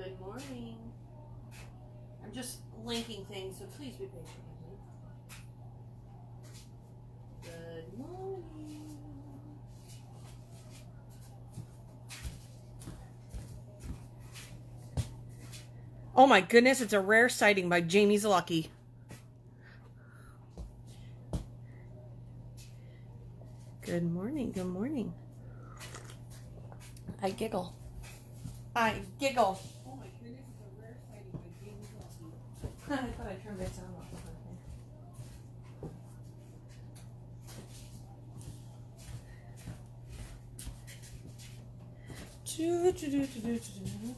Good morning. I'm just linking things, so please be patient with me. Good morning. Oh my goodness, it's a rare sighting by Jamie's Lucky. Good morning, good morning. I giggle. I giggle. Oh my goodness, it's a rare sighting by Jamie's Lucky. I thought I turned my sound off.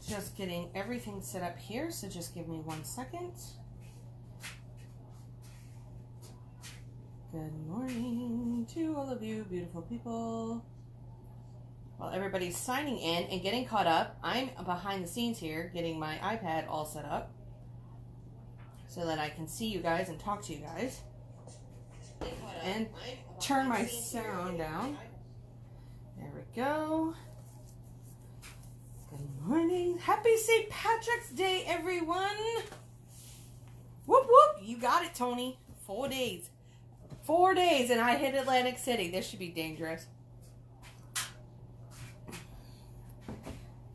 Just getting everything set up here, so just give me 1 second. Good morning to all of you beautiful people. While everybody's signing in and getting caught up, I'm behind the scenes here getting my iPad all set up so that I can see you guys and talk to you guys. And turn my sound down. There we go. Good morning. Happy St. Patrick's Day, everyone. Whoop, whoop. You got it, Tony. 4 days. 4 days and I hit Atlantic City. This should be dangerous.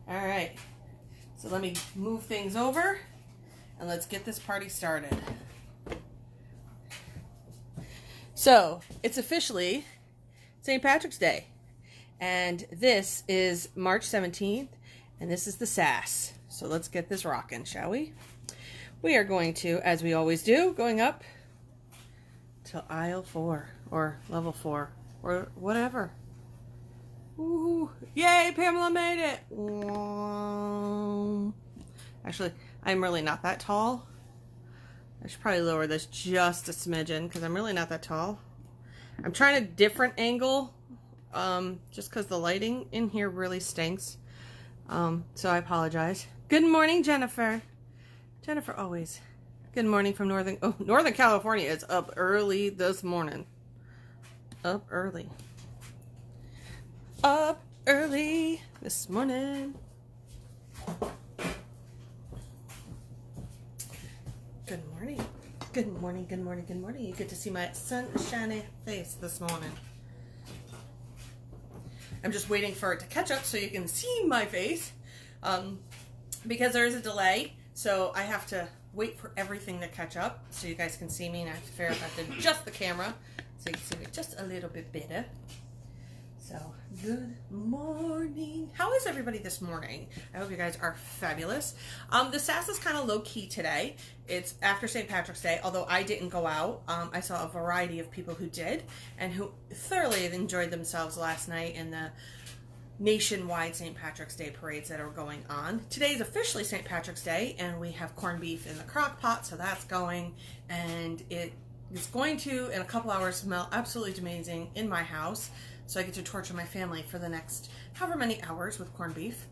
All right. So let me move things over and let's get this party started. So it's officially St. Patrick's Day. And this is March 17th. And this is the SASS. So let's get this rocking, shall we? We are going to, as we always do, going up to aisle 4 or level 4 or whatever. Ooh, yay, Pamela made it. Actually, I'm really not that tall. I should probably lower this just a smidgen because I'm really not that tall. I'm trying a different angle just because the lighting in here really stinks. So I apologize. Good morning, Jennifer. Jennifer always. Good morning from Northern California. It's up early this morning. Up early. Up early this morning. Good morning. Good morning, good morning, good morning. You get to see my sunshiny face this morning. I'm just waiting for it to catch up so you can see my face because there is a delay. So I have to wait for everything to catch up so you guys can see me, and I have to figure out how to adjust the camera so you can see me just a little bit better. So good morning. How is everybody this morning? I hope you guys are fabulous. The SASS is kind of low key today. It's after St. Patrick's Day, although I didn't go out. I saw a variety of people who did and who thoroughly enjoyed themselves last night in the nationwide St. Patrick's Day parades that are going on. Today is officially St. Patrick's Day, and we have corned beef in the crock pot, so that's going, and it is going to, in a couple hours, smell absolutely amazing in my house. So I get to torture my family for the next however many hours with corned beef.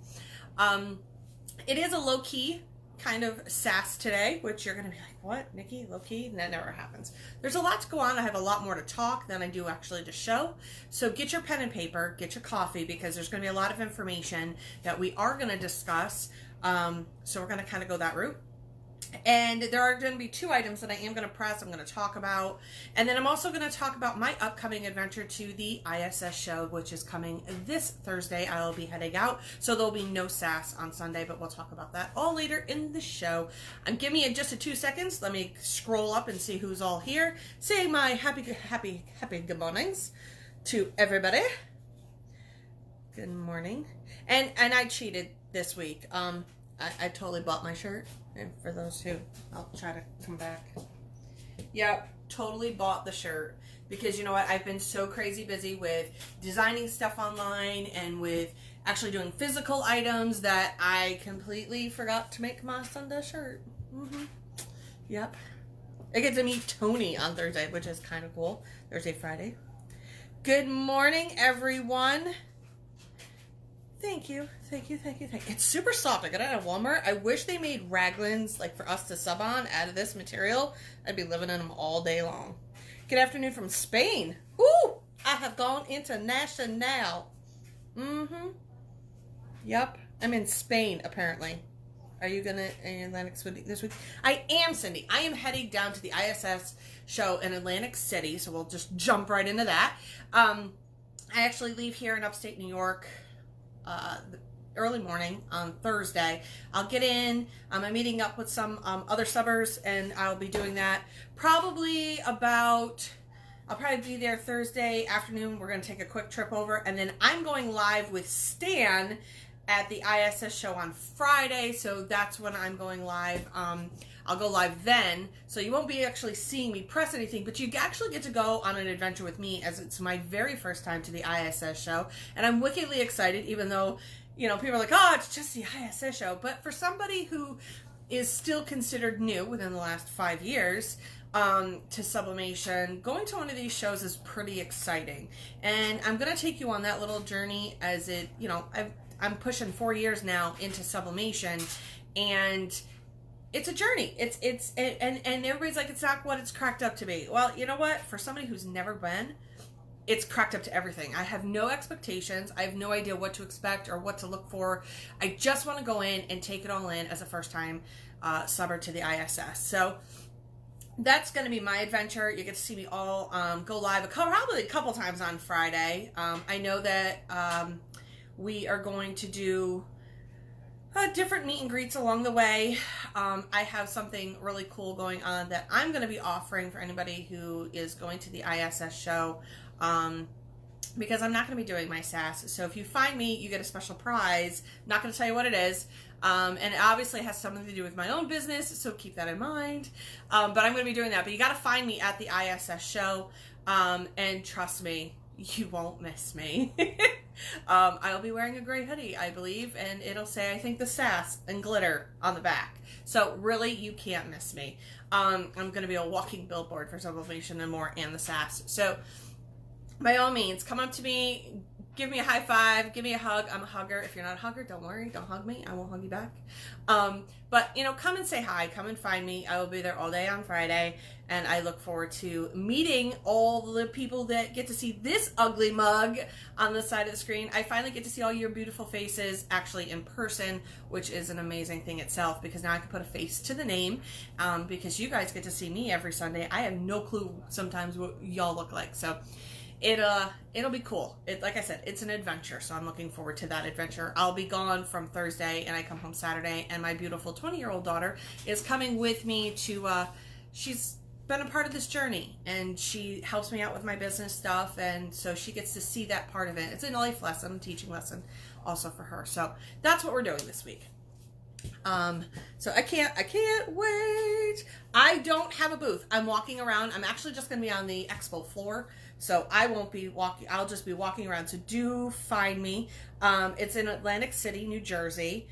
It is a low-key kind of SASS today, which you're going to be like, what, Nikki, low-key? That never happens. There's a lot to go on. I have a lot more to talk than I do actually to show. So get your pen and paper, get your coffee, because there's going to be a lot of information that we are going to discuss. So we're going to kind of go that route. And there are going to be 2 items that I am going to press, I'm going to talk about. And then I'm also going to talk about my upcoming adventure to the ISS show, which is coming this Thursday. I'll be heading out. So there'll be no SASS on Sunday, but we'll talk about that all later in the show. I'm giving you just 2 seconds. Let me scroll up and see who's all here. Say my happy good mornings to everybody. Good morning. And I cheated this week. I totally bought my shirt. And for those who, I'll try to come back. Yep, totally bought the shirt. Because you know what? I've been so crazy busy with designing stuff online and with actually doing physical items that I completely forgot to make my Sunday shirt. Yep. I get to meet Tony on Thursday, which is kind of cool. Thursday, Friday. Good morning, everyone. Thank you. Thank you. Thank you. Thank you. It's super soft. I got it at Walmart. I wish they made raglans like for us to sub on out of this material. I'd be living in them all day long. Good afternoon from Spain. Woo! I have gone international. Yep. I'm in Spain, apparently. Are you gonna in Atlantic City this week? I am, Cindy. I am heading down to the ISS show in Atlantic City, so we'll just jump right into that. I actually leave here in upstate New York early morning on Thursday. I'll get in. I'm meeting up with some other subbers, and I'll be doing that probably about... I'll probably be there Thursday afternoon. We're going to take a quick trip over, and then I'm going live with Stan at the ISS show on Friday, so that's when I'm going live. I'll go live then, so you won't be actually seeing me press anything, but you actually get to go on an adventure with me, as it's my very first time to the ISS show, and I'm wickedly excited, even though, you know, people are like, oh, it's just the ISS show, but for somebody who is still considered new within the last 5 years, to Sublimation, going to one of these shows is pretty exciting, and I'm going to take you on that little journey as it, you know, I'm pushing 4 years now into Sublimation, and it's a journey. And everybody's like, it's not what it's cracked up to be. Well, you know what? For somebody who's never been, it's cracked up to everything. I have no expectations. I have no idea what to expect or what to look for. I just want to go in and take it all in as a first-time subber to the ISS. So that's going to be my adventure. You get to see me all go live probably a couple times on Friday. I know that we are going to do different meet and greets along the way. I have something really cool going on that I'm going to be offering for anybody who is going to the ISS show, because I'm not going to be doing my SASS. So if you find me, you get a special prize. I'm not going to tell you what it is. And it obviously has something to do with my own business, so keep that in mind. But I'm going to be doing that. But you got to find me at the ISS show, and trust me, you won't miss me. I'll be wearing a gray hoodie, I believe, and it'll say, I think, the SASS and glitter on the back. So really, you can't miss me. I'm going to be a walking billboard for Sublimation and more, and the SASS. So by all means, come up to me, give me a high five, give me a hug. I'm a hugger. If you're not a hugger, don't worry, don't hug me. I won't hug you back. But, you know, come and say hi. Come and find me. I will be there all day on Friday, and I look forward to meeting all the people that get to see this ugly mug on the side of the screen. I finally get to see all your beautiful faces actually in person, which is an amazing thing itself, because now I can put a face to the name, because you guys get to see me every Sunday. I have no clue sometimes what y'all look like, so it'll be cool. Like I said, it's an adventure, so I'm looking forward to that adventure. I'll be gone from Thursday, and I come home Saturday, and my beautiful 20-year-old daughter is coming with me to, she's been a part of this journey, and she helps me out with my business stuff, and so she gets to see that part of it. It's a life lesson, a teaching lesson also for her. So that's what we're doing this week. So I can't wait. I don't have a booth. I'm walking around. I'm actually just going to be on the expo floor. So I won't be walking. I'll just be walking around. So do find me. It's in Atlantic City, New Jersey.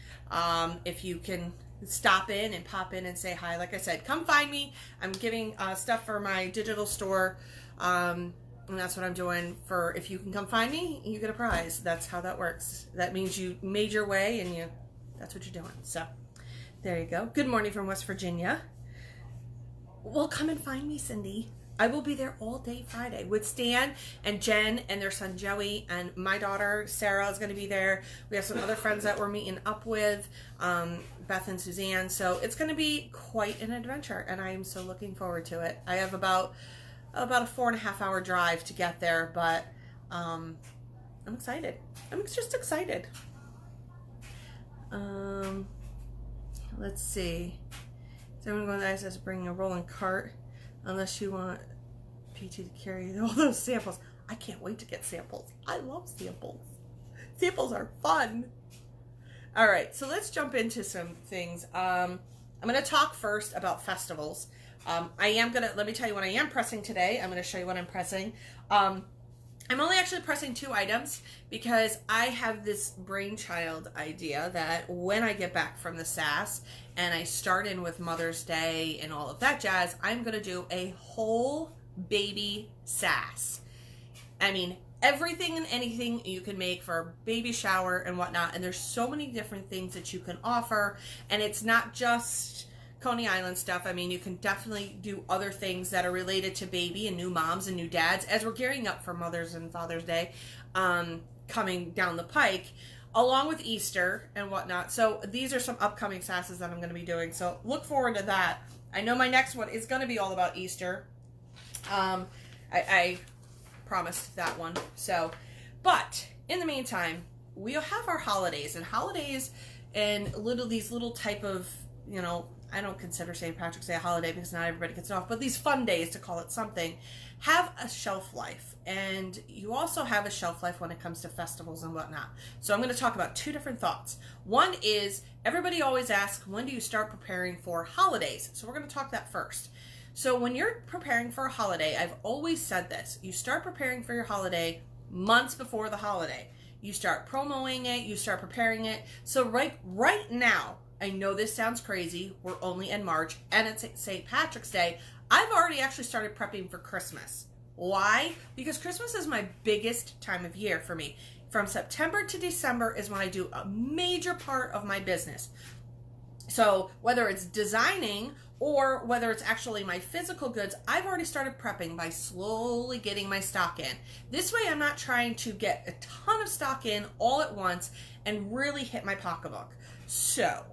If you can stop in and pop in and say hi, like I said, come find me. I'm giving stuff for my digital store. And that's what I'm doing for, if you can come find me, you get a prize. That's how that works. That means you made your way, and that's what you're doing. So there you go. Good morning from West Virginia. Well, come and find me, Cindy. I will be there all day Friday with Stan and Jen and their son Joey, and my daughter Sarah is going to be there. We have some other friends that we're meeting up with, Beth and Suzanne. So it's going to be quite an adventure, and I am so looking forward to it. I have about a 4.5 hour drive to get there, but I'm excited. I'm just excited. Let's see. Is everyone going to ask us bringing a rolling cart? Unless you want PT to carry all those samples. I can't wait to get samples. I love samples. Samples are fun. All right, so let's jump into some things. I'm going to talk first about festivals. Let me tell you what I am pressing today. I'm going to show you what I'm pressing. I'm only actually pressing 2 items because I have this brainchild idea that when I get back from the SASS and I start in with Mother's Day and all of that jazz, I'm going to do a whole baby SASS. I mean, everything and anything you can make for a baby shower and whatnot. And there's so many different things that you can offer. And it's not just Coney Island stuff. I mean, you can definitely do other things that are related to baby and new moms and new dads as we're gearing up for Mother's and Father's Day coming down the pike. along with Easter and whatnot. So these are some upcoming SASSes that I'm going to be doing. So look forward to that. I know my next one is going to be all about Easter. I promised that one. So, but in the meantime, we'll have our holidays, and these little type of, you know, I don't consider St. Patrick's Day a holiday because not everybody gets it off, but these fun days, to call it something, have a shelf life. And you also have a shelf life when it comes to festivals and whatnot. So I'm going to talk about two different thoughts. One is, everybody always asks, when do you start preparing for holidays? So we're going to talk that first. So when you're preparing for a holiday, I've always said this, you start preparing for your holiday months before the holiday. You start promoting it, you start preparing it. So right now, I know this sounds crazy, we're only in March, and it's St. Patrick's Day. I've already actually started prepping for Christmas. Why? Because Christmas is my biggest time of year for me. From September to December is when I do a major part of my business. So whether it's designing or whether it's actually my physical goods, I've already started prepping by slowly getting my stock in. This way I'm not trying to get a ton of stock in all at once and really hit my pocketbook. So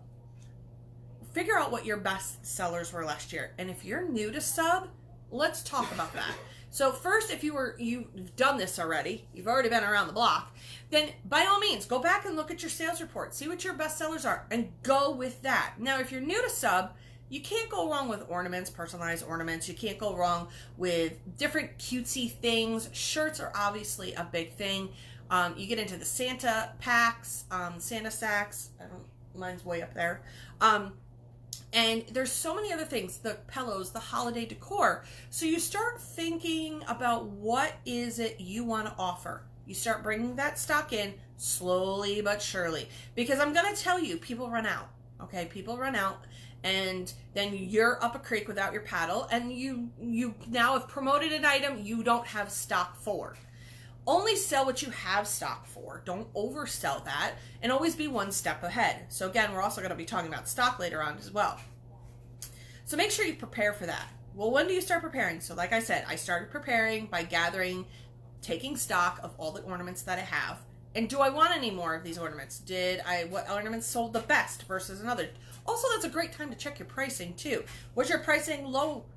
figure out what your best sellers were last year. And if you're new to Sub, let's talk about that. So first, if you've done this already, you've already been around the block, then by all means, go back and look at your sales report, see what your best sellers are, and go with that. Now, if you're new to Sub, you can't go wrong with ornaments, personalized ornaments. You can't go wrong with different cutesy things. Shirts are obviously a big thing. You get into the Santa packs, Santa sacks. Mine's way up there. And there's so many other things, the pillows, the holiday decor. So you start thinking about what is it you want to offer. You start bringing that stock in slowly but surely. Because I'm going to tell you, people run out. Okay, people run out. And then you're up a creek without your paddle. And you now have promoted an item you don't have stock for. Only sell what you have stock for. Don't oversell that, and always be one step ahead. So again, we're also going to be talking about stock later on as well. So make sure you prepare for that. Well, when do you start preparing? So like I said, I started preparing by taking stock of all the ornaments that I have. And do I want any more of these ornaments? What ornaments sold the best versus another? Also, that's a great time to check your pricing too. Was your pricing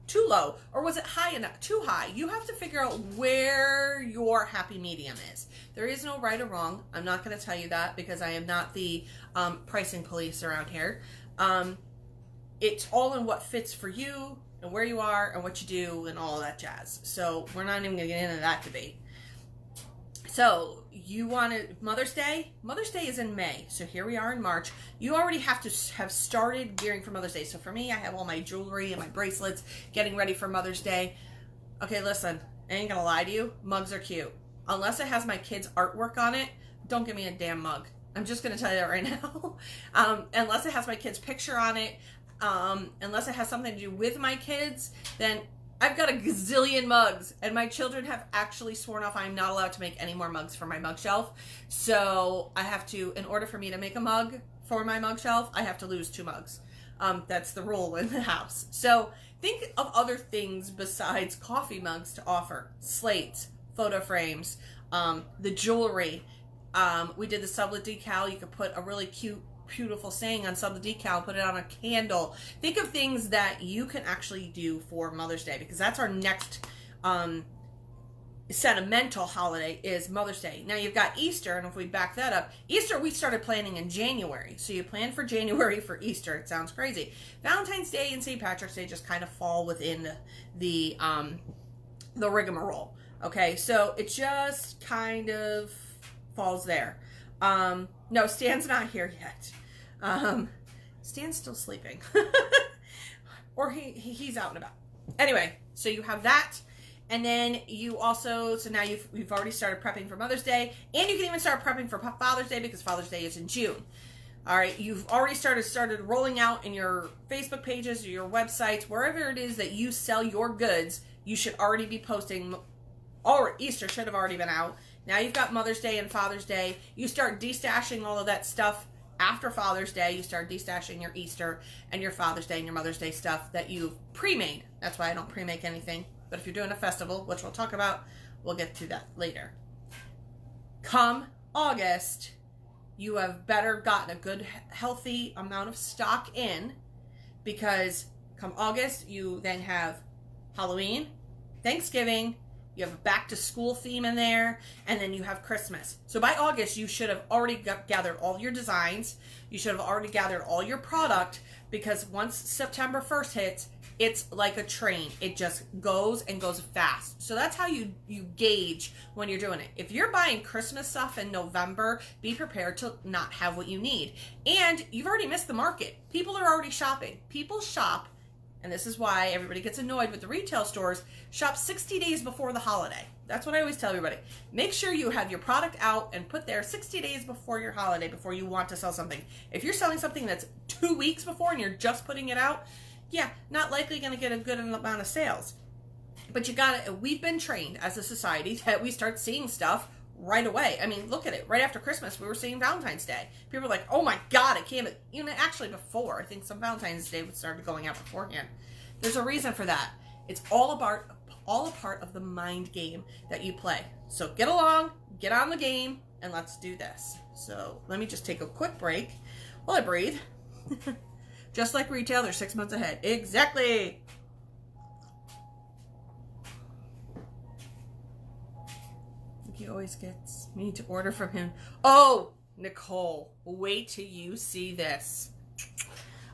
too low, or was it high enough, too high? You have to figure out where your happy medium is. There is no right or wrong. I'm not going to tell you that because I am not the pricing police around here. It's all in what fits for you and where you are and what you do and all that jazz. So we're not even going to get into that debate. So you wanted Mother's Day? Mother's Day is in May. So here we are in March. You already have to have started gearing for Mother's Day. So for me, I have all my jewelry and my bracelets getting ready for Mother's Day. Okay, listen, I ain't gonna lie to you. Mugs are cute. Unless it has my kids' artwork on it, don't give me a damn mug. I'm just gonna tell you that right now. Unless it has my kid's picture on it, unless it has something to do with my kids, then I've got a gazillion mugs, and my children have actually sworn off I'm not allowed to make any more mugs for my mug shelf. So I have to, in order for me to make a mug for my mug shelf, I have to lose 2 mugs. That's the rule in the house. So think of other things besides coffee mugs to offer. Slates, photo frames, the jewelry. We did the Sublit decal. You could put a really cute, beautiful saying on some of the decal, put it on a candle. Think of things that you can actually do for Mother's Day, because that's our next sentimental holiday is Mother's Day. Now you've got Easter, and if we back that up, Easter we started planning in January. So you plan for January for Easter. It sounds crazy. Valentine's Day and St. Patrick's Day just kind of fall within the rigmarole. Okay, so it just kind of falls there. No, Stan's not here yet. Stan's still sleeping. Or he's out and about. Anyway, so you have that. And then you also, so now you've already started prepping for Mother's Day. And you can even start prepping for Father's Day because Father's Day is in June. All right, you've already started rolling out in your Facebook pages or your websites, wherever it is that you sell your goods, you should already be posting, or Easter should have already been out. Now you've got Mother's Day and Father's Day. You start destashing all of that stuff after Father's Day. You start destashing your Easter and your Father's Day and your Mother's Day stuff that you've pre-made. That's why I don't pre-make anything. But if you're doing a festival, which we'll talk about, we'll get to that later. Come August, you have better gotten a good, healthy amount of stock in, because come August, you then have Halloween, Thanksgiving, you have a back to school theme in there, and then you have Christmas. So by August, you should have already gathered all your designs. You should have already gathered all your product, because once September 1st hits, it's like a train. It just goes and goes fast. So that's how you gauge when you're doing it. If you're buying Christmas stuff in November, be prepared to not have what you need. And you've already missed the market. People are already shopping. People shop, and this is why everybody gets annoyed with the retail stores, shop 60 days before the holiday. That's what I always tell everybody. Make sure you have your product out and put there 60 days before your holiday, before you want to sell something. If you're selling something that's 2 weeks before and you're just putting it out, yeah, not likely going to get a good amount of sales. But we've been trained as a society that we start seeing stuff right away. I mean, look at it. Right after Christmas, we were seeing Valentine's Day. People were like, oh my God, it came, actually before. I think some Valentine's Day started going out beforehand. There's a reason for that. It's all a part of the mind game that you play. So get along, get on the game, and let's do this. So let me just take a quick break while I breathe. Just like retail, they're 6 months ahead. Exactly. He always gets me to order from him. Oh, Nicole, wait till you see this.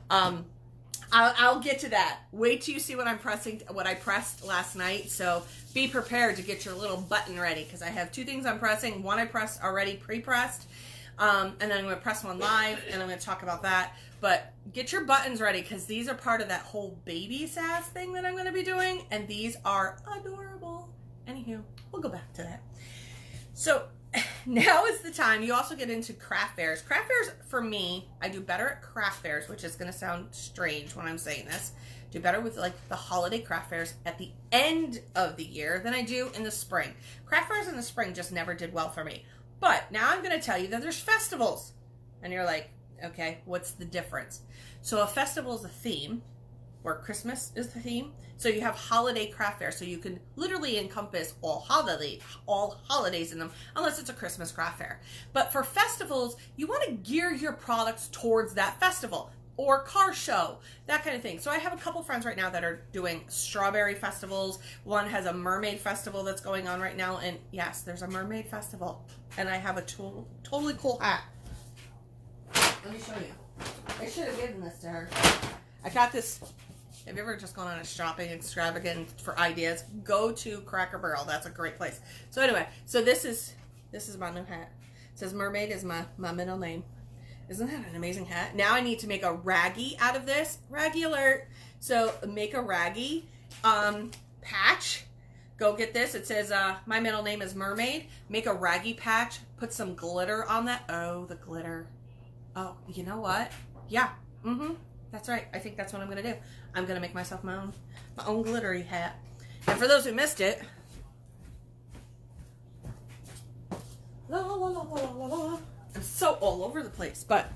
I'll get to that. Wait till you see what I pressed last night. So be prepared to get your little button ready, because I have 2 things I'm pressing. One I pressed already, pre-pressed. And then I'm going to press one live, and I'm going to talk about that. But get your buttons ready, because these are part of that whole baby SASS thing that I'm going to be doing. And these are adorable. Anywho, we'll go back to that. So now is the time. You also get into craft fairs. Craft fairs, for me, I do better at craft fairs, which is going to sound strange when I'm saying this. Do better with like the holiday craft fairs at the end of the year than I do in the spring. Craft fairs in the spring just never did well for me. But now I'm going to tell you that there's festivals. And you're like, okay, what's the difference? So a festival is a theme, where Christmas is the theme. So you have holiday craft fair, so you can literally encompass all holidays in them, unless it's a Christmas craft fair. But for festivals, you want to gear your products towards that festival, or car show, that kind of thing. So I have a couple friends right now that are doing strawberry festivals. One has a mermaid festival that's going on right now, and yes, there's a mermaid festival. And I have a totally cool hat. Let me show you. I should have given this to her. I got this. Have you ever just gone on a shopping extravagant for ideas? Go to Cracker Barrel. That's a great place. So anyway, so this is my new hat. It says mermaid is my middle name. Isn't that an amazing hat? Now I need to make a raggy out of this. Raggy alert. So make a raggy patch. Go get this. It says my middle name is Mermaid. Make a raggy patch. Put some glitter on that. Oh, the glitter. Oh, you know what? Yeah. That's right. I think that's what I'm going to do. I'm going to make myself my own glittery hat. And for those who missed it, la, la, la, la, la, la. I'm so all over the place, but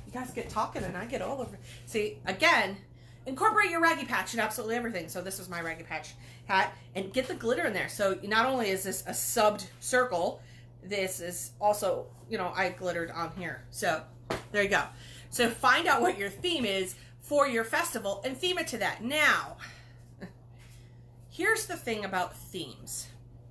you guys get talking and I get all over. See, again, incorporate your raggy patch in absolutely everything. So this is my raggy patch hat, and get the glitter in there. So not only is this a subbed circle, this is also, I glittered on here. So there you go. So find out what your theme is for your festival and theme it to that. Now, here's the thing about themes.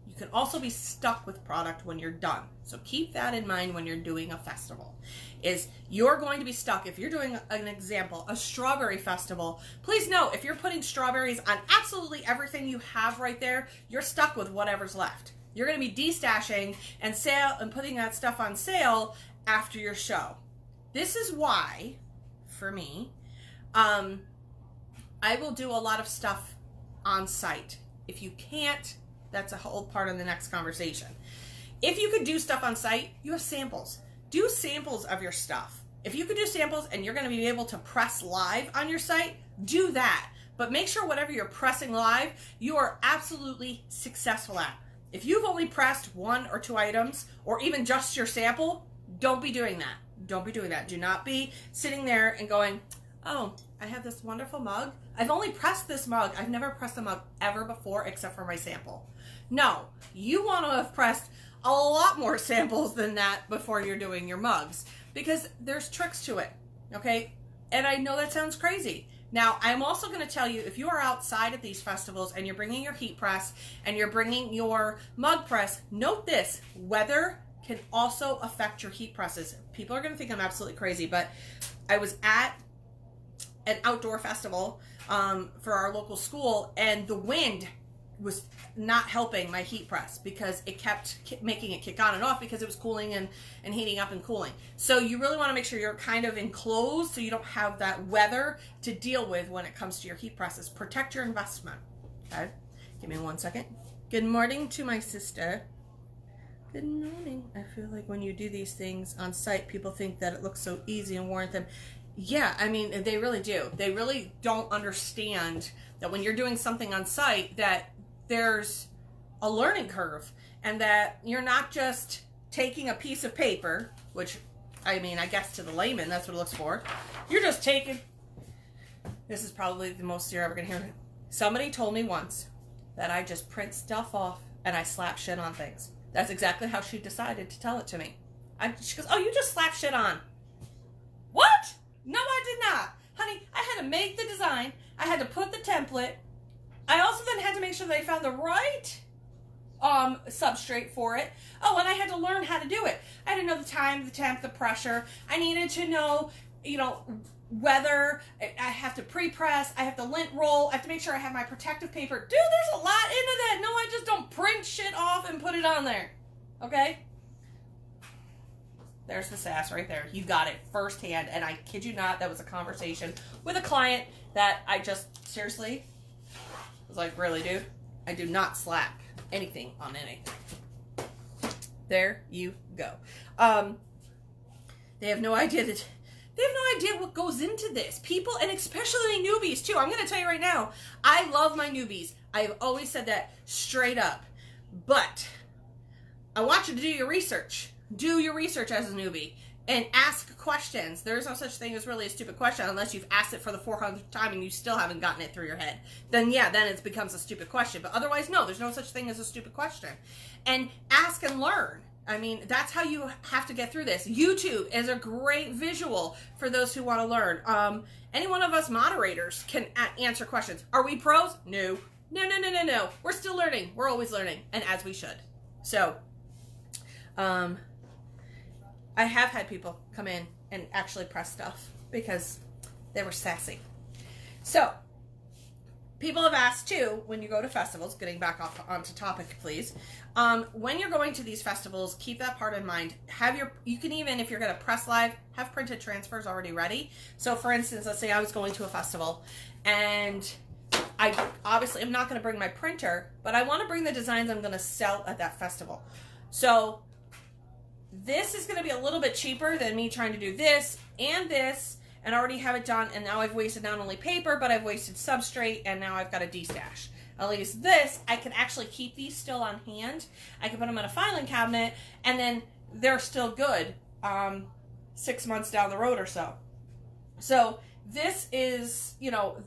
You can also be stuck with product when you're done. So keep that in mind when you're doing a festival. Is you're going to be stuck. If you're doing an example, a strawberry festival, please know if you're putting strawberries on absolutely everything you have right there, you're stuck with whatever's left. You're going to be destashing and putting that stuff on sale after your show. This is why, for me, I will do a lot of stuff on site. If you can't, that's a whole part of the next conversation. If you could do stuff on site, you have samples. Do samples of your stuff. If you could do samples and you're going to be able to press live on your site, do that. But make sure whatever you're pressing live, you are absolutely successful at. If you've only pressed 1 or 2 items, or even just your sample, don't be doing that. Don't be doing that. Do not be sitting there and going, oh, I have this wonderful mug. I've only pressed this mug. I've never pressed a mug ever before except for my sample. No, you want to have pressed a lot more samples than that before you're doing your mugs. because there's tricks to it, okay? And I know that sounds crazy. Now, I'm also going to tell you, if you are outside at these festivals and you're bringing your heat press and you're bringing your mug press, note this: weather can also affect your heat presses. People are going to think I'm absolutely crazy, but I was at an outdoor festival for our local school, and the wind was not helping my heat press because it kept making it kick on and off because it was cooling and heating up and cooling. So you really want to make sure you're kind of enclosed so you don't have that weather to deal with when it comes to your heat presses. Protect your investment. Okay? Give me 1 second. Good morning to my sister. Good morning. I feel like when you do these things on site, people think that it looks so easy and warrant them. Yeah, I mean, they really do. They really don't understand that when you're doing something on site, that there's a learning curve, and that you're not just taking a piece of paper, which, I mean, I guess to the layman, that's what it looks for. You're just taking, this is probably the most you're ever going to hear. Somebody told me once that I just print stuff off and I slap shit on things. That's exactly how she decided to tell it to me. She goes, oh, you just slap shit on. What? No, I did not. Honey, I had to make the design. I had to put the template. I also then had to make sure that I found the right substrate for it. Oh, and I had to learn how to do it. I had to know the time, the temp, the pressure. I needed to know, whether I have to pre-press, I have to lint roll, I have to make sure I have my protective paper. Dude, there's a lot into that. No, I just don't print shit off and put it on there. Okay? There's the SASS right there. You got it firsthand. And I kid you not, that was a conversation with a client that I just seriously was like, really, dude? I do not slap anything on anything. There you go. They have no idea that... They have no idea what goes into this. People, and especially newbies, too. I'm going to tell you right now, I love my newbies. I've always said that straight up. But I want you to do your research. Do your research as a newbie. And ask questions. There is no such thing as really a stupid question unless you've asked it for the 400th time and you still haven't gotten it through your head. Then, yeah, then it becomes a stupid question. But otherwise, no, there's no such thing as a stupid question. And ask and learn. I mean, that's how you have to get through this. YouTube is a great visual for those who want to learn. Any one of us moderators can answer questions. Are we pros? No. No. We're still learning. We're always learning, and as we should. So, I have had people come in and actually press stuff because they were sassy. So, people have asked too, when you go to festivals, getting back onto topic, please. When you're going to these festivals, keep that part in mind. You can even, if you're going to press live, have printed transfers already ready. So for instance, let's say I was going to a festival and I obviously am not going to bring my printer, but I want to bring the designs I'm going to sell at that festival. So this is going to be a little bit cheaper than me trying to do this and already have it done, and now I've wasted not only paper, but I've wasted substrate, and now I've got a destash. At least this, I can actually keep these still on hand. I can put them in a filing cabinet, and then they're still good 6 months down the road or so. So this is,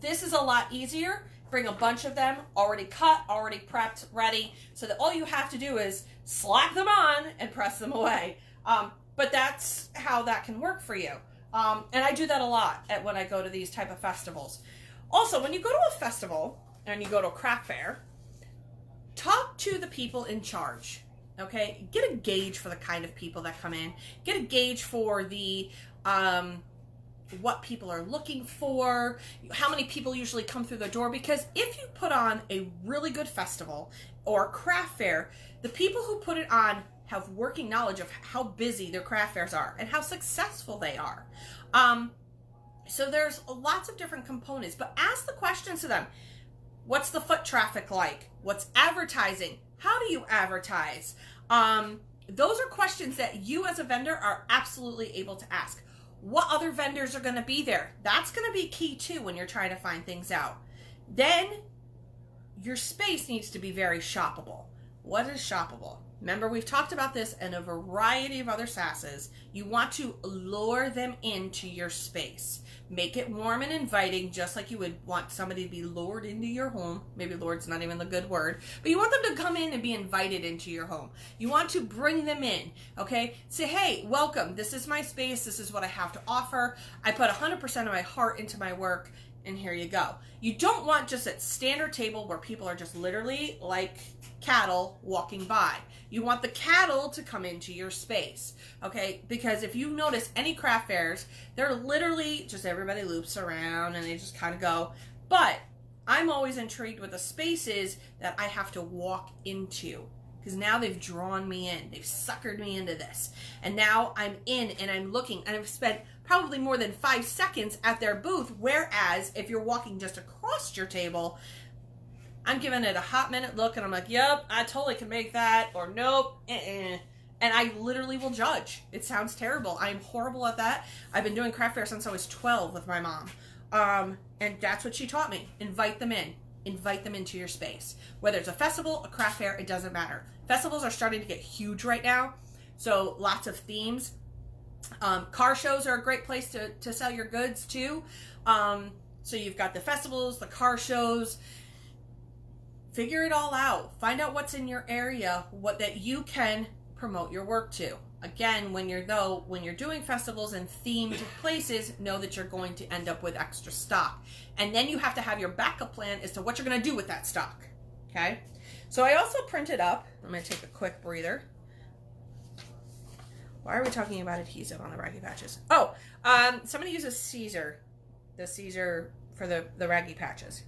this is a lot easier. Bring a bunch of them, already cut, already prepped, ready, so that all you have to do is slap them on and press them away. But that's how that can work for you. And I do that a lot when I go to these type of festivals. Also, when you go to a festival and you go to a craft fair, talk to the people in charge, okay? Get a gauge for the kind of people that come in. Get a gauge for the what people are looking for, how many people usually come through the door, because if you put on a really good festival or craft fair, the people who put it on have working knowledge of how busy their craft fairs are and how successful they are. So there's lots of different components, but ask the questions to them. What's the foot traffic like? What's advertising? How do you advertise? Those are questions that you as a vendor are absolutely able to ask. What other vendors are going to be there? That's going to be key too when you're trying to find things out. Then your space needs to be very shoppable. What is shoppable? Remember, we've talked about this in a variety of other SASSes. You want to lure them into your space. Make it warm and inviting, just like you would want somebody to be lured into your home. Maybe lured's not even the good word, but you want them to come in and be invited into your home. You want to bring them in, okay? Say, hey, welcome. This is my space. This is what I have to offer. I put 100% of my heart into my work, and here you go. You don't want just a standard table where people are just literally like cattle walking by. You want the cattle to come into your space, okay? Because if you notice any craft fairs, they're literally just everybody loops around and they just kind of go. But I'm always intrigued with the spaces that I have to walk into, because now they've drawn me in. They've suckered me into this. And now I'm in and I'm looking, and I've spent probably more than 5 seconds at their booth, whereas if you're walking just across your table, I'm giving it a hot minute look and I'm like, yep, I totally can make that, or nope, and I literally will judge. It sounds terrible. I'm horrible at that. I've been doing craft fair since I was 12 with my mom. And that's what she taught me. Invite them in. Invite them into your space. Whether it's a festival, a craft fair, it doesn't matter. Festivals are starting to get huge right now, so lots of themes. Car shows are a great place to sell your goods too. So you've got the festivals, the car shows. Figure it all out. Find out what's in your area, what that you can promote your work to. Again, when you're doing festivals and themed places, know that you're going to end up with extra stock. And then you have to have your backup plan as to what you're going to do with that stock. Okay? So I also printed up, I'm going to take a quick breather. Why are we talking about adhesive on the raggy patches? Oh, somebody uses Caesar, the Caesar for the raggy patches.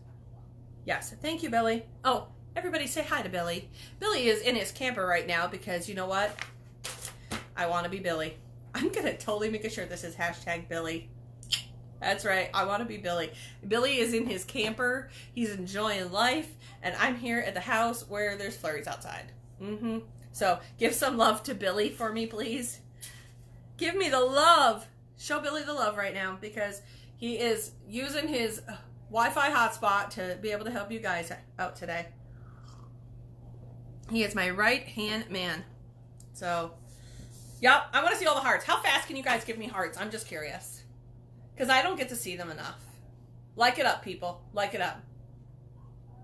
Yes, thank you, Billy. Oh, everybody say hi to Billy. Billy is in his camper right now because you know what? I want to be Billy. I'm going to totally make a shirt that says hashtag Billy. That's right. I want to be Billy. Billy is in his camper. He's enjoying life. And I'm here at the house where there's flurries outside. So give some love to Billy for me, please. Give me the love. Show Billy the love right now because he is using his Wi-Fi hotspot to be able to help you guys out today. He is my right-hand man. So, yep, I want to see all the hearts. How fast can you guys give me hearts? I'm just curious. Because I don't get to see them enough. Like it up, people. Like it up.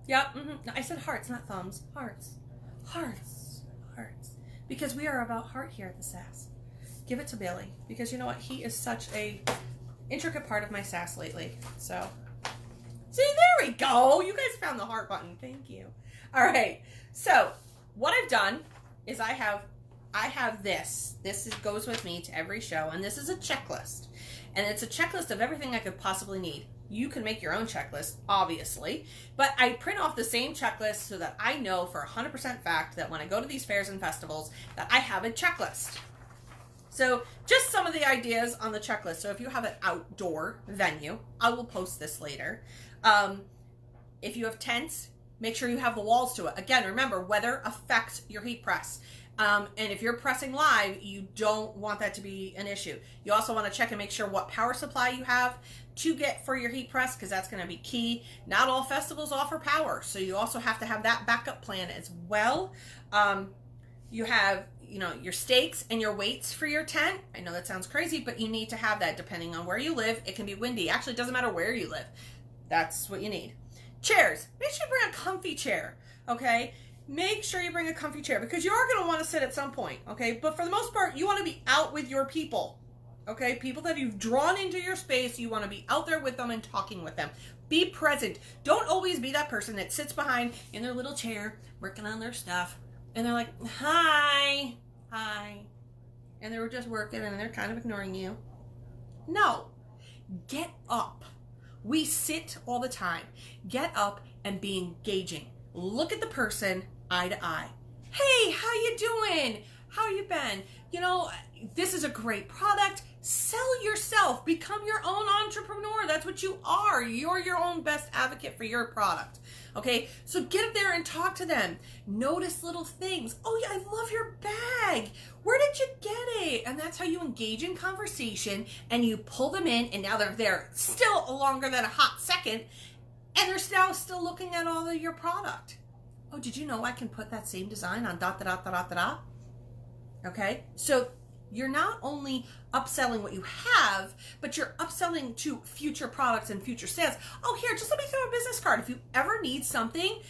Yep, I said hearts, not thumbs. Hearts. Hearts. Hearts. Because we are about heart here at the SASS. Give it to Billy. Because you know what? He is such a intricate part of my SASS lately. So... see, there we go. You guys found the heart button. Thank you. All right. So what I've done is I have this. This goes with me to every show, and this is a checklist. And it's a checklist of everything I could possibly need. You can make your own checklist, obviously, but I print off the same checklist so that I know for 100% fact that when I go to these fairs and festivals that I have a checklist. So just some of the ideas on the checklist. So if you have an outdoor venue, I will post this later. If you have tents, make sure you have the walls to it. Again, remember, weather affects your heat press. And if you're pressing live, you don't want that to be an issue. You also want to check and make sure what power supply you have to get for your heat press, because that's going to be key. Not all festivals offer power, so you also have to have that backup plan as well. You have, your stakes and your weights for your tent. I know that sounds crazy, but you need to have that depending on where you live. It can be windy. Actually, it doesn't matter where you live. That's what you need. Chairs. Make sure you bring a comfy chair, okay? Make sure you bring a comfy chair because you are going to want to sit at some point, okay? But for the most part, you want to be out with your people, okay? People that you've drawn into your space, you want to be out there with them and talking with them. Be present. Don't always be that person that sits behind in their little chair working on their stuff and they're like, hi, and they're just working and they're kind of ignoring you. No. Get up. We sit all the time. Get up and be engaging. Look at the person eye to eye. Hey, how you doing? How you been? This is a great product. Sell yourself. Become your own entrepreneur. That's what you are. You're your own best advocate for your product. Okay? So get up there and talk to them. Notice little things. Oh yeah, I love your bag. Where did you get it? And that's how you engage in conversation and you pull them in, and now they're there still longer than a hot second, and they're now still looking at all of your product. oh, did you know I can put that same design on dot, dot, dot, dot, dot? Okay, so you're not only upselling what you have, but you're upselling to future products and future sales. Oh, here, just let me throw a business card. If you ever need something,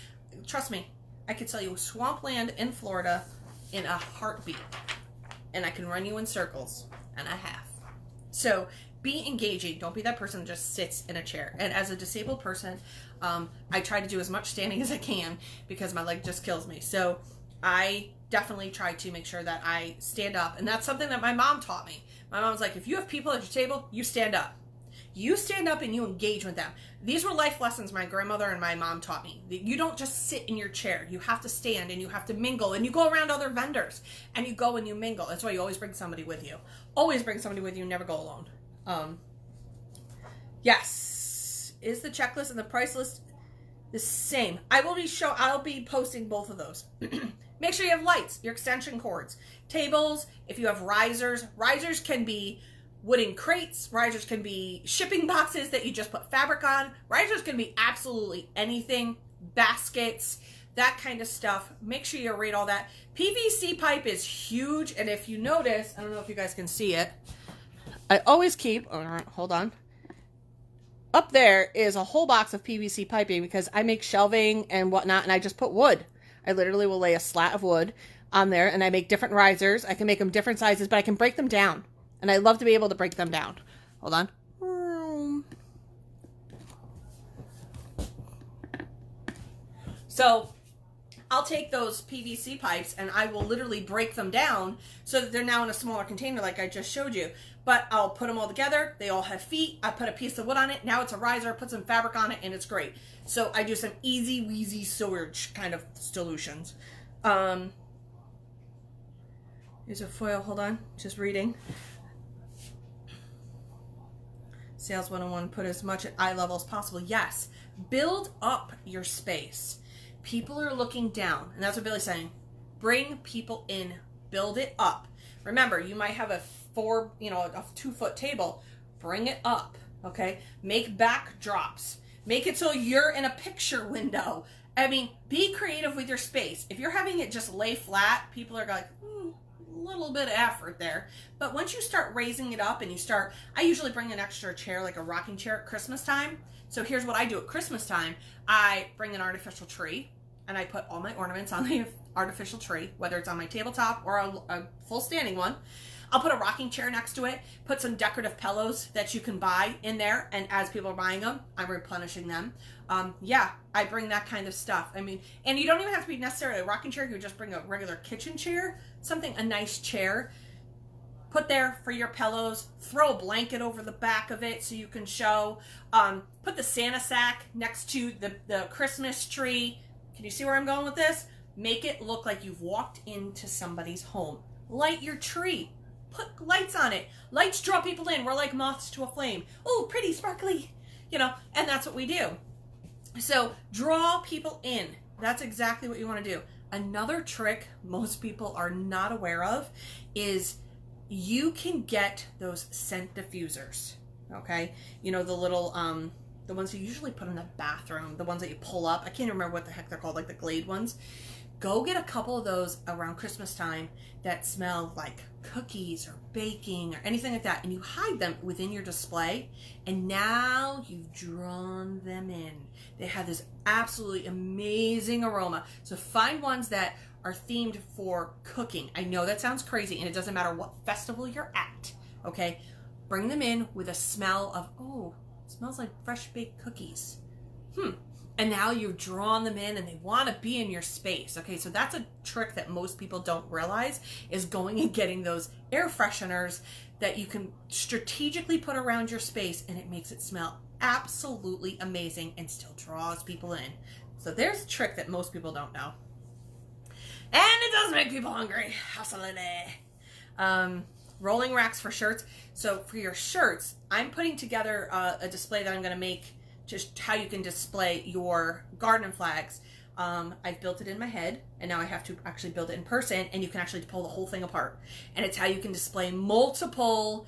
trust me, I could sell you swampland in Florida in a heartbeat. And I can run you in circles and a half. So be engaging. Don't be that person that just sits in a chair. And as a disabled person, I try to do as much standing as I can because my leg just kills me. So I definitely try to make sure that I stand up. And that's something that my mom taught me. My mom's like, if you have people at your table, you stand up. You stand up and you engage with them. These were life lessons my grandmother and my mom taught me. You don't just sit in your chair. You have to stand and you have to mingle. And you go around other vendors and you go and you mingle. That's why you always bring somebody with you. Always bring somebody with you. Never go alone. Yes. Is the checklist and the price list the same? I'll be posting both of those. Make sure you have lights, your extension cords, tables. If you have risers can be wooden crates. Risers can be shipping boxes that you just put fabric on. Risers can be absolutely anything. Baskets, that kind of stuff. Make sure you rate all that. PVC pipe is huge. And if you notice, I don't know if you guys can see it. I always keep, hold on. Up there is a whole box of PVC piping because I make shelving and whatnot. And I just put wood. I literally will lay a slat of wood on there and I make different risers. I can make them different sizes, but I can break them down. And I love to be able to break them down. Hold on. So I'll take those PVC pipes and I will literally break them down so that they're now in a smaller container like I just showed you. But I'll put them all together. They all have feet. I put a piece of wood on it. Now it's a riser. Put some fabric on it and it's great. So I do some easy weasy storage kind of solutions. Here's a foil. Hold on. Just reading. Sales 101, put as much at eye level as possible. Yes. Build up your space. People are looking down. And that's what Billy's saying. Bring people in. Build it up. Remember, you might have a 2-foot table. Bring it up. Okay? Make backdrops. Make it so you're in a picture window. I mean, be creative with your space. If you're having it just lay flat, people are like, little bit of effort there. But once you start raising it up and I usually bring an extra chair, like a rocking chair at Christmas time. So here's what I do at Christmas time. I bring an artificial tree and I put all my ornaments on the artificial tree, whether it's on my tabletop or a full standing one. I'll put a rocking chair next to it, put some decorative pillows that you can buy in there, and as people are buying them, I'm replenishing them. Yeah, I bring that kind of stuff. I mean, and you don't even have to be necessarily a rocking chair. You would just bring a regular kitchen chair, a nice chair. Put there for your pillows. Throw a blanket over the back of it so you can show. Put the Santa sack next to the Christmas tree. Can you see where I'm going with this? Make it look like you've walked into somebody's home. Light your tree. Put lights on it. Lights draw people in. We're like moths to a flame. Oh, pretty, sparkly. And that's what we do. So draw people in. That's exactly what you want to do. Another trick most people are not aware of is you can get those scent diffusers. Okay? The little, the ones you usually put in the bathroom, the ones that you pull up. I can't remember what the heck they're called, like the Glade ones. Go get a couple of those around Christmas time that smell like cookies or baking or anything like that, and you hide them within your display, and now you've drawn them in. They have this absolutely amazing aroma. So find ones that are themed for cooking. I know that sounds crazy, and it doesn't matter what festival you're at, okay? Bring them in with a smell of, oh, it smells like fresh baked cookies. And now you've drawn them in and they want to be in your space. Okay, so that's a trick that most people don't realize, is going and getting those air fresheners that you can strategically put around your space, and it makes it smell absolutely amazing and still draws people in. So there's a trick that most people don't know. And it does make people hungry. Absolutely. Rolling racks for shirts. So for your shirts, I'm putting together a display that I'm going to make, just how you can display your garden flags. I've built it in my head, and now I have to actually build it in person, and you can actually pull the whole thing apart. And it's how you can display multiple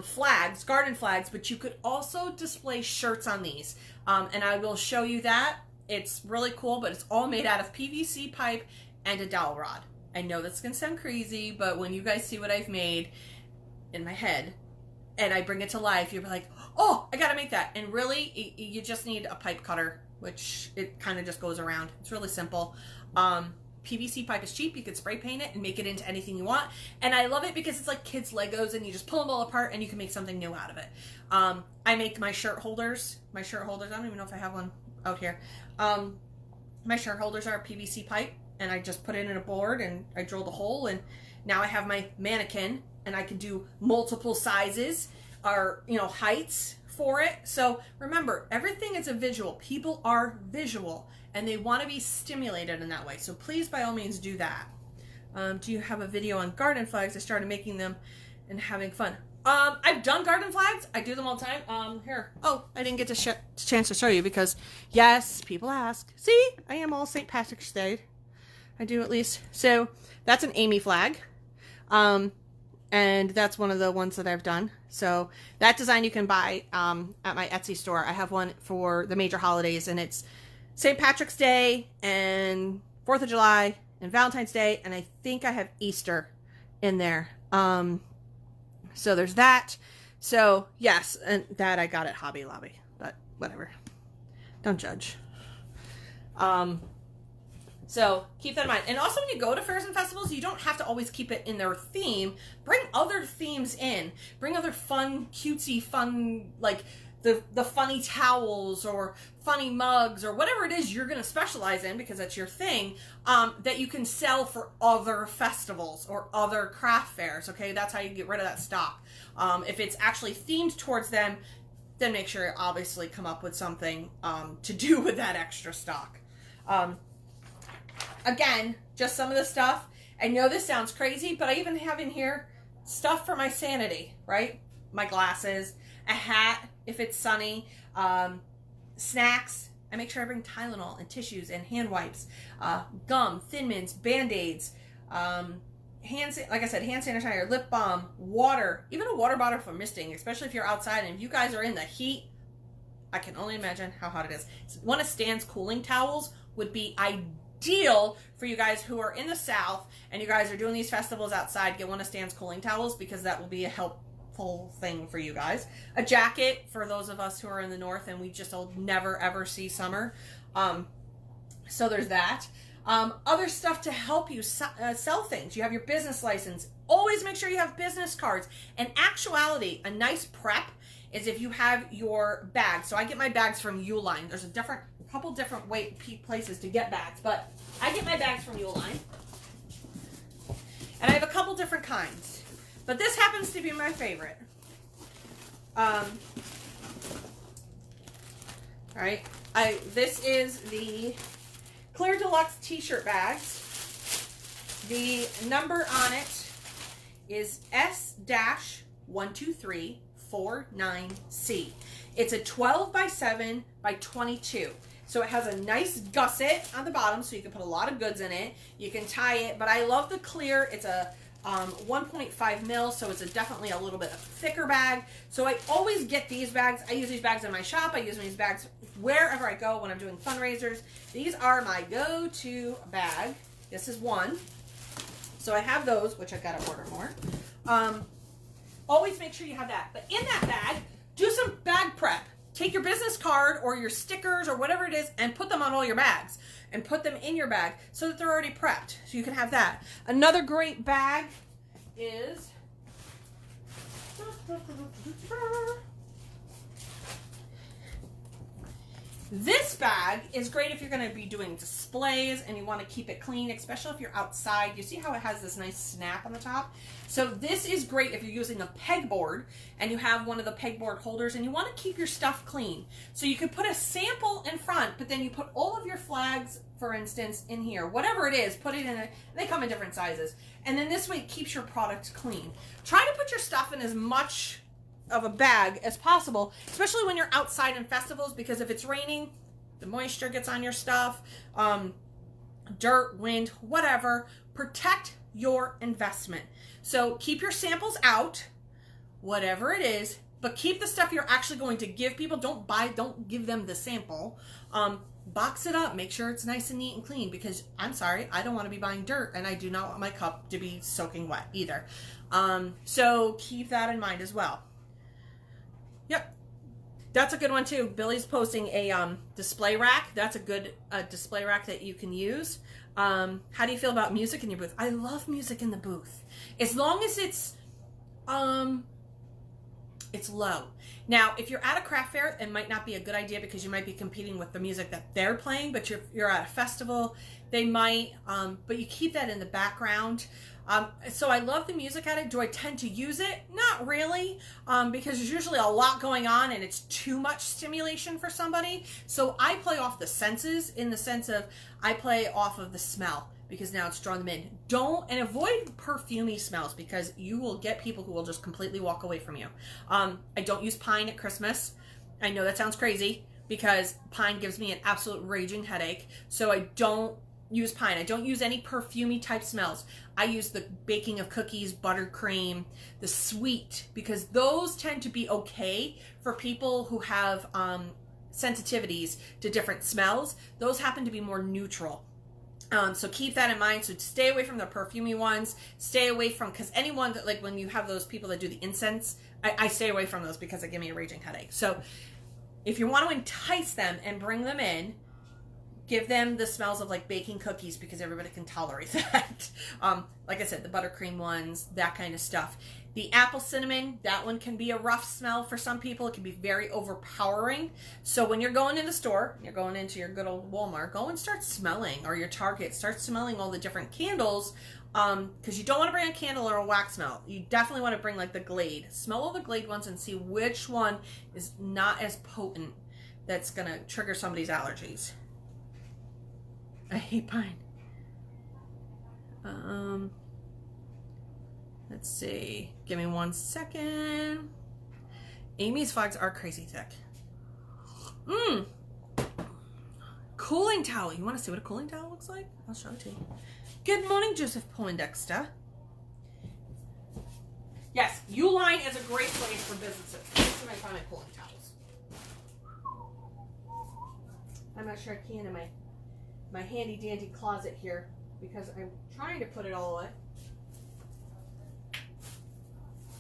flags, garden flags, but you could also display shirts on these. And I will show you that It's really cool, but it's all made out of PVC pipe and a dowel rod. I know that's gonna sound crazy, but when you guys see what I've made in my head and I bring it to life, you'll be like, oh, I gotta make that. And really, you just need a pipe cutter, which it kind of just goes around. It's really simple. PVC pipe is cheap. You could spray paint it and make it into anything you want. And I love it because it's like kids' Legos and you just pull them all apart and you can make something new out of it. I make my shirt holders. I don't even know if I have one out here. My shirt holders are PVC pipe, and I just put it in a board and I drilled a hole, and now I have my mannequin and I can do multiple sizes or, you know, heights for it. So remember, everything is a visual. People are visual and they want to be stimulated in that way. So please, by all means, do that. Do you have a video on garden flags? I started making them and having fun. I've done garden flags. I do them all the time. Here. Oh, I didn't get the chance to show you because, yes, people ask. See, I am all St. Patrick's Day. I do at least. So that's an Amy flag. And that's one of the ones that I've done. So that design you can buy at my Etsy store. I have one for the major holidays, and it's St. Patrick's Day and 4th of July and Valentine's Day, and I think I have Easter in there. So there's that. So yes, and that I got at Hobby Lobby, but whatever. Don't judge. So keep that in mind. And also when you go to fairs and festivals, you don't have to always keep it in their theme. Bring other themes in. Bring other fun, cutesy, fun, like the funny towels or funny mugs or whatever it is you're going to specialize in because that's your thing, that you can sell for other festivals or other craft fairs, okay? That's how you get rid of that stock. If it's actually themed towards them, then make sure you obviously come up with something to do with that extra stock. Again, just some of the stuff. I know this sounds crazy, but I even have in here stuff for my sanity, right? My glasses, a hat if it's sunny, snacks. I make sure I bring Tylenol and tissues and hand wipes, gum, Thin Mints, Band-Aids, like I said, hand sanitizer, lip balm, water, even a water bottle for misting, especially if you're outside. And if you guys are in the heat, I can only imagine how hot it is. One of Stan's cooling towels would be ideal for you guys who are in the South and you guys are doing these festivals outside. Get one of Stan's cooling towels because that will be a helpful thing for you guys. A jacket for those of us who are in the North and we just will never ever see summer. So there's that. Other stuff to help you sell things. You have your business license. Always make sure you have business cards. In actuality, a nice prep is if you have your bags. So I get my bags from Uline. There's a couple different places to get bags, but I get my bags from Uline. And I have a couple different kinds. But this happens to be my favorite. All right. This is the Clear Deluxe t-shirt bags. The number on it is S-12349C. It's a 12 by 7 by 22. So it has a nice gusset on the bottom so you can put a lot of goods in it. You can tie it, but I love the clear. It's a 1.5 mil, so it's definitely a little bit thicker bag. So I always get these bags. I use these bags in my shop. I use these bags wherever I go when I'm doing fundraisers. These are my go-to bag. This is one. So I have those, which I've got to order more. Always make sure you have that. But in that bag, do some bag prep. Take your business card or your stickers or whatever it is and put them on all your bags and put them in your bag so that they're already prepped. So you can have that. Another great bag is this bag is great if you're going to be doing displays and you want to keep it clean, especially if you're outside. You see how it has this nice snap on the top? So this is great if you're using a pegboard and you have one of the pegboard holders and you want to keep your stuff clean. So you could put a sample in front, but then you put all of your flags, for instance, in here. Whatever it is, put it in it. They come in different sizes. And then this way it keeps your product clean. Try to put your stuff in as much of a bag as possible, especially when you're outside in festivals, because if it's raining, the moisture gets on your stuff, dirt, wind, whatever. Protect your investment. So keep your samples out, whatever it is, but keep the stuff you're actually going to give people. Don't give them the sample. box it up, make sure it's nice and neat and clean, because I'm sorry, I don't want to be buying dirt, and I do not want my cup to be soaking wet either. So keep that in mind as well. Yep. That's a good one too. Billy's posting a display rack. That's a good display rack that you can use. How do you feel about music in your booth? I love music in the booth, as long as it's low. Now, if you're at a craft fair, it might not be a good idea because you might be competing with the music that they're playing, but you're at a festival, they might, but you keep that in the background. So I love the music at it. Do I tend to use it? Not really, because there's usually a lot going on and it's too much stimulation for somebody. So I play off the senses, in the sense of I play off of the smell, because now it's drawing them in. And avoid perfumey smells, because you will get people who will just completely walk away from you. I don't use pine at Christmas. I know that sounds crazy, because pine gives me an absolute raging headache. So I don't use pine. I don't use any perfumey type smells. I use the baking of cookies, buttercream, the sweet, because those tend to be okay for people who have sensitivities to different smells. Those happen to be more neutral. So keep that in mind. So stay away from the perfumey ones. Stay away from, because anyone that, like when you have those people that do the incense, I stay away from those because they give me a raging headache. So if you want to entice them and bring them in, give them the smells of like baking cookies, because everybody can tolerate that. Like I said, the buttercream ones, that kind of stuff. The apple cinnamon, that one can be a rough smell for some people. It can be very overpowering. So when you're going in the store, you're going into your good old Walmart, go and start smelling, or your Target, start smelling all the different candles, because you don't want to bring a candle or a wax smell. You definitely want to bring like the Glade. Smell all the Glade ones and see which one is not as potent that's going to trigger somebody's allergies. I hate pine. Let's see. Give me 1 second. Amy's fogs are crazy thick. Cooling towel. You want to see what a cooling towel looks like? I'll show it to you. Good morning, Joseph Poindexter. Yes, Uline is a great place for businesses. That's where I find my cooling towels. I'm not sure I can in my handy dandy closet here, because I'm trying to put it all away.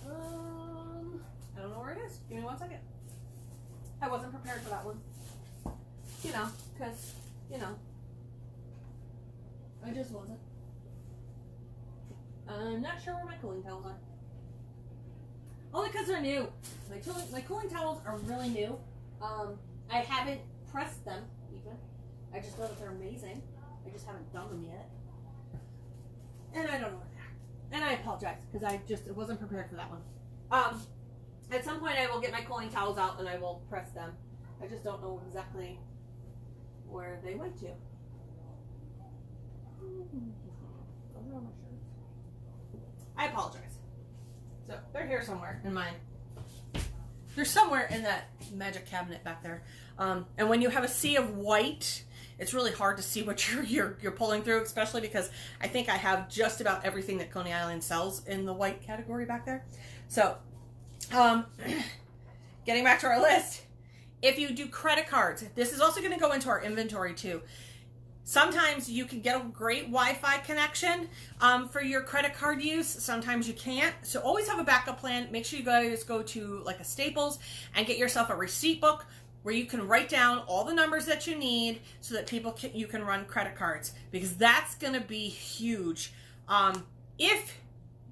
I don't know where it is. Give me 1 second. I wasn't prepared for that one. You know, because, you know, I just wasn't. I'm not sure where my cooling towels are. Only because they're new. My cooling towels are really new. I haven't pressed them even. I just know that they're amazing. I just haven't done them yet. And I don't know where they are. And I apologize, because I just wasn't prepared for that one. At some point I will get my cooling towels out and I will press them. I just don't know exactly where they went to. Those are on my shirts. I apologize. So they're here somewhere in mine. They're somewhere in that magic cabinet back there. And when you have a sea of white, it's really hard to see what you're pulling through, especially because I think I have just about everything that Coney Island sells in the white category back there. So, getting back to our list, if you do credit cards, this is also going to go into our inventory too. Sometimes you can get a great Wi-Fi connection for your credit card use. Sometimes you can't. So always have a backup plan. Make sure you guys go to like a Staples and get yourself a receipt book where you can write down all the numbers that you need so that you can run credit cards, because that's going to be huge. If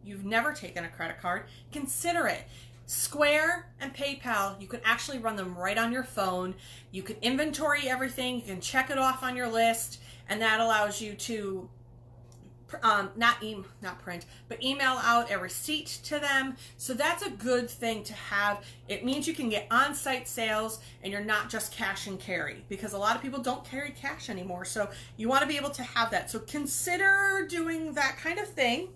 you've never taken a credit card, consider it. Square and PayPal, you can actually run them right on your phone. You can inventory everything, you can check it off on your list, and that allows you to not print, but email out a receipt to them. So that's a good thing to have. It means you can get on-site sales and you're not just cash and carry, because a lot of people don't carry cash anymore. So you want to be able to have that. So consider doing that kind of thing.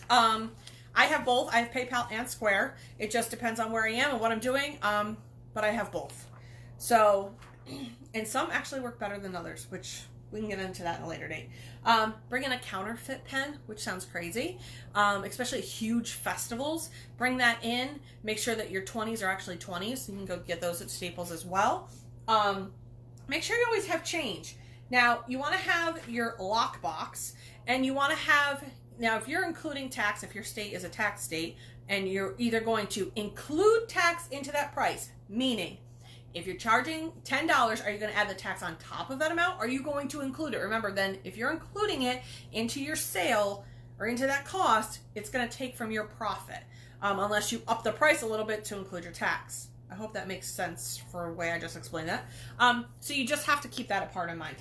I have both. I have PayPal and Square. It just depends on where I am and what I'm doing. But I have both. So, and some actually work better than others, which we can get into that in a later date. Bring in a counterfeit pen, which sounds crazy, especially huge festivals. Bring that in. Make sure that your 20s are actually 20s. So you can go get those at Staples as well. make sure you always have change. Now, you want to have your lockbox, and you want to have, now if you're including tax, if your state is a tax state, and you're either going to include tax into that price, meaning if you're charging $10, are you going to add the tax on top of that amount? Or are you going to include it? Remember, then if you're including it into your sale or into that cost, it's going to take from your profit, unless you up the price a little bit to include your tax. I hope that makes sense for the way I just explained that. So you just have to keep that a part in mind.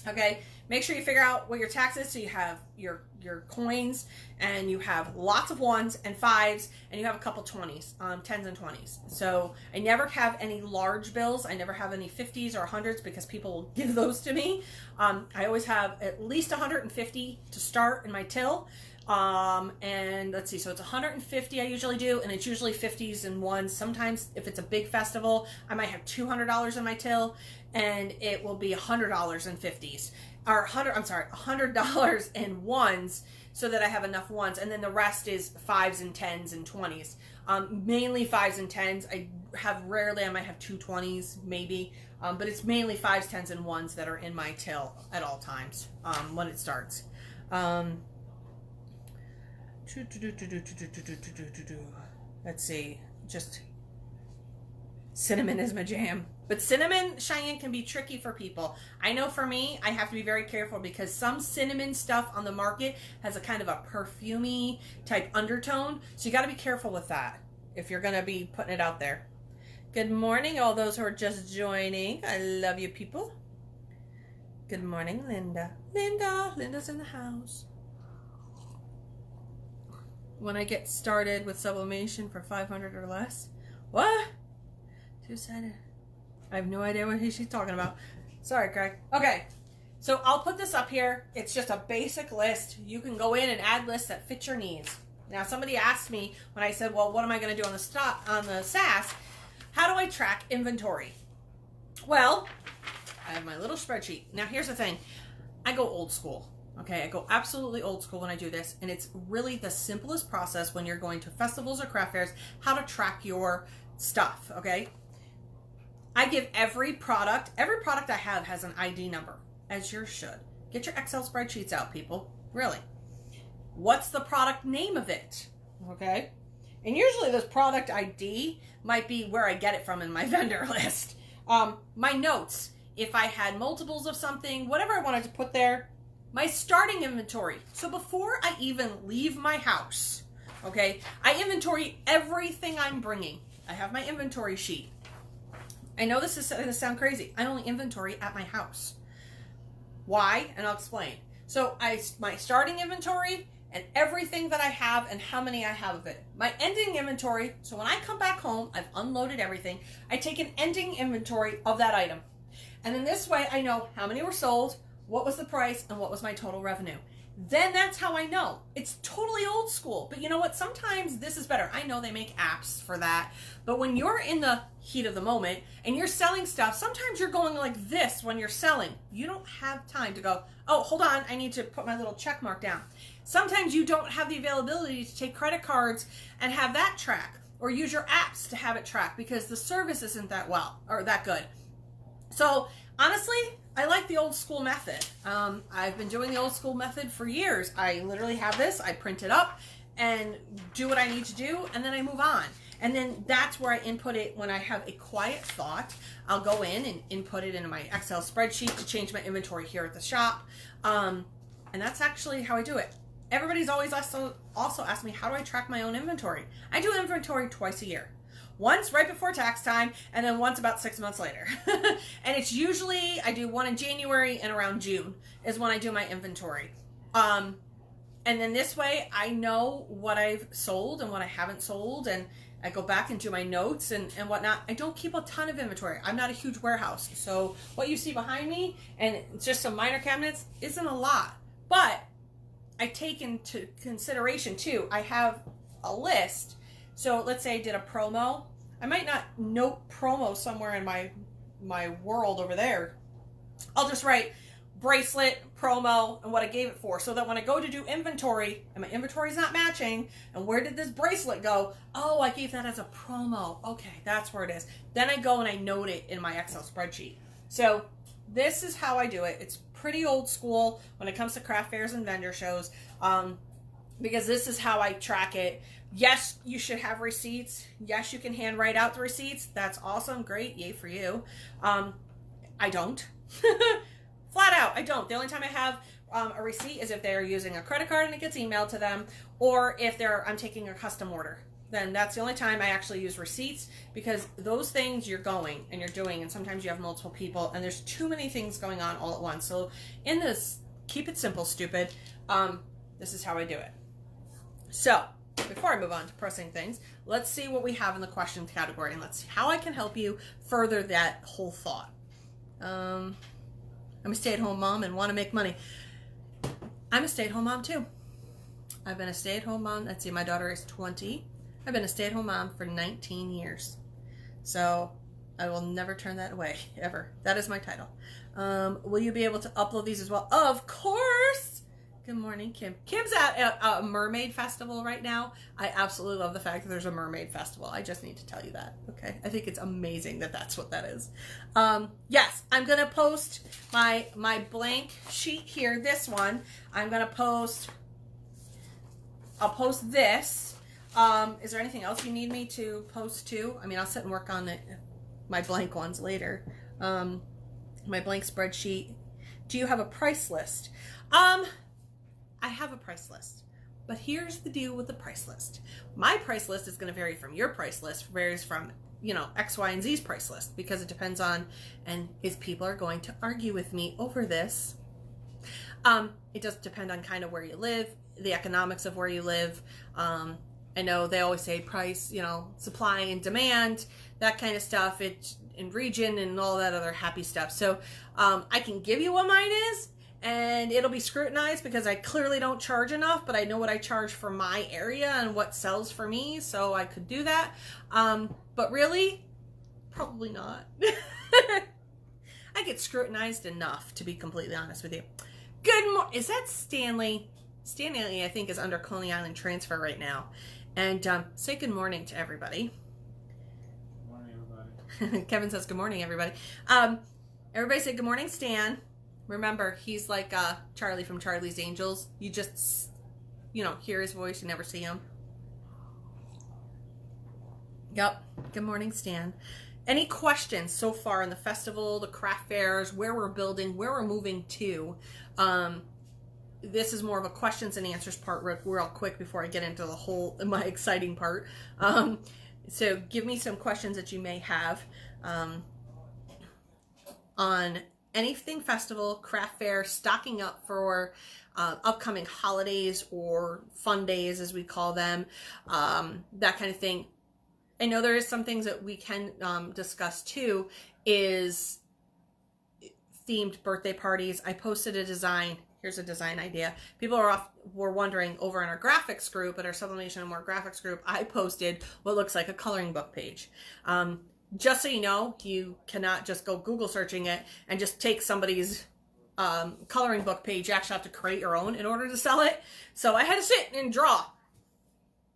Okay, make sure you figure out what your tax is, so you have your coins, and you have lots of 1s and 5s, and you have a couple 20s, 10s and 20s. So I never have any large bills. I never have any 50s or 100s because people will give those to me. I always have at least 150 to start in my till. And let's see, so it's 150 I usually do, and it's usually 50s and 1s. Sometimes if it's a big festival, I might have $200 in my till, and it will be $100 in 50s, or $100 in 1s, so that I have enough 1s, and then the rest is 5s and 10s and 20s. Mainly 5s and 10s. I have rarely, I might have 2 20s maybe, but it's mainly 5s, 10s, and 1s that are in my till at all times when it starts. Let's see, just cinnamon is my jam. But cinnamon, Cheyenne, can be tricky for people. I know for me, I have to be very careful because some cinnamon stuff on the market has a kind of a perfumey type undertone. So you got to be careful with that if you're going to be putting it out there. Good morning, all those who are just joining. I love you people. Good morning, Linda. Linda's in the house. When I get started with sublimation for 500 or less. What? Two-sided. I have no idea what she's talking about. Sorry, Craig. Okay, so I'll put this up here. It's just a basic list. You can go in and add lists that fit your needs. Now, somebody asked me when I said, well, what am I going to do on the SASS? How do I track inventory? Well, I have my little spreadsheet. Now, here's the thing. I go old school. Okay, I go absolutely old school when I do this, and it's really the simplest process when you're going to festivals or craft fairs, how to track your stuff, okay? I give every product I have has an ID number, as yours should. Get your Excel spreadsheets out, people. Really. What's the product name of it? Okay? And usually this product ID might be where I get it from in my vendor list. My notes, if I had multiples of something, whatever I wanted to put there. My starting inventory. So before I even leave my house, okay, I inventory everything I'm bringing. I have my inventory sheet. I know this is going to sound crazy. I only inventory at my house. Why? And I'll explain. So my starting inventory and everything that I have and how many I have of it. My ending inventory, so when I come back home, I've unloaded everything. I take an ending inventory of that item. And in this way, I know how many were sold, what was the price, and what was my total revenue. Then that's how I know. It's totally old school. But you know what? Sometimes this is better. I know they make apps for that. But when you're in the heat of the moment and you're selling stuff, sometimes you're going like this when you're selling. You don't have time to go, oh, hold on, I need to put my little check mark down. Sometimes you don't have the availability to take credit cards and have that track, or use your apps to have it track because the service isn't that well or that good. So honestly, I like the old school method. I've been doing the old school method for years. I literally have this, I print it up and do what I need to do, and then I move on. And then that's where I input it when I have a quiet thought. I'll go in and input it into my Excel spreadsheet to change my inventory here at the shop. And that's actually how I do it. Everybody's always also asked me, how do I track my own inventory? I do inventory twice a year. Once right before tax time, and then once about 6 months later. And it's usually, I do one in January and around June is when I do my inventory. And then this way I know what I've sold and what I haven't sold, and I go back and do my notes and whatnot. I don't keep a ton of inventory. I'm not a huge warehouse. So what you see behind me and just some minor cabinets isn't a lot. But I take into consideration too, I have a list. So let's say I did a promo. I might not note promo somewhere in my world over there. I'll just write bracelet, promo, and what I gave it for, so that when I go to do inventory and my inventory is not matching, and where did this bracelet go? Oh, I gave that as a promo. Okay, that's where it is. Then I go and I note it in my Excel spreadsheet. So this is how I do it. It's pretty old school when it comes to craft fairs and vendor shows, because this is how I track it. Yes, you should have receipts. Yes, you can hand write out the receipts. That's awesome. Great. Yay for you. I don't. Flat out, I don't. The only time I have a receipt is if they're using a credit card and it gets emailed to them, or if I'm taking a custom order. Then that's the only time I actually use receipts, because those things you're going and you're doing, and sometimes you have multiple people and there's too many things going on all at once. So in this, keep it simple, stupid, this is how I do it. So before I move on to pressing things, let's see what we have in the question category, and let's see how I can help you further that whole thought. I'm a stay-at-home mom and want to make money. I'm a stay-at-home mom too. I've been a stay-at-home mom. Let's see, my daughter is 20. I've been a stay-at-home mom for 19 years. So I will never turn that away, ever. That is my title. Will you be able to upload these as well? Of course! Good morning, Kim. Kim's at a mermaid festival right now. I absolutely love the fact that there's a mermaid festival. I just need to tell you that, okay? I think it's amazing that that's what that is. Yes, I'm going to post my blank sheet here, this one. I'm going to post... I'll post this. Is there anything else you need me to post too? I mean, I'll sit and work on my blank ones later. My blank spreadsheet. Do you have a price list? I have a price list, but here's the deal with the price list. My price list is going to vary from your price list, varies from, you know, X, Y, and Z's price list, because it depends on, and if people are going to argue with me over this. It does depend on kind of where you live, the economics of where you live. I know they always say price, you know, supply and demand, that kind of stuff, it in region and all that other happy stuff. So I can give you what mine is, and it'll be scrutinized because I clearly don't charge enough, but I know what I charge for my area and what sells for me, so I could do that. But really, probably not. I get scrutinized enough, to be completely honest with you. Good morning. Is that Stanley? Stanley, I think, is under Coney Island transfer right now. And say good morning to everybody. Good morning, everybody. Kevin says good morning, everybody. Everybody say good morning, Stan. Remember, he's like Charlie from Charlie's Angels. You just, you know, hear his voice, you never see him. Yep. Good morning, Stan. Any questions so far in the festival, the craft fairs, where we're building, where we're moving to? This is more of a questions and answers part real quick before I get into the whole, my exciting part. So give me some questions that you may have on anything festival, craft fair, stocking up for upcoming holidays or fun days, as we call them, that kind of thing. I know there is some things that we can discuss too, is themed birthday parties. I posted a design. Here's a design idea. People were wondering over in our graphics group, at our Sublimation and More graphics group, I posted what looks like a coloring book page. Just so you know, you cannot just go Google searching it and just take somebody's coloring book page. You actually have to create your own in order to sell it. So I had to sit and draw.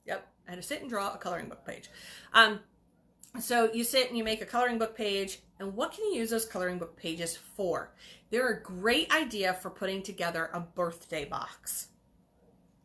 Yep, I had to sit and draw a coloring book page. So you sit and you make a coloring book page, and what can you use those coloring book pages for? They're a great idea for putting together a birthday box.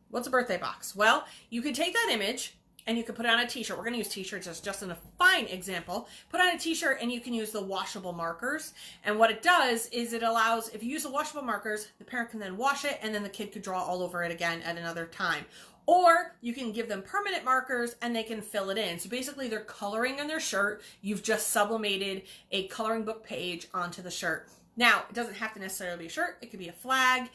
What's a birthday box? Well, you can take that image and you can put it on a t-shirt. We're going to use t-shirts as just a fine example. Put on a t-shirt and you can use the washable markers. And what it does is it allows, if you use the washable markers, the parent can then wash it and then the kid could draw all over it again at another time. Or you can give them permanent markers and they can fill it in. So basically they're coloring on their shirt. You've just sublimated a coloring book page onto the shirt. Now, it doesn't have to necessarily be a shirt. It could be a flag.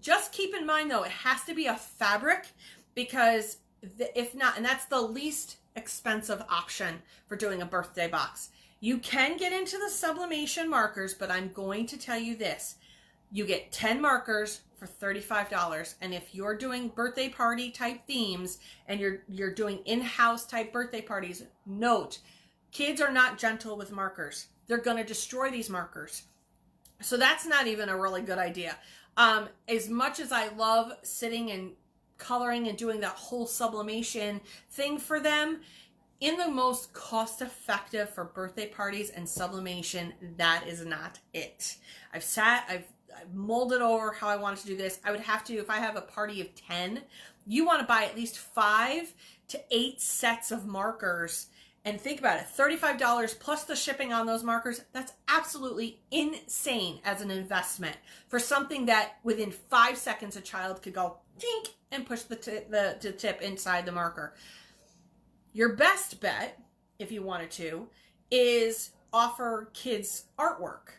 Just keep in mind, though, it has to be a fabric, because if not, and that's the least expensive option for doing a birthday box. You can get into the sublimation markers, but I'm going to tell you this. You get 10 markers for $35. And if you're doing birthday party type themes and you're doing in-house type birthday parties, note, kids are not gentle with markers. They're going to destroy these markers. So that's not even a really good idea. As much as I love sitting and coloring and doing that whole sublimation thing for them, in the most cost effective for birthday parties and sublimation, that is not it. I've molded over how I wanted to do this. I would have to, if I have a party of 10, you want to buy at least 5 to 8 sets of markers. And think about it, $35 plus the shipping on those markers. That's absolutely insane as an investment for something that within 5 seconds a child could go tink and push the tip inside the marker. Your best bet, if you wanted to, is offer kids artwork.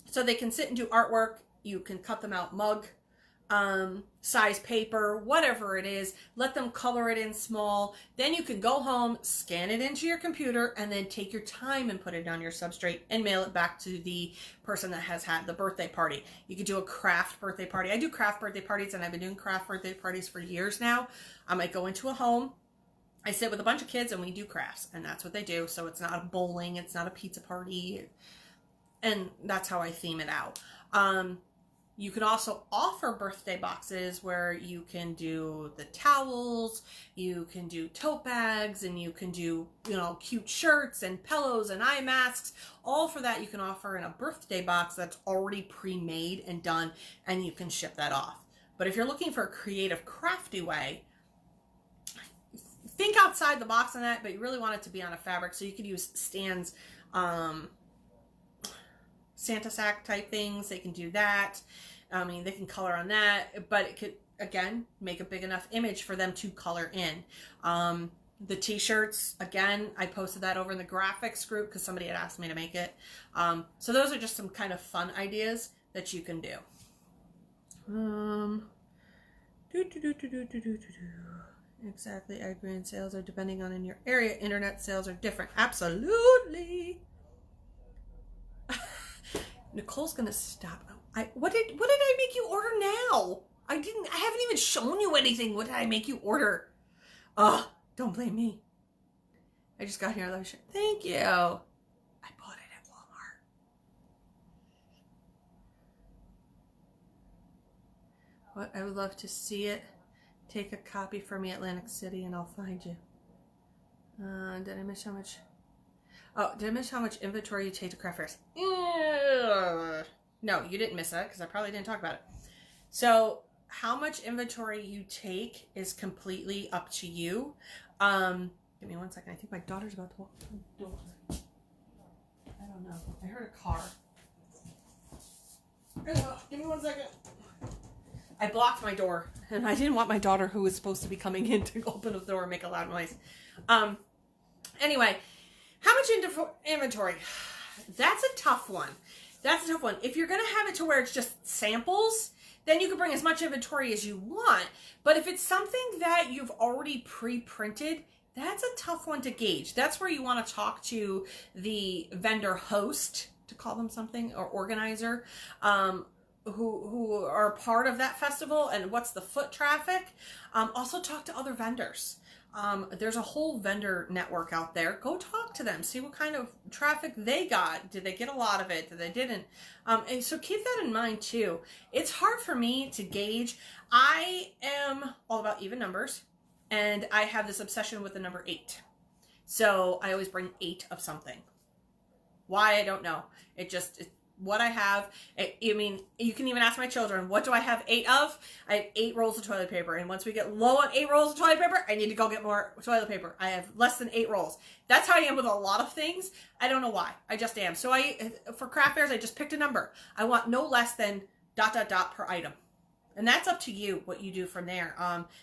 So they can sit and do artwork. You can cut them out mug, size paper, whatever it is. Let them color it in small. Then you can go home, scan it into your computer, and then take your time and put it on your substrate and mail it back to the person that has had the birthday party. You could do a craft birthday party. I do craft birthday parties, and I've been doing craft birthday parties for years now. I might go into a home. I sit with a bunch of kids and we do crafts, and that's what they do. So it's not a bowling, it's not a pizza party, and that's how I theme it out. You can also offer birthday boxes where you can do the towels, you can do tote bags, and you can do, you know, cute shirts and pillows and eye masks. All for that you can offer in a birthday box that's already pre-made and done, and you can ship that off. But if you're looking for a creative, crafty way, think outside the box on that, but you really want it to be on a fabric. So you could use Stan's Santa sack type things. They can do that. I mean, they can color on that, but it could, again, make a big enough image for them to color in. The t-shirts, again, I posted that over in the graphics group because somebody had asked me to make it. So those are just some kind of fun ideas that you can do. Exactly, I agree. And sales are depending on in your area. Internet sales are different. Absolutely. Nicole's gonna stop. What did I make you order now? I haven't even shown you anything. What did I make you order? Don't blame me. I just got here. Thank you. I bought it at Walmart. What? I would love to see it. Take a copy for me, Atlantic City, and I'll find you. Did I miss how much? Oh, did I miss how much inventory you take to craft fairs? No, you didn't miss that because I probably didn't talk about it. So how much inventory you take is completely up to you. Give me 1 second. I think my daughter's about to walk through the door. I don't know. I heard a car. Give me 1 second. I blocked my door, and I didn't want my daughter, who was supposed to be coming in, to open the door and make a loud noise. Anyway, how much inventory? That's a tough one. That's a tough one. If you're going to have it to where it's just samples, then you can bring as much inventory as you want. But if it's something that you've already pre-printed, that's a tough one to gauge. That's where you want to talk to the vendor host, to call them something, or organizer, who are part of that festival, and what's the foot traffic. Also talk to other vendors. There's a whole vendor network out there. Go talk to them. See what kind of traffic they got. Did they get a lot of it? Did they didn't? And so keep that in mind too. It's hard for me to gauge. I am all about even numbers, and I have this obsession with the number 8. So I always bring 8 of something. Why? I don't know. It's what I have. I mean, you can even ask my children, what do I have 8 of? I have 8 rolls of toilet paper. And once we get low on 8 rolls of toilet paper, I need to go get more toilet paper. I have less than 8 rolls. That's how I am with a lot of things. I don't know why. I just am. So for craft fairs, I just picked a number. I want no less than ... per item. And that's up to you, what you do from there.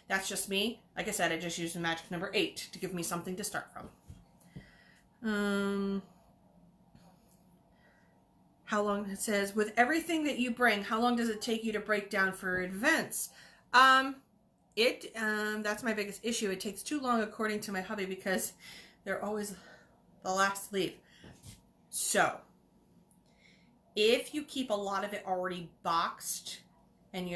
That's just me. Like I said, I just use the magic number 8 to give me something to start from. How long, it says, with everything that you bring, how long does it take you to break down for events? That's my biggest issue. It takes too long, according to my hubby, because they're always the last to leave. So, if you keep a lot of it already boxed, and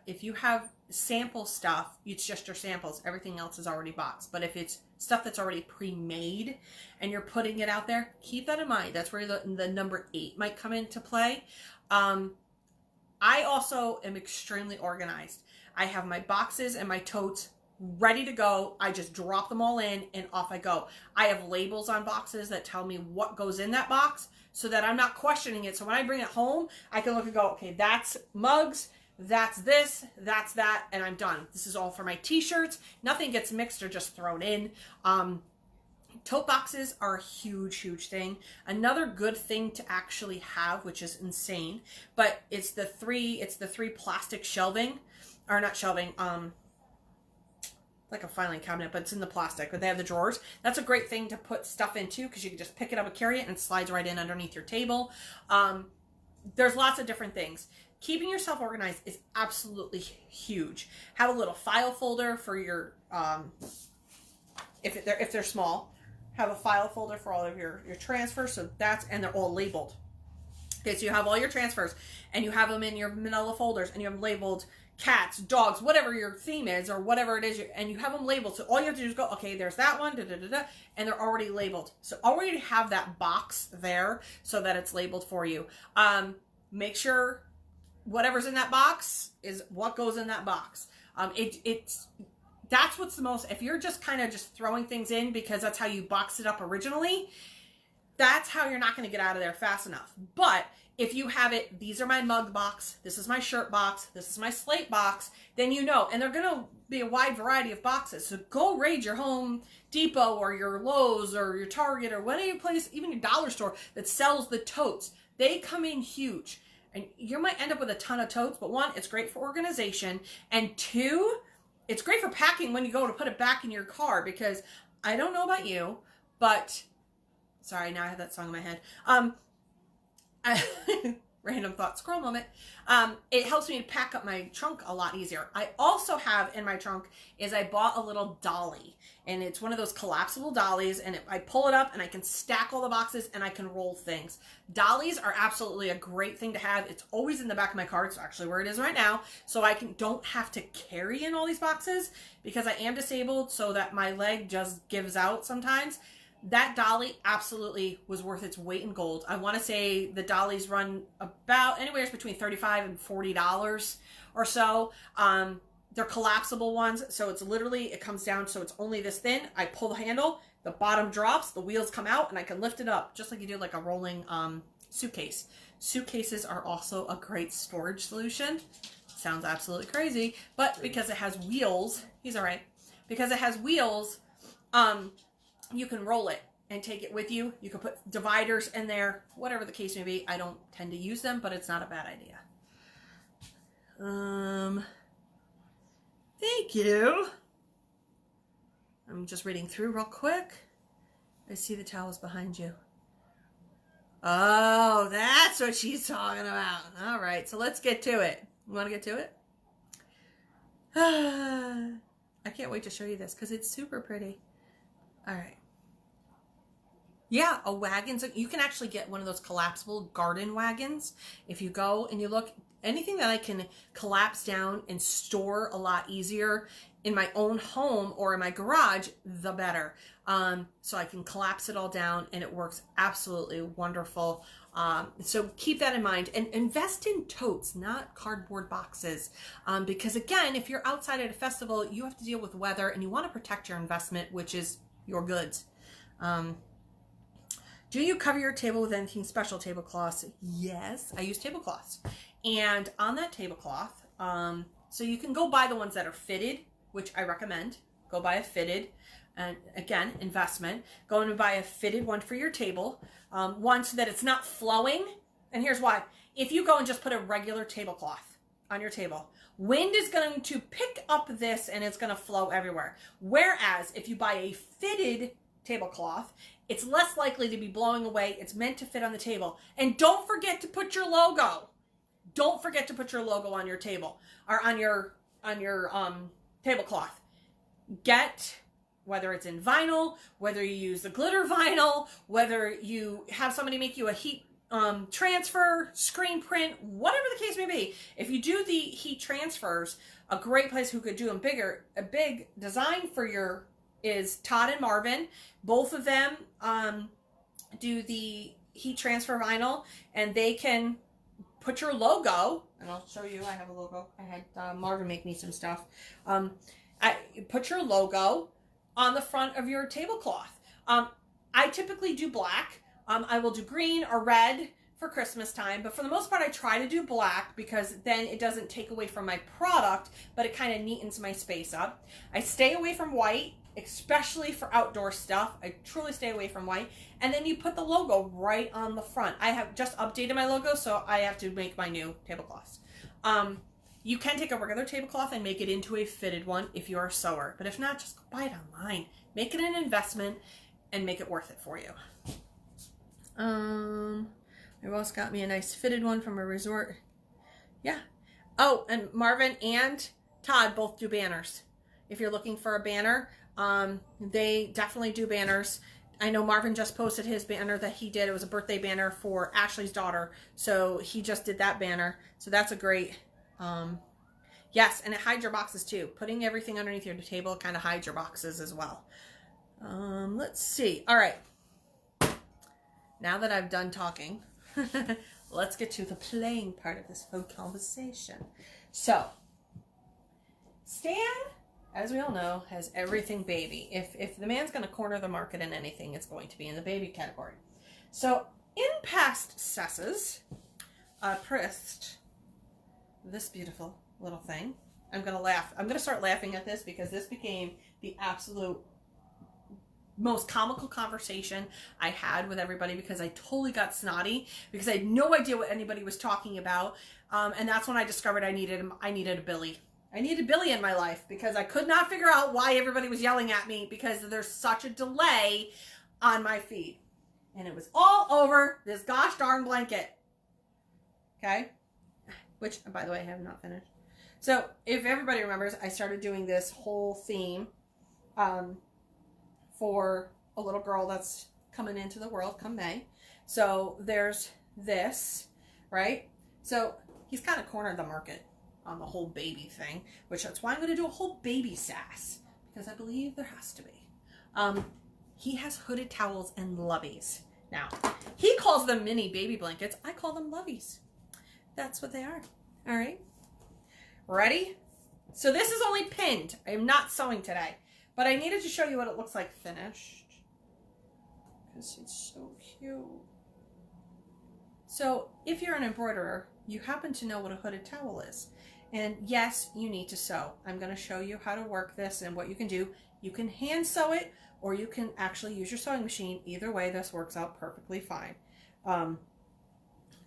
if you have sample stuff, it's just your samples. Everything else is already boxed. But if it's stuff that's already pre-made and you're putting it out there, keep that in mind. That's where the number 8 might come into play. I also am extremely organized. I have my boxes and my totes ready to go. I just drop them all in and off I go. I have labels on boxes that tell me what goes in that box so that I'm not questioning it. So when I bring it home, I can look and go, okay, that's mugs, that's this, that's that, and I'm done. This is all for my t-shirts. Nothing gets mixed or just thrown in. Tote boxes are a huge, huge thing. Another good thing to actually have, which is insane, but it's the three plastic shelving, or not shelving, like a filing cabinet, but it's in the plastic, but they have the drawers. That's a great thing to put stuff into because you can just pick it up and carry it and it slides right in underneath your table. There's lots of different things. Keeping yourself organized is absolutely huge. Have a little file folder for your, if they're small, have a file folder for all of your transfers. So and they're all labeled. Okay, so you have all your transfers and you have them in your manila folders and you have them labeled cats, dogs, whatever your theme is or whatever it is, and you have them labeled. So all you have to do is go, okay, there's that one, and they're already labeled. So already have that box there so that it's labeled for you. Make sure whatever's in that box is what goes in that box. That's what's the most, if you're just kind of just throwing things in because that's how you boxed it up originally, that's how you're not going to get out of there fast enough. But if you have it, these are my mug box, this is my shirt box, this is my slate box, then you know, and they're going to be a wide variety of boxes. So go raid your Home Depot or your Lowe's or your Target or whatever place, even your dollar store that sells the totes. They come in huge. And you might end up with a ton of totes, but one, it's great for organization. And two, it's great for packing when you go to put it back in your car, because I don't know about you, but sorry, now I have that song in my head. Random thought scroll moment. It helps me to pack up my trunk a lot easier. I also have in my trunk is I bought a little dolly, and it's one of those collapsible dollies, and I pull it up and I can stack all the boxes and I can roll things. Dollies are absolutely a great thing to have. It's always in the back of my car. It's actually where it is right now. So I don't have to carry in all these boxes because I am disabled, so that my leg just gives out sometimes. That dolly absolutely was worth its weight in gold. I want to say the dollies run about anywhere between $35 and $40 or so. They're collapsible ones, so it's literally, it comes down, so it's only this thin. I pull the handle, the bottom drops, the wheels come out, and I can lift it up, just like you do like a rolling suitcase. Suitcases are also a great storage solution. Sounds absolutely crazy, but because it has wheels, he's all right. Because it has wheels, you can roll it and take it with you. You can put dividers in there, whatever the case may be. I don't tend to use them, but it's not a bad idea. Thank you. I'm just reading through real quick. I see the towels behind you. Oh, that's what she's talking about. All right, so let's get to it. You want to get to it? I can't wait to show you this because it's super pretty. All right. Yeah, a wagon. So you can actually get one of those collapsible garden wagons. If you go and you look, anything that I can collapse down and store a lot easier in my own home or in my garage, the better. So I can collapse it all down and it works absolutely wonderful. So keep that in mind and invest in totes, not cardboard boxes. Because again, if you're outside at a festival, you have to deal with weather and you want to protect your investment, which is your goods. Do you cover your table with anything special tablecloths? Yes, I use tablecloths. And on that tablecloth, so you can go buy the ones that are fitted, which I recommend. Go buy a fitted, and again, investment. Go and buy a fitted one for your table, one so that it's not flowing. And here's why. If you go and just put a regular tablecloth on your table, wind is going to pick up this and it's going to flow everywhere. Whereas if you buy a fitted tablecloth, it's less likely to be blowing away. It's meant to fit on the table. And don't forget to put your logo. Don't forget to put your logo on your table or on your tablecloth. Get, whether it's in vinyl, whether you use the glitter vinyl, whether you have somebody make you a heat transfer, screen print, whatever the case may be. If you do the heat transfers, a great place who could do them bigger, a big design for your is Todd and Marvin. Both of them do the heat transfer vinyl, and they can put your logo, and I'll show you, I have a logo. I had Marvin make me some stuff. put your logo on the front of your tablecloth. I typically do black. I will do green or red for Christmas time, but for the most part, I try to do black because then it doesn't take away from my product, but it kind of neatens my space up. I stay away from white, especially for outdoor stuff. I truly stay away from white. And then you put the logo right on the front. I have just updated my logo, so I have to make my new tablecloths. You can take a regular tablecloth and make it into a fitted one if you're a sewer, but if not, just go buy it online. Make it an investment and make it worth it for you. My boss got me a nice fitted one from a resort. Yeah. Oh, and Marvin and Todd both do banners. If you're looking for a banner, they definitely do banners. I know Marvin just posted his banner that he did. It was a birthday banner for Ashley's daughter. So he just did that banner. So that's a great, yes, and it hides your boxes too. Putting everything underneath your table kind of hides your boxes as well. Let's see. All right. Now that I've done talking, let's get to the playing part of this whole conversation. So, Stan, as we all know, has everything baby. If the man's going to corner the market in anything, it's going to be in the baby category. So, in past SASSes, I pressed this beautiful little thing. I'm going to laugh. I'm going to start laughing at this because this became the absolute most comical conversation I had with everybody because I totally got snotty because I had no idea what anybody was talking about. And that's when I discovered I needed a Billy. I needed Billy in my life because I could not figure out why everybody was yelling at me because there's such a delay on my feed. And it was all over this gosh darn blanket. Okay? Which, by the way, I have not finished. So, if everybody remembers, I started doing this whole theme for a little girl that's coming into the world come May. So there's this, right? So he's kind of cornered the market on the whole baby thing, which that's why I'm going to do a whole baby sass, because I believe there has to be. He has hooded towels and loveys. Now, he calls them mini baby blankets. I call them loveys. That's what they are. All right. Ready? So this is only pinned. I am not sewing today. But I needed to show you what it looks like finished. Because it's so cute. So, if you're an embroiderer, you happen to know what a hooded towel is. And yes, you need to sew. I'm going to show you how to work this and what you can do. You can hand sew it, or you can actually use your sewing machine. Either way, this works out perfectly fine.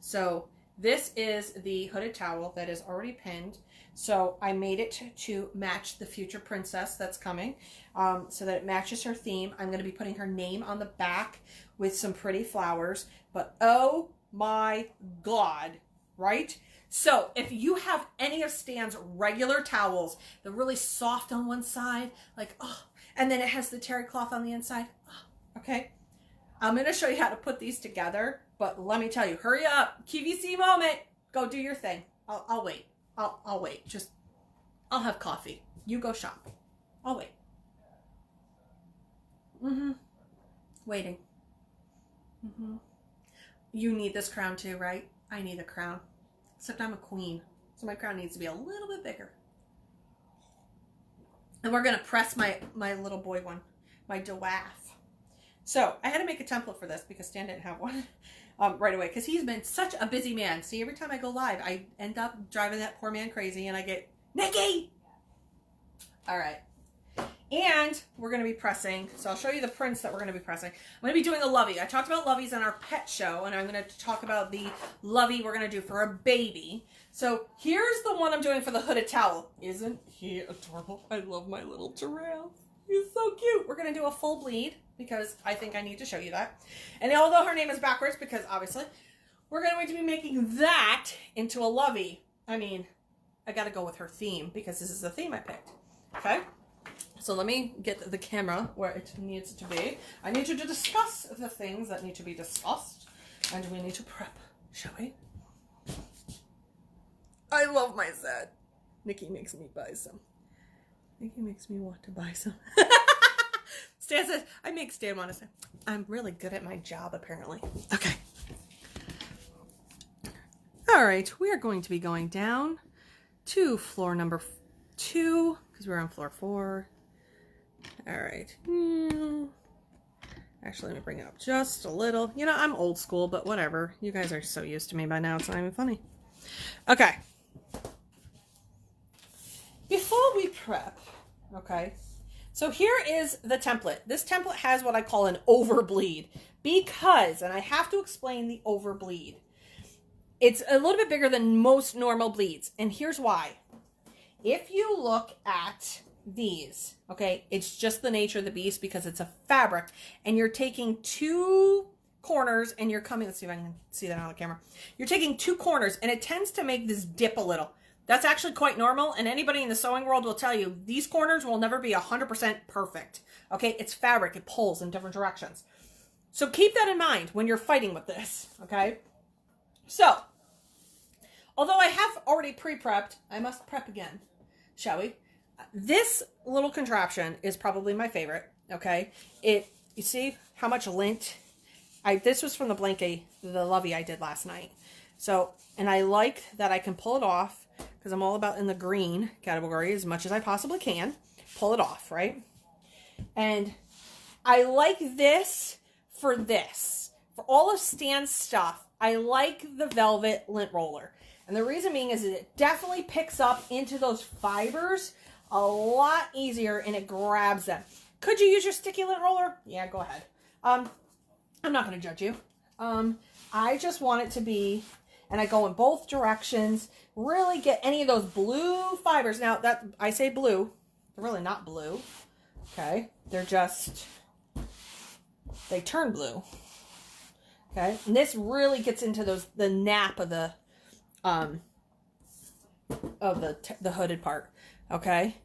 So, this is the hooded towel that is already pinned. So I made it to match the future princess that's coming, so that it matches her theme. I'm going to be putting her name on the back with some pretty flowers. But oh my God, right? So if you have any of Stan's regular towels, they're really soft on one side, like, oh, and then it has the terry cloth on the inside. Oh, okay. I'm going to show you how to put these together, but let me tell you, hurry up. QVC moment. Go do your thing. I'll wait. I'll wait. I'll have coffee. You go shop. I'll wait. Waiting. You need this crown too, right? I need a crown. Except I'm a queen. So my crown needs to be a little bit bigger. And we're going to press my little boy one. My Dwarf. So I had to make a template for this because Stan didn't have one. Right away, because he's been such a busy man. See, every time I go live, I end up driving that poor man crazy, and I get, Nikki! All right. And we're going to be pressing, so I'll show you the prints that we're going to be pressing. I'm going to be doing a lovey. I talked about loveys on our pet show, and I'm going to talk about the lovey we're going to do for a baby. So here's the one I'm doing for the hooded towel. Isn't he adorable? I love my little giraffe. He's so cute. We're going to do a full bleed, because I think I need to show you that. And although her name is backwards, because obviously, we're going to be making that into a lovey. I mean, I got to go with her theme, because this is the theme I picked. Okay? So let me get the camera where it needs to be. I need you to discuss the things that need to be discussed. And we need to prep, shall we? I love my set. Nikki makes me buy some. Nikki makes me want to buy some. Stan says, I make Stan want to say, I'm really good at my job, apparently. Okay. All right, we are going to be going down to floor number 2, because we're on floor 4. All right. Actually, let me bring it up just a little. You know, I'm old school, but whatever. You guys are so used to me by now, it's not even funny. Okay. Before we prep, okay, so here is the template. This template has what I call an overbleed because, and I have to explain the overbleed. It's a little bit bigger than most normal bleeds, and here's why. If you look at these, okay, it's just the nature of the beast because it's a fabric, and you're taking 2 corners and you're coming, let's see if I can see that on the camera. You're taking 2 corners and it tends to make this dip a little. That's actually quite normal, and anybody in the sewing world will tell you these corners will never be 100% perfect. Okay, it's fabric, it pulls in different directions. So keep that in mind when you're fighting with this, okay? So, although I have already pre-prepped, I must prep again, shall we? This little contraption is probably my favorite, okay? You see how much lint? This was from the blanket, the lovey I did last night. So, and I like that I can pull it off because I'm all about in the green category as much as I possibly can. Pull it off, right? And I like this. For all of Stan's stuff, I like the velvet lint roller. And the reason being is it definitely picks up into those fibers a lot easier and it grabs them. Could you use your sticky lint roller? Yeah, go ahead. I'm not going to judge you. I just want it to be, and I go in both directions, really get any of those blue fibers. Now, that I say blue, they're really not blue. Okay, they're just, they turn blue. Okay, and this really gets into the nap of the hooded part. Okay.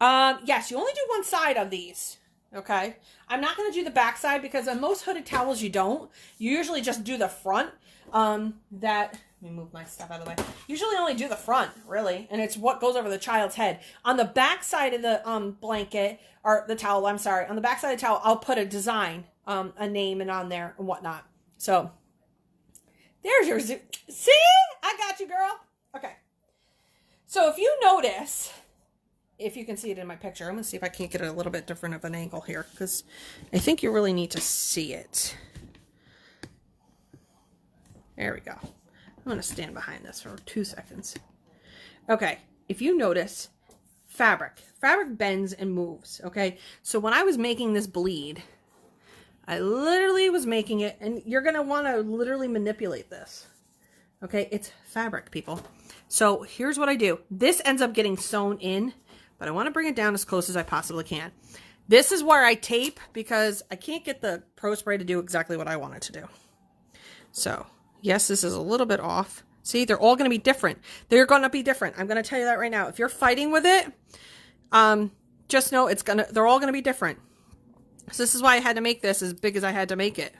Yes, you only do one side of these. Okay. I'm not going to do the back side because on most hooded towels you don't. You usually just do the front. Let me move my stuff out of the way. Usually only do the front, really, and it's what goes over the child's head. On the back side of the blanket or the towel, I'm sorry, on the back side of the towel, I'll put a design, a name and on there and whatnot. So there's your see? I got you, girl. Okay. So if you notice, if you can see it in my picture, I'm going to see if I can't get it a little bit different of an angle here because I think you really need to see it. There we go. I'm going to stand behind this for 2 seconds. Okay. If you notice, fabric bends and moves. Okay. So when I was making this bleed, I literally was making it, and you're going to want to literally manipulate this. Okay. It's fabric, people. So here's what I do. This ends up getting sewn in, but I want to bring it down as close as I possibly can. This is where I tape because I can't get the Pro Spray to do exactly what I want it to do. So yes, this is a little bit off. See, they're all going to be different. They're going to be different. I'm going to tell you that right now. If you're fighting with it, just know they're all going to be different. So this is why I had to make this as big as I had to make it.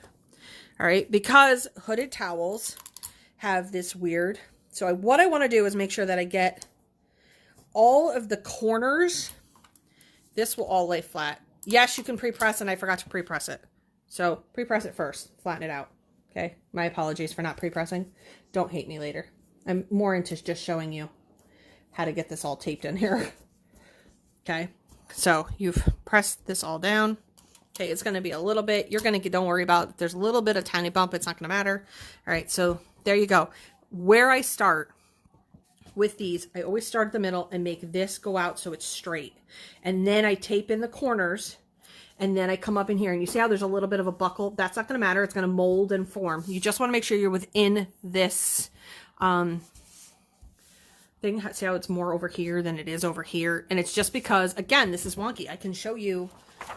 All right. Because hooded towels have this weird. So what I want to do is make sure that I get all of the corners. This will all lay flat. Yes, you can pre-press, and I forgot to pre-press it. So pre-press it first. Flatten it out. Okay, my apologies for not pre-pressing. Don't hate me later. I'm more into just showing you how to get this all taped in here. Okay, so you've pressed this all down. Okay, it's going to be a little bit. You're going to get, don't worry about it. There's a little bit of tiny bump. It's not going to matter. All right, so there you go. Where I start with these, I always start at the middle and make this go out so it's straight. And then I tape in the corners. And then I come up in here and you see how there's a little bit of a buckle. That's not going to matter. It's going to mold and form. You just want to make sure you're within this thing. See how it's more over here than it is over here. And it's just because, again, this is wonky. I can show you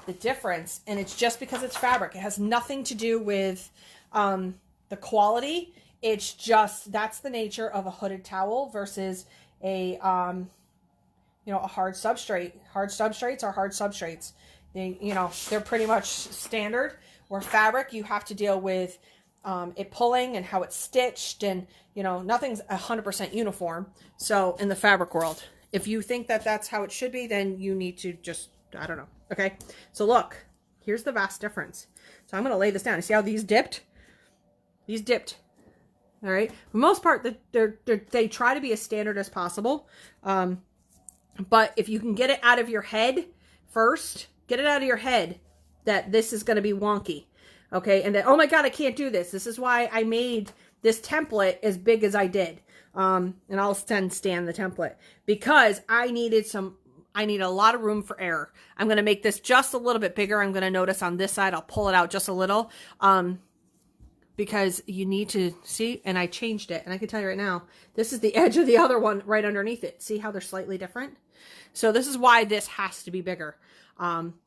the difference. And it's just because it's fabric. It has nothing to do with the quality. It's just, that's the nature of a hooded towel versus a, a hard substrate. Hard substrates are hard substrates. They're pretty much standard. Where fabric, you have to deal with it pulling and how it's stitched, and nothing's 100% uniform. So in the fabric world, if you think that that's how it should be, then you need to just, I don't know. Okay, so look, here's the vast difference. So I'm going to lay this down. You see how these dipped? These dipped. All right. For the most part, they try to be as standard as possible. But if you can get it out of your head first, get it out of your head that this is going to be wonky. Okay. And then, oh my God, I can't do this. This is why I made this template as big as I did. And I'll stand the template because I need a lot of room for error. I'm going to make this just a little bit bigger. I'm going to notice on this side, I'll pull it out just a little, because you need to see, and I changed it. And I can tell you right now, this is the edge of the other one right underneath it. See how they're slightly different? So this is why this has to be bigger,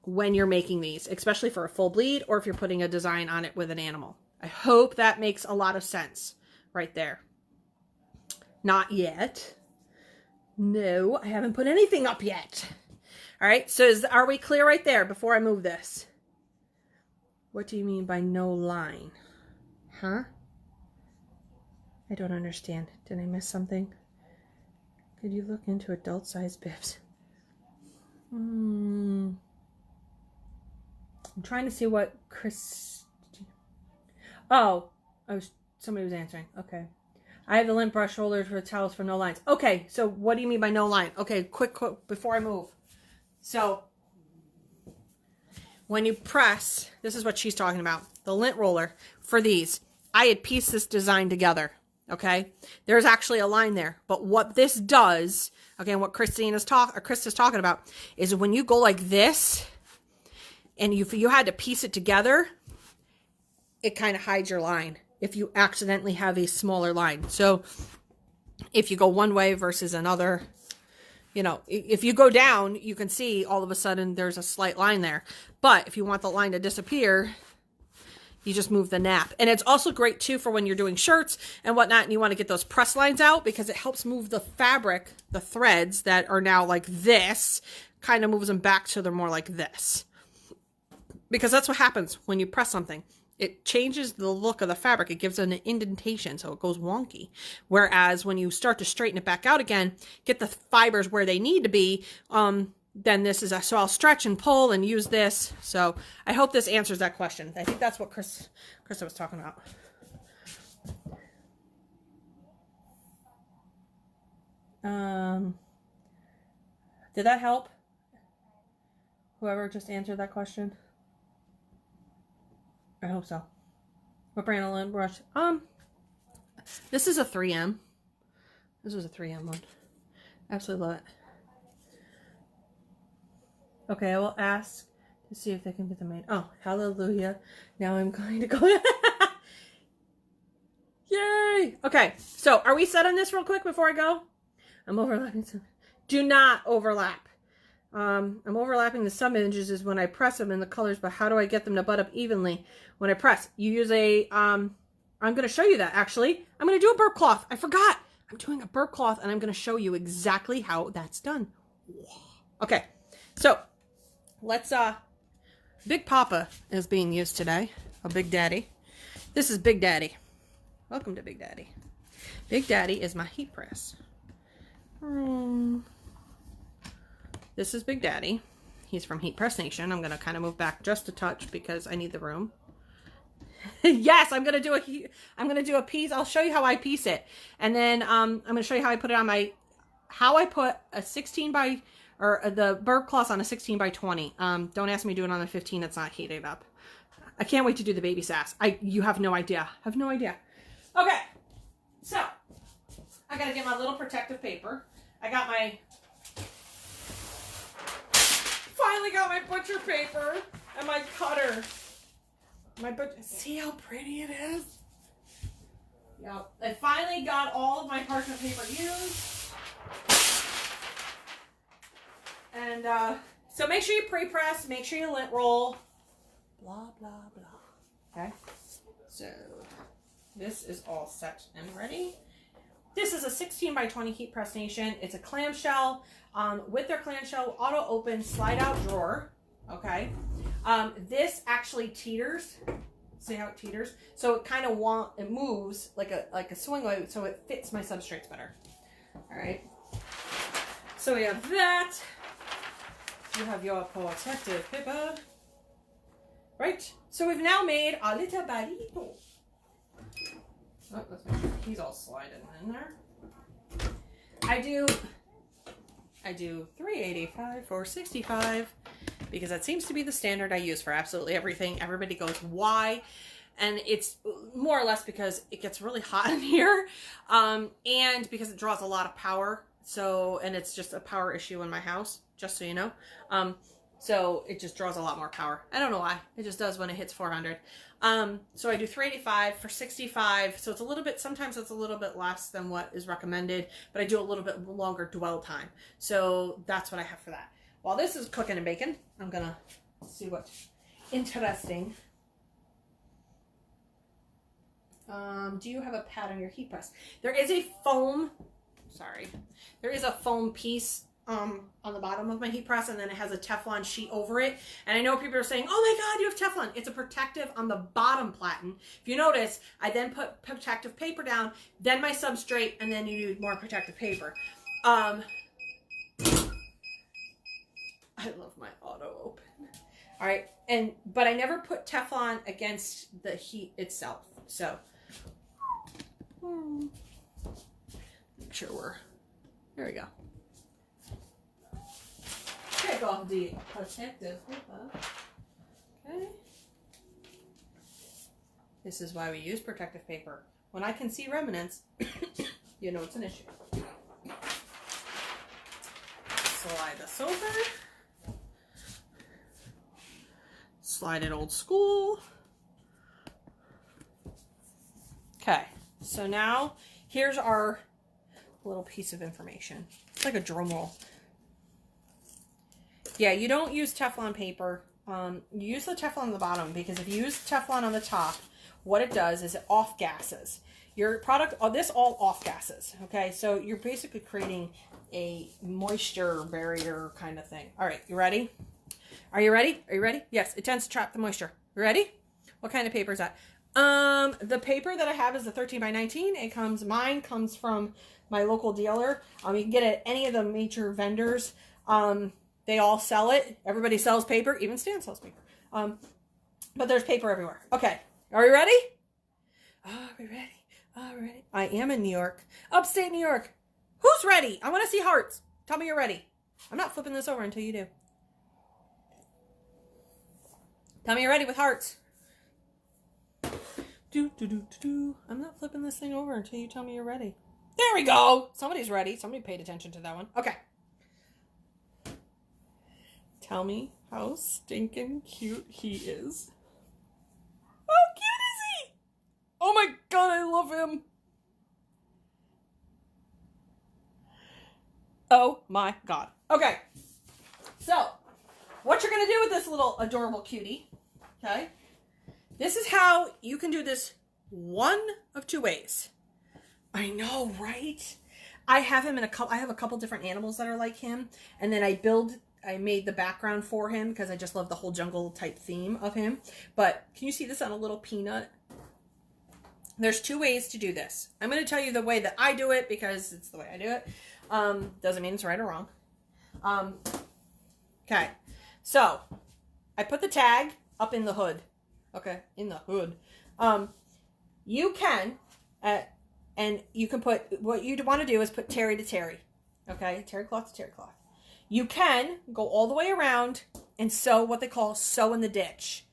when you're making these, especially for a full bleed, or if you're putting a design on it with an animal. I hope that makes a lot of sense right there. Not yet. No, I haven't put anything up yet. All right, so are we clear right there before I move this? What do you mean by no line? Huh? I don't understand. Did I miss something? Could you look into adult-sized bibs? I'm trying to see what Chris... Oh, somebody was answering. Okay. I have the lint brush holders for towels for no lines. Okay, so what do you mean by no line? Okay, quick before I move. So, when you press, this is what she's talking about. The lint roller for these. I had pieced this design together. Okay, there's actually a line there. But what this does, okay, and what Chris is talking about, is when you go like this, and you had to piece it together, it kind of hides your line if you accidentally have a smaller line. So if you go one way versus another, you know, if you go down, you can see all of a sudden there's a slight line there. But if you want the line to disappear, you just move the nap. And it's also great too for when you're doing shirts and whatnot and you want to get those press lines out, because it helps move the fabric, the threads that are now like this, kind of moves them back so they're more like this. Because that's what happens when you press something. It changes the look of the fabric. It gives it an indentation so it goes wonky. Whereas when you start to straighten it back out again, get the fibers where they need to be, then this is so I'll stretch and pull and use this. So I hope this answers that question. I think that's what Krista was talking about. Did that help? Whoever just answered that question? I hope so. What brand of lint brush? This is a 3M. This was a 3M one. Absolutely love it. Okay, I will ask to see if they can get the main. Oh, hallelujah. Now I'm going to go. Yay! Okay, so are we set on this real quick before I go? I'm overlapping some. Do not overlap. I'm overlapping the sub images is when I press them in the colors, but how do I get them to butt up evenly when I press? You use a, I'm going to show you that actually. I'm going to do a burp cloth. I forgot. I'm doing a burp cloth and I'm going to show you exactly how that's done. Okay. So let's, Big Papa is being used today. A Big Daddy. This is Big Daddy. Welcome to Big Daddy. Big Daddy is my heat press. This is Big Daddy. He's from Heat Press Nation. I'm going to kind of move back just a touch because I need the room. Yes, I'm going to do a piece. I'll show you how I piece it. And then I'm going to show you how I put it on how I put a 16 by, or the burp cloth on a 16 by 20. Don't ask me to do it on a 15 that's not heated up. I can't wait to do the baby sass. You have no idea. I have no idea. Okay. So, I got to get my little protective paper. I got my... Finally got my butcher paper and my cutter. See how pretty it is? Yep. I finally got all of my parchment paper used. And so make sure you pre-press, make sure you lint roll. Blah, blah, blah. Okay? So this is all set and ready. This is a 16 by 20 Heat Press Nation. It's a clamshell. With their clamshell auto open slide out drawer. Okay. This actually teeters. See how it teeters? So it kind of it moves like a swing weight, so it fits my substrates better. All right. So we have that. You have your protective paper. Right. So we've now made a little barrito. Oh, let's make sure he's all sliding in there. I do I do 385, 465, because that seems to be the standard I use for absolutely everything. Everybody goes, why? And it's more or less because it gets really hot in here, and because it draws a lot of power. So, and it's just a power issue in my house, just so you know. So it just draws a lot more power. I don't know why. It just does when it hits 400. So I do 385 for 65. So it's a little bit, sometimes it's a little bit less than what is recommended, but I do a little bit longer dwell time. So that's what I have for that. While this is cooking and baking, I'm going to see what's interesting. Do you have a pad on your heat press? There is a foam, there is a foam piece on the bottom of my heat press, and then it has a Teflon sheet over it. And I know people are saying, oh my God, you have Teflon. It's a protective on the bottom platen. If you notice, I then put protective paper down, then my substrate, and then you need more protective paper. I love my auto open. All right, but I never put Teflon against the heat itself. So make sure there we go. Take off the protective paper. Okay. This is why we use protective paper. When I can see remnants, you know it's an issue. Slide this over. Slide it old school. Okay, so now here's our little piece of information. It's like a drum roll. Yeah, you don't use Teflon paper. You use the Teflon on the bottom, because if you use Teflon on the top, what it does is it off gases. Your product, this all off gases, okay? So you're basically creating a moisture barrier kind of thing. All right, you ready? Are you ready? Are you ready? Yes, it tends to trap the moisture. You ready? What kind of paper is that? The paper that I have is the 13 by 19. Mine comes from my local dealer. You can get it at any of the major vendors. They all sell it. Everybody sells paper. Even Stan sells paper. But there's paper everywhere. Okay. Are you ready? Are we ready? Are we ready? I am in New York. Upstate New York. Who's ready? I want to see hearts. Tell me you're ready. I'm not flipping this over until you do. Tell me you're ready with hearts. I'm not flipping this thing over until you tell me you're ready. There we go. Somebody's ready. Somebody paid attention to that one. Okay. Tell me how stinking cute he is. How cute is he? Oh my God, I love him. Oh my God. Okay. So, what you're going to do with this little adorable cutie, okay? This is how you can do this one of two ways. I know, right? I have him in I have a couple different animals that are like him, and then I made the background for him because I just love the whole jungle type theme of him. But can you see this on a little peanut? There's two ways to do this. I'm going to tell you the way that I do it because it's the way I do it. Doesn't mean it's right or wrong. Okay. So, I put the tag up in the hood. Okay, in the hood. You can, and you can put, what you want to do is put terry to terry. Okay, terry cloth to terry cloth. You can go all the way around and sew what they call sew in the ditch.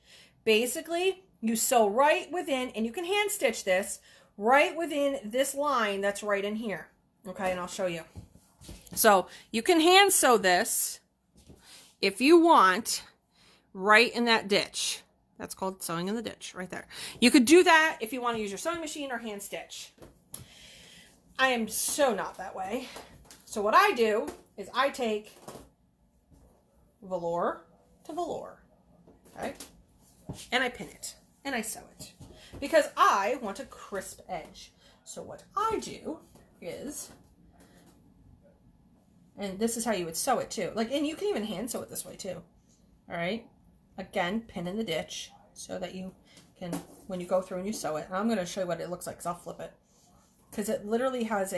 Basically, you sew right within, and you can hand stitch this, right within this line that's right in here. Okay, and I'll show you. So, you can hand sew this, if you want, right in that ditch. That's called sewing in the ditch, right there. You could do that if you want to use your sewing machine or hand stitch. I am so not that way. So what I do is I take velour to velour, okay? And I pin it, and I sew it. Because I want a crisp edge. So what I do is, and this is how you would sew it too. And you can even hand sew it this way too, all right? Again, pin in the ditch so that you can, when you go through and you sew it, and I'm going to show you what it looks like because I'll flip it. Because it literally has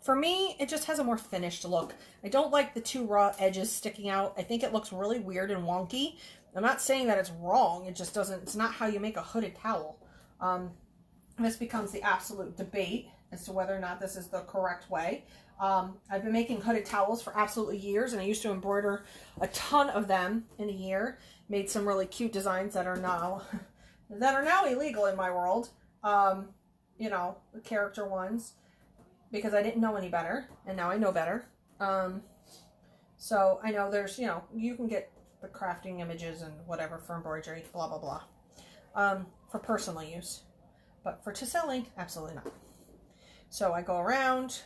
for me, it just has a more finished look. I don't like the two raw edges sticking out. I think it looks really weird and wonky. I'm not saying that it's wrong. It just doesn't, it's not how you make a hooded towel. This becomes the absolute debate as to whether or not this is the correct way. I've been making hooded towels for absolutely years, and I used to embroider a ton of them in a year. Made some really cute designs that are now illegal in my world. You know, the character ones, because I didn't know any better, and now I know better. So I know there's, you know, you can get the crafting images and whatever for embroidery, blah, blah, blah, for personal use. But for selling, absolutely not. So I go around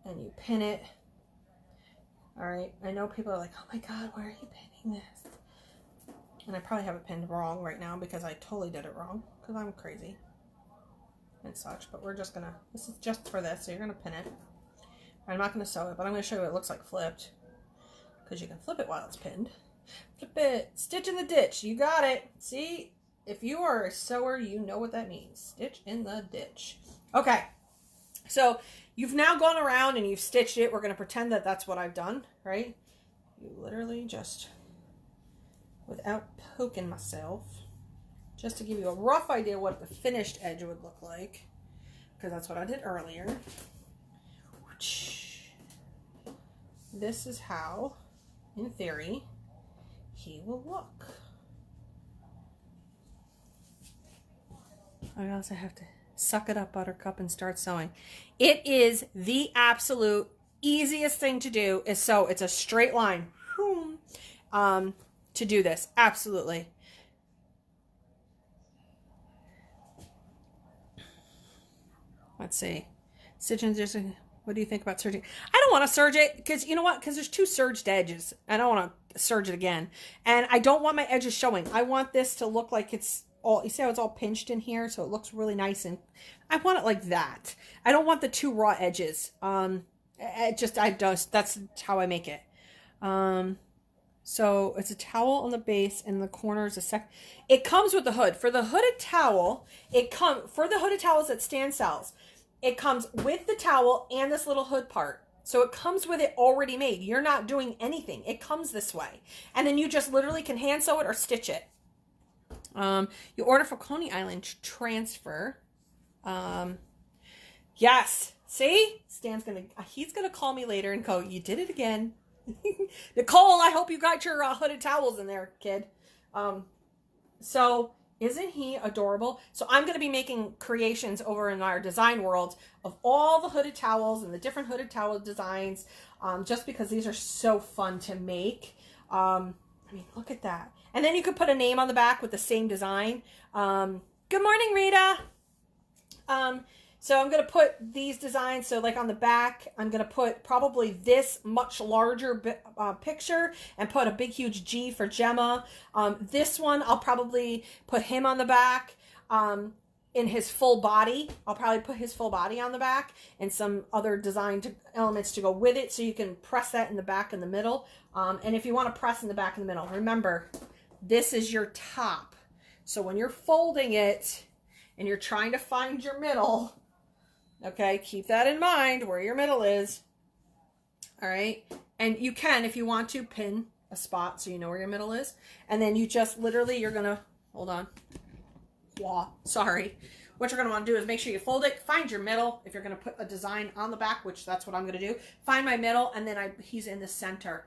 and you pin it. All right. I know people are like, oh my God, why are you pinning this? And I probably have it pinned wrong right now because I totally did it wrong because I'm crazy and such. But we're just going to, this is just for this. So you're going to pin it. I'm not going to sew it, but I'm going to show you what it looks like flipped, because you can flip it while it's pinned. Flip it. Stitch in the ditch. You got it. See, if you are a sewer, you know what that means. Stitch in the ditch. Okay. So you've now gone around and you've stitched it. We're going to pretend that that's what I've done, right? You literally just, without poking myself, just to give you a rough idea what the finished edge would look like, because that's what I did earlier. This is how, in theory, he will look. I also have to suck it up, Buttercup, and start sewing. It is the absolute easiest thing to do is sew. It's a straight line to do this. Absolutely. Let's see. Stitching just. What do you think about serging? I don't want to serge it because you know what? Because there's two serged edges. I don't want to serge it again. And I don't want my edges showing. I want this to look like it's all, you see how it's all pinched in here? So it looks really nice. And I want it like that. I don't want the two raw edges. That's how I make it. So it's a towel on the base and the corner is it comes with the hood. For the hooded towel, for the hooded towels that Stan sells, it comes with the towel and this little hood part. So it comes with it already made. You're not doing anything. It comes this way. And then you just literally can hand sew it or stitch it. You order for Coney Island transfer. Yes. See? He's going to call me later and go, you did it again. Nicole, I hope you got your hooded towels in there, kid. So isn't he adorable? So I'm going to be making creations over in our design world of all the hooded towels and the different hooded towel designs, just because these are so fun to make. I mean, look at that. And then you could put a name on the back with the same design. Good morning, Rita. So I'm going to put these designs. So like on the back, I'm going to put probably this much larger picture and put a big, huge G for Gemma. This one, I'll probably put him on the back in his full body. I'll probably put his full body on the back and some other design elements to go with it. So you can press that in the back and the middle. And if you want to press in the back and the middle, remember, this is your top. So when you're folding it and you're trying to find your middle, okay, keep that in mind where your middle is. All right. And you can, if you want to, pin a spot so you know where your middle is. And then you just literally, you're going to, hold on. Sorry. What you're going to want to do is make sure you fold it, find your middle. If you're going to put a design on the back, which that's what I'm going to do, find my middle, and then he's in the center.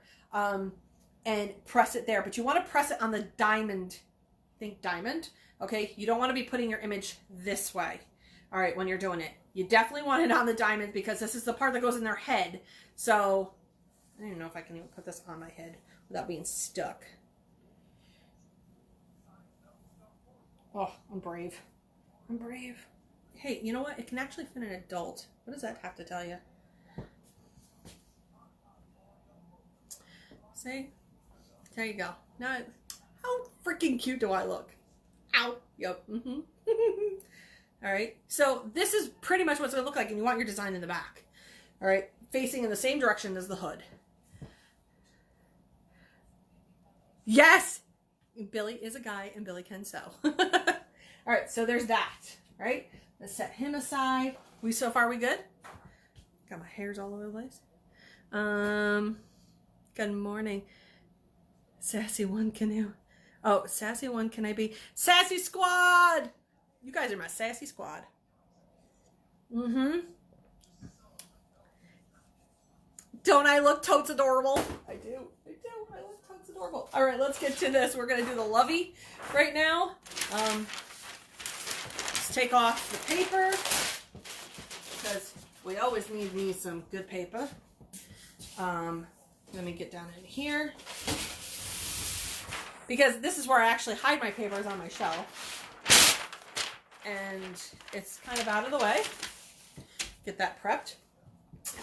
And press it there. But you want to press it on the diamond. Think diamond. Okay. You don't want to be putting your image this way. All right. When you're doing it. You definitely want it on the diamond because this is the part that goes in their head. So, I don't even know if I can even put this on my head without being stuck. Oh, I'm brave. I'm brave. Hey, you know what? It can actually fit an adult. What does that have to tell you? See? There you go. Now, how freaking cute do I look? Ow. Yep. Mm-hmm. All right, so this is pretty much what it's going to look like, and you want your design in the back. All right, facing in the same direction as the hood. Yes! Billy is a guy, and Billy can sew. All right, so there's that, right? Let's set him aside. So far, we good? Got my hairs all over the place. Good morning. Sassy One Canoe. Oh, Sassy One, can I be? Sassy Squad! You guys are my sassy squad. Mm-hmm. Don't I look totes adorable? I do. I look totes adorable. All right, let's get to this. We're going to do the lovey right now. Let's take off the paper because we always need some good paper. Let me get down in here because this is where I actually hide my papers on my shelf. And it's kind of out of the way. Get that prepped.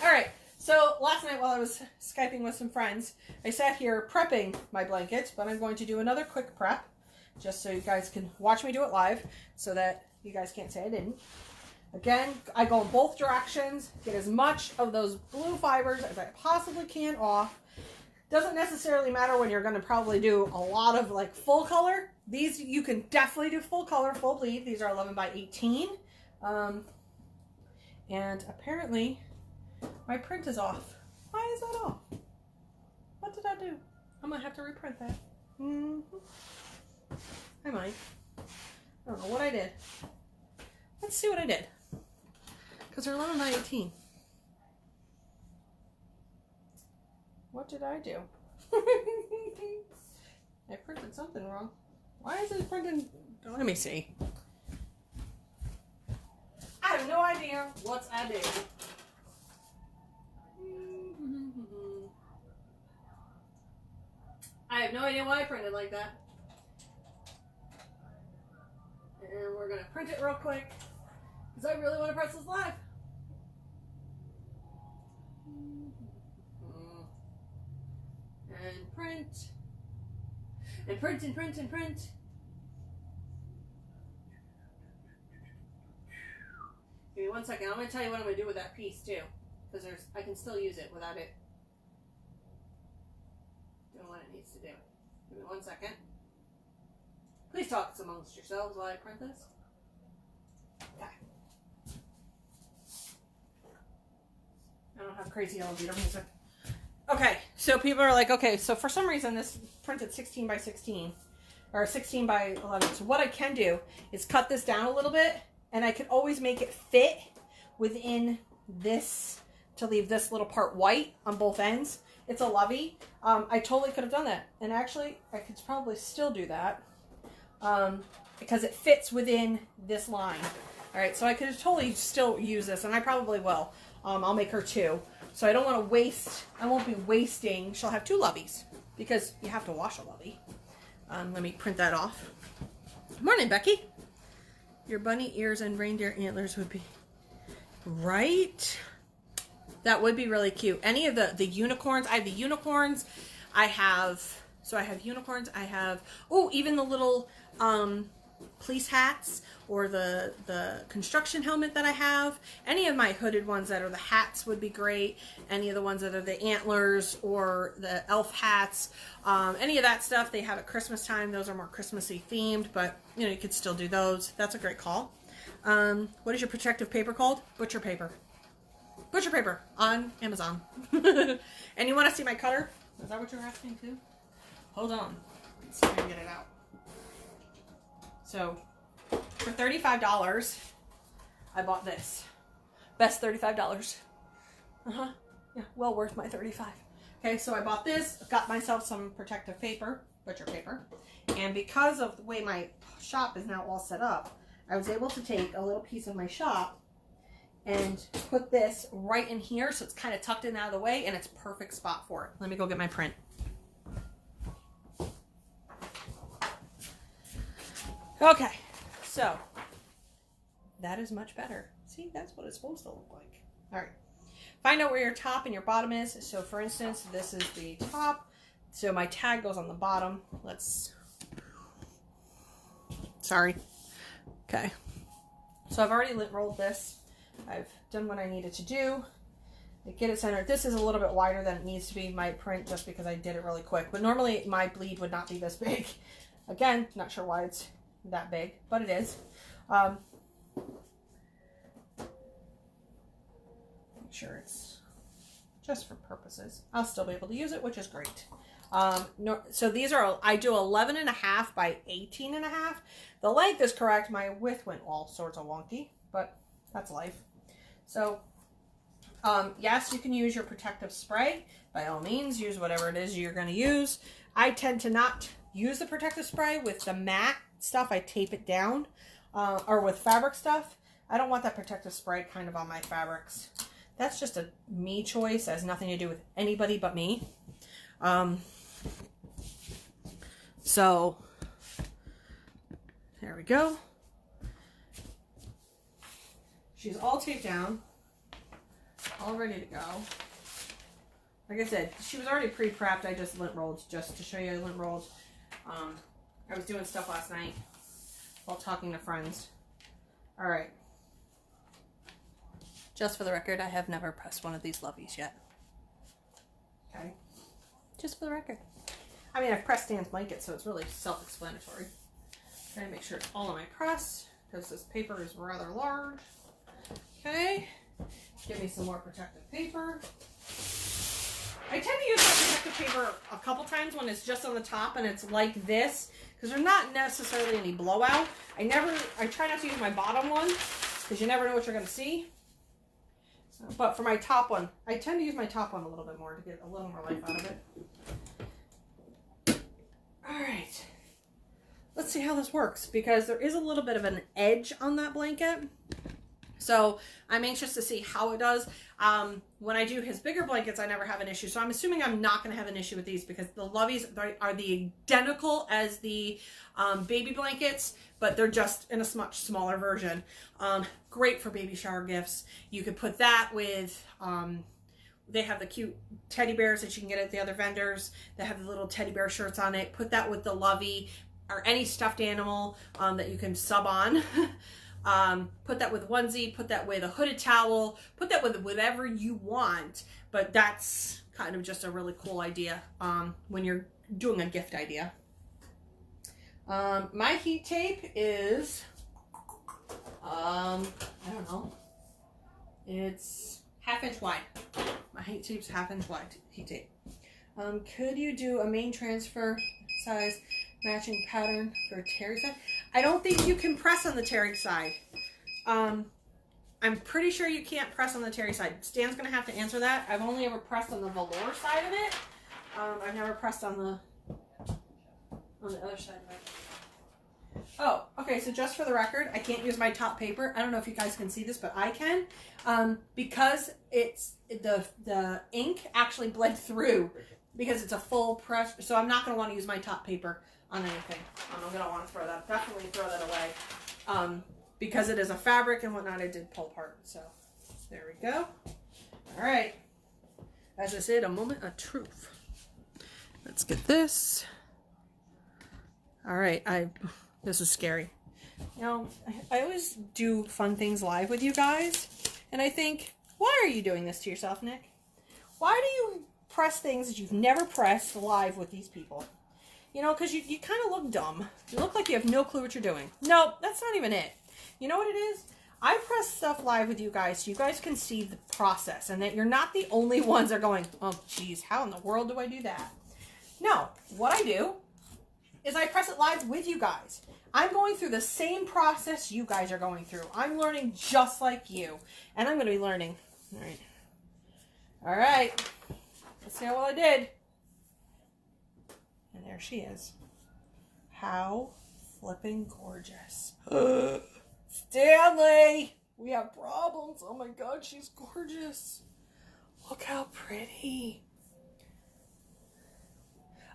All right. So last night while I was Skyping with some friends, I sat here prepping my blankets, but I'm going to do another quick prep just so you guys can watch me do it live so that you guys can't say I didn't. Again, I go in both directions, get as much of those blue fibers as I possibly can off. Doesn't necessarily matter when you're going to probably do a lot of like full color. These you can definitely do full color, full bleed. These are 11 by 18. And apparently my print is off. Why is that off? What did I do? I'm going to have to reprint that. I might. I don't know what I did. Let's see what I did. Because they're 11 by 18. What did I do? I printed something wrong. Why is it printing? Let me see. I have no idea what I did. I have no idea why I printed like that. And we're going to print it real quick because I really want to press this live. And print. And print and print and print. Give me 1 second. I'm going to tell you what I'm going to do with that piece too. Because I can still use it without it doing what it needs to do. Give me 1 second. Please talk amongst yourselves while I print this. Okay. I don't have crazy elevator music. Okay, so people are like, okay, so for some reason this printed 16 by 16 or 16 by 11. So what I can do is cut this down a little bit and I can always make it fit within this to leave this little part white on both ends. It's a lovey. I totally could have done that. And actually, I could probably still do that because it fits within this line. All right, so I could totally still use this, and I probably will. I'll make her two. So I don't want to waste, I won't be wasting, she'll have two loveys because you have to wash a lovey. Let me print that off. Good morning, Becky. Your bunny ears and reindeer antlers would be, right? That would be really cute. Any of the unicorns, I have the unicorns, I have unicorns, I have, oh, even the little police hats or the construction helmet that I have. Any of my hooded ones that are the hats would be great. Any of the ones that are the antlers or the elf hats. Any of that stuff they have at Christmas time. Those are more Christmassy themed, but you know, you could still do those. That's a great call. What is your protective paper called? Butcher paper. Butcher paper on Amazon. And you want to see my cutter? Is that what you're asking too? Hold on. Let's see if I can get it out. So, for $35, I bought this. Best $35. Yeah, well worth my $35. Okay, so I bought this, got myself some protective paper, butcher paper, and because of the way my shop is now all set up, I was able to take a little piece of my shop and put this right in here, so it's kind of tucked in out of the way, and it's a perfect spot for it. Let me go get my print. Okay, so that is much better. See, that's what it's supposed to look like. All right, find out where your top and your bottom is. So for instance, this is the top. So my tag goes on the bottom. Sorry. Okay, so I've already lint rolled this. I've done what I needed to do. Get it centered. This is a little bit wider than it needs to be, my print, just because I did it really quick. But normally my bleed would not be this big. Again, not sure why it's that big, but it is. Make sure it's just for purposes. I'll still be able to use it, which is great. So these are, I do 11.5 by 18.5. The length is correct. My width went all sorts of wonky, but that's life. So Yes, you can use your protective spray. By all means, use whatever it is you're going to use. I tend to not use the protective spray with the matte stuff. I tape it down, or with fabric stuff. I don't want that protective spray kind of on my fabrics. That's just a me choice. It has nothing to do with anybody but me. So there we go. She's all taped down, all ready to go. Like I said, she was already pre-prepped. I just lint rolled, just to show you I lint rolled. I was doing stuff last night while talking to friends. All right. Just for the record, I have never pressed one of these loveys yet. Okay. Just for the record. I mean, I've pressed Dan's blanket, so it's really self-explanatory. Trying to make sure it's all in my press, because this paper is rather large. Okay. Give me some more protective paper. I tend to use my protective paper a couple times when it's just on the top and it's like this, because there's not necessarily any blowout. I try not to use my bottom one, because you never know what you're going to see. But for my top one, I tend to use my top one a little bit more to get a little more life out of it. All right. Let's see how this works, because there is a little bit of an edge on that blanket. So I'm anxious to see how it does. When I do his bigger blankets, I never have an issue. So I'm assuming I'm not going to have an issue with these, because the loveys are the identical as the baby blankets, but they're just in a much smaller version. Great for baby shower gifts. You could put that with, they have the cute teddy bears that you can get at the other vendors that have the little teddy bear shirts on it. Put that with the lovey or any stuffed animal that you can sub on. Put that with onesie, put that with a hooded towel, put that with whatever you want. But that's kind of just a really cool idea when you're doing a gift idea. My heat tape is, I don't know, it's 1/2 inch wide. My heat tape's 1/2 inch wide heat tape. Could you do a main transfer size matching pattern for terry side? I don't think you can press on the terry side. I'm pretty sure you can't press on the terry side. Stan's gonna have to answer that. I've only ever pressed on the velour side of it. I've never pressed on the other side of it. Oh, okay, so just for the record, I can't use my top paper. I don't know if you guys can see this, but I can. Because it's the ink actually bled through, because it's a full press, so I'm not going to want to use my top paper on anything. I'm going to want to throw that, definitely throw that away. Because it is a fabric and whatnot, it did pull apart. So there we go. All right. As I said, a moment of truth. Let's get this. All right. This is scary. You know, I always do fun things live with you guys. And I think, why are you doing this to yourself, Nick? Why do you press things that you've never pressed live with these people? You know, because you kind of look dumb. You look like you have no clue what you're doing. No, that's not even it. You know what it is? I press stuff live with you guys so you guys can see the process, and that you're not the only ones that are going, oh, geez, how in the world do I do that? No, what I do is I press it live with you guys. I'm going through the same process you guys are going through. I'm learning just like you, and I'm going to be learning. All right. All right. Let's see how well I did. And there she is. How flipping gorgeous. Stanley! We have problems. Oh my God, she's gorgeous. Look how pretty.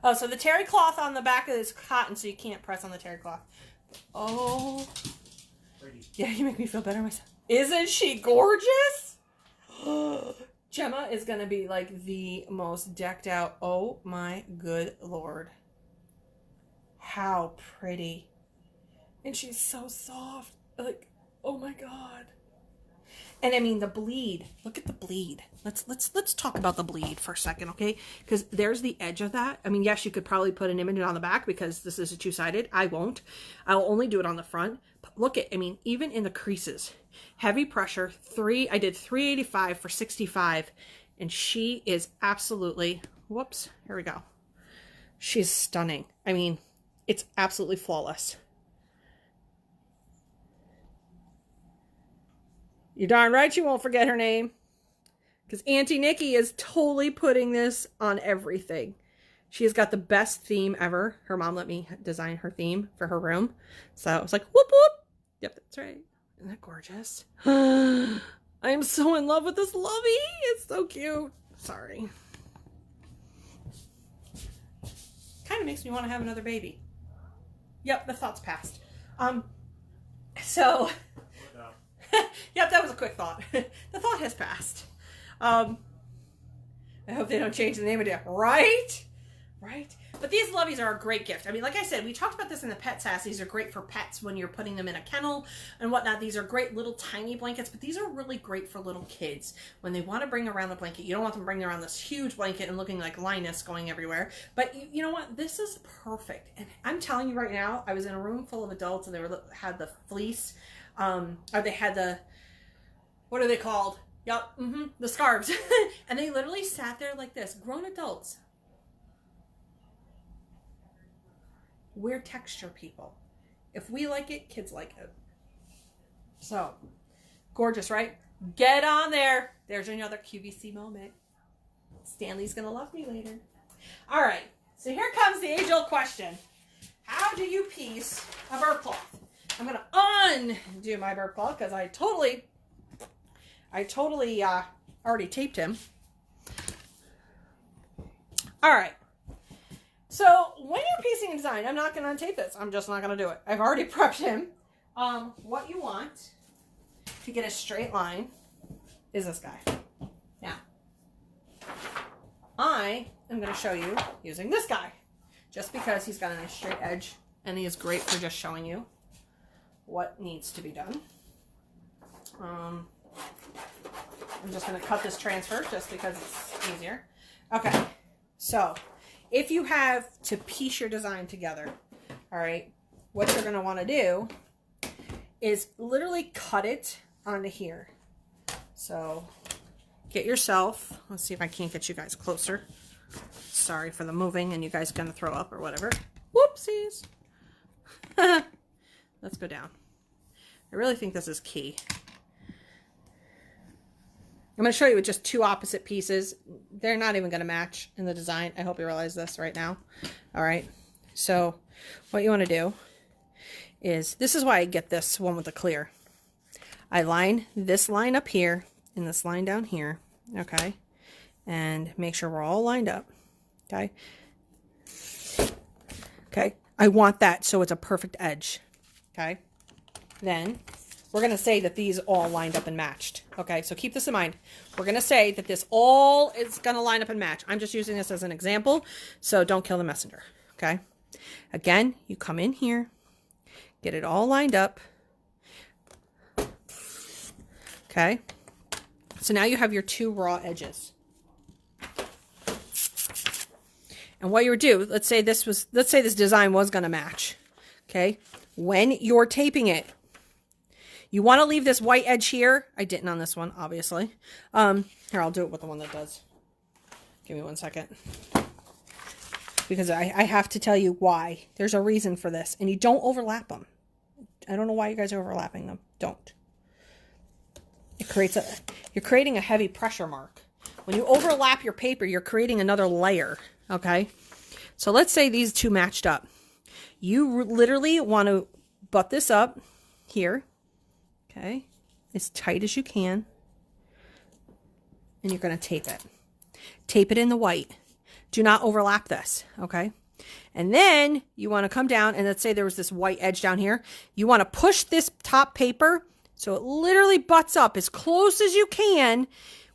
Oh, so the terry cloth on the back of this cotton, so you can't press on the terry cloth. Oh. Pretty. Yeah, you make me feel better myself. Isn't she gorgeous? Gemma is going to be like the most decked out. Oh my good Lord. How pretty. And she's so soft. Like, oh my God. And I mean the bleed. Look at the bleed. Let's talk about the bleed for a second, okay? Because there's the edge of that. I mean, yes, you could probably put an image on the back because this is a two-sided. I won't. I'll only do it on the front. But look at, I mean, even in the creases. Heavy pressure. I did 385 for 65. And she is absolutely, whoops, here we go. She's stunning. I mean, it's absolutely flawless. You're darn right you won't forget her name. Because Auntie Nikki is totally putting this on everything. She has got the best theme ever. Her mom let me design her theme for her room. So I was like, whoop, whoop. Yep, that's right. Isn't that gorgeous? I am so in love with this lovey. It's so cute. Sorry. Kind of makes me want to have another baby. Yep, the thought's passed. So, yep, that was a quick thought. The thought has passed. I hope they don't change the name of it. Right? Right? But these loveys are a great gift. I mean, like I said, we talked about this in the pet sass. These are great for pets when you're putting them in a kennel and whatnot. These are great little tiny blankets, but these are really great for little kids when they want to bring around the blanket. You don't want them bringing around this huge blanket and looking like Linus going everywhere. But you know what? This is perfect. And I'm telling you right now, I was in a room full of adults and they had the fleece, or they had the, what are they called? Yep, the scarves. And they literally sat there like this. Grown adults. We're texture people. If we like it, kids like it. So, gorgeous, right? Get on there. There's another QVC moment. Stanley's going to love me later. All right. So here comes the age-old question. How do you piece a burp cloth? I'm going to undo my burp cloth because I totally already taped him. All right. So when you're piecing a design, I'm not going to untape this. I'm just not going to do it. I've already prepped him. What you want to get a straight line is this guy. Now, I am going to show you using this guy just because he's got a nice straight edge and he is great for just showing you what needs to be done. I'm just going to cut this transfer just because it's easier. Okay, so if you have to piece your design together, all right, what you're going to want to do is literally cut it onto here. So get yourself, let's see if I can't get you guys closer. Sorry for the moving and you guys going to throw up or whatever. Whoopsies. Let's go down. I really think this is key. I'm going to show you with just two opposite pieces. They're not even going to match in the design. I hope you realize this right now. All right. So what you want to do is, this is why I get this one with the clear. I line this line up here and this line down here. Okay. And make sure we're all lined up. Okay. Okay. I want that so it's a perfect edge. Okay. Then we're going to say that these all lined up and matched. Okay, so keep this in mind. We're going to say that this all is going to line up and match. I'm just using this as an example, so don't kill the messenger. Okay, again, you come in here, get it all lined up. Okay, so now you have your two raw edges. And what you would do, let's say this design was going to match. Okay, when you're taping it, you want to leave this white edge here. I didn't on this one, obviously. Here, I'll do it with the one that does. Give me 1 second. Because I have to tell you why. There's a reason for this. And you don't overlap them. I don't know why you guys are overlapping them. Don't. It creates you're creating a heavy pressure mark. When you overlap your paper, you're creating another layer. Okay? So let's say these two matched up. You literally want to butt this up here. Okay, as tight as you can, and you're going to tape it. Tape it in the white. Do not overlap this, okay? And then you want to come down, and let's say there was this white edge down here. You want to push this top paper so it literally butts up as close as you can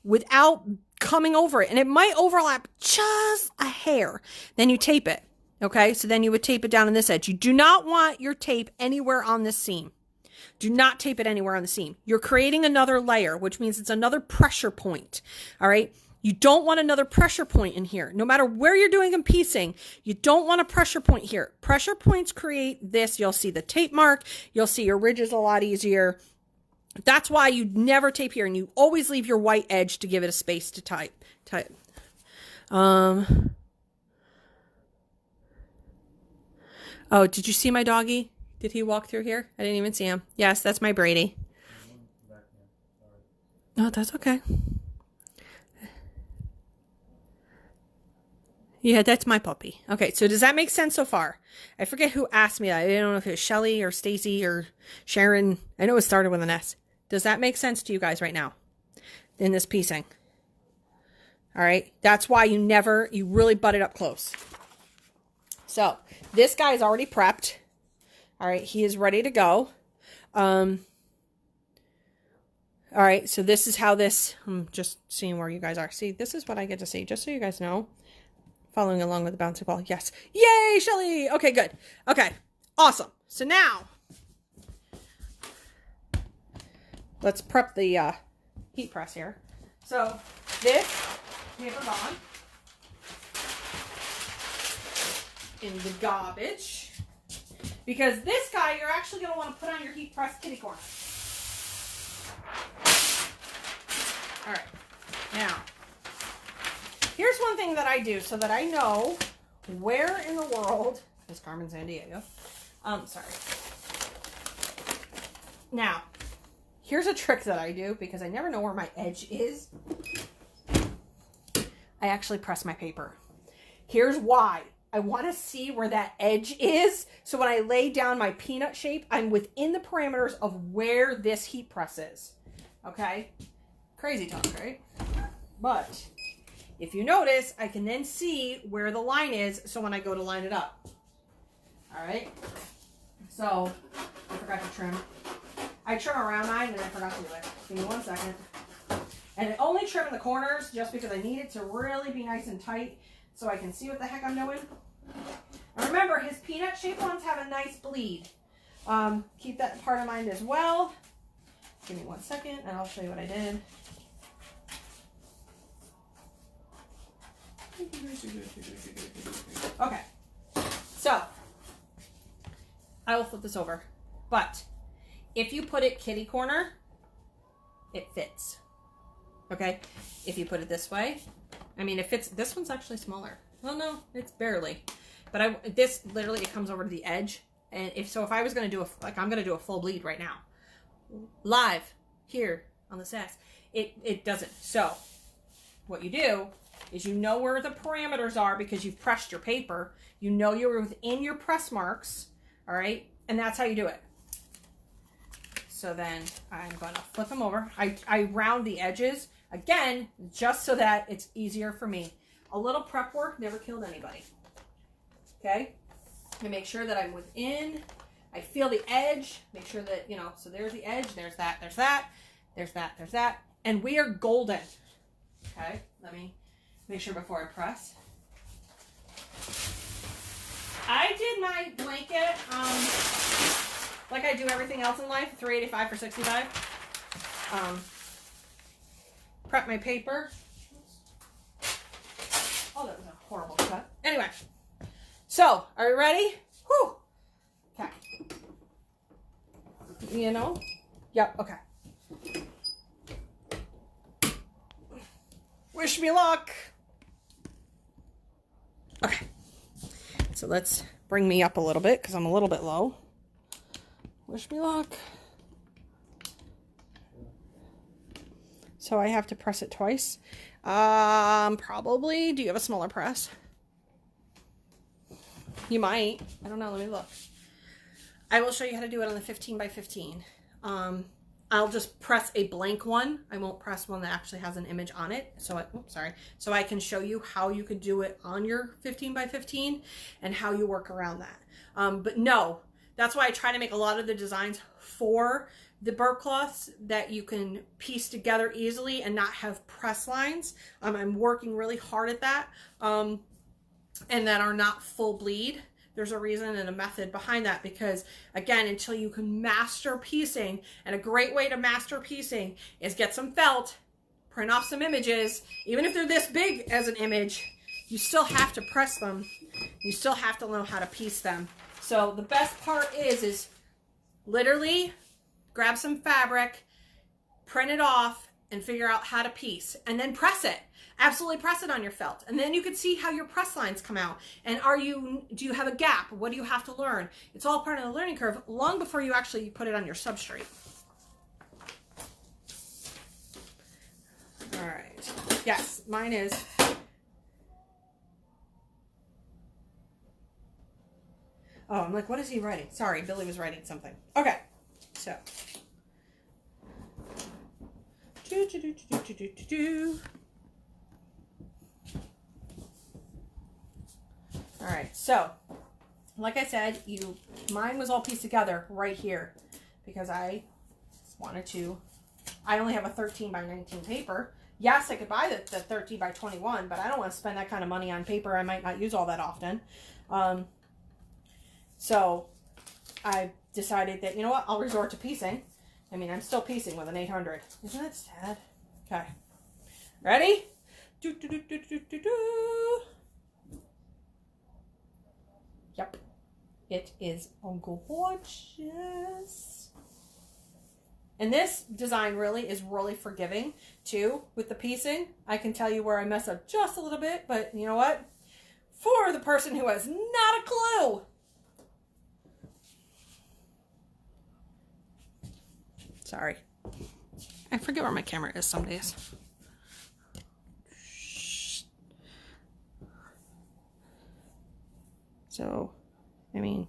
without coming over it. And it might overlap just a hair. Then you tape it, okay? So then you would tape it down on this edge. You do not want your tape anywhere on this seam. Do not tape it anywhere on the seam. You're creating another layer, which means it's another pressure point. All right. You don't want another pressure point in here. No matter where you're doing and piecing, you don't want a pressure point here. Pressure points create this. You'll see the tape mark. You'll see your ridges a lot easier. That's why you never tape here, and you always leave your white edge to give it a space to type. Oh, did you see my doggy? Did he walk through here? I didn't even see him. Yes, that's my Brady. No, that's okay. Yeah, that's my puppy. Okay, so does that make sense so far? I forget who asked me that. I don't know if it was Shelly or Stacy or Sharon. I know it started with an S. Does that make sense to you guys right now in this piecing? All right, that's why you really butt it up close. So this guy is already prepped. All right, he is ready to go. All right, so this is how this, I'm just seeing where you guys are. See, this is what I get to see, just so you guys know. Following along with the bouncy ball. Yes. Yay, Shelly. Okay, good. Okay, awesome. So now, let's prep the heat press here. So this paper's on in the garbage. Because this guy, you're actually going to want to put on your heat press kitty corner. All right. Now, here's one thing that I do so that I know where in the world is Carmen Sandiego. Sorry. Now, here's a trick that I do because I never know where my edge is. I actually press my paper. Here's why. I want to see where that edge is. So when I lay down my peanut shape, I'm within the parameters of where this heat press is. Okay? Crazy talk, right? But if you notice, I can then see where the line is, so when I go to line it up. All right? So, I forgot to trim. I trim around mine, and I forgot to do it. Give me 1 second. And I only trim in the corners, just because I need it to really be nice and tight, so I can see what the heck I'm doing. And remember, his peanut-shaped ones have a nice bleed. Keep that part in mind as well. Give me 1 second, and I'll show you what I did. Okay, so I will flip this over, but if you put it kitty corner, it fits. Okay, if you put it this way, I mean, it fits. This one's actually smaller. Well, no, it's barely, but this literally, it comes over to the edge, and if I was going to do I'm going to do a full bleed right now, live here on the SASS, it doesn't. So what you do is you know where the parameters are because you've pressed your paper. You know you're within your press marks, all right? And that's how you do it. So then I'm going to flip them over. I round the edges, again, just so that it's easier for me. A little prep work never killed anybody, okay? I make sure that I'm within. I feel the edge, make sure that, you know, so there's the edge, there's that, there's that, there's that, there's that. And we are golden, okay? Let me make sure before I press. I did my blanket, like I do everything else in life, 385 for 65. Prep my paper. Oh, that was a horrible cut. Anyway, so are you ready? Whew. Okay. You know? Yep, okay. Wish me luck. Okay. So let's bring me up a little bit because I'm a little bit low. Wish me luck. So I have to press it twice. Probably. Do you have a smaller press? You might. I don't know. Let me look. I will show you how to do it on the 15 by 15. I'll just press a blank one. I won't press one that actually has an image on it. So So I can show you how you could do it on your 15 by 15 and how you work around that. But no, that's why I try to make a lot of the designs for the burp cloths that you can piece together easily and not have press lines. I'm working really hard at that, and that are not full bleed. There's a reason and a method behind that because, again, until you can master piecing, and a great way to master piecing is get some felt, print off some images. Even if they're this big as an image, you still have to press them. You still have to know how to piece them. So the best part is literally grab some fabric, print it off, and figure out how to piece, and then press it. Absolutely press it on your felt, and then you can see how your press lines come out. And do you have a gap? What do you have to learn? It's all part of the learning curve long before you actually put it on your substrate. All right. Yes, mine is. Oh, I'm like, what is he writing? Sorry, Billy was writing something. Okay, so. All right, so like I said, mine was all pieced together right here because I wanted to. I only have a 13 by 19 paper. Yes, I could buy the 13 by 21, but I don't want to spend that kind of money on paper I might not use all that often. So I decided that, you know what, I'll resort to piecing. I mean, I'm still piecing with an 800. Isn't that sad? Okay. Ready? Do, do, do, do, do, do, do. Yep. It is gorgeous. And this design really is really forgiving too with the piecing. I can tell you where I mess up just a little bit, but you know what? For the person who has not a clue. Sorry. I forget where my camera is some days. So, I mean,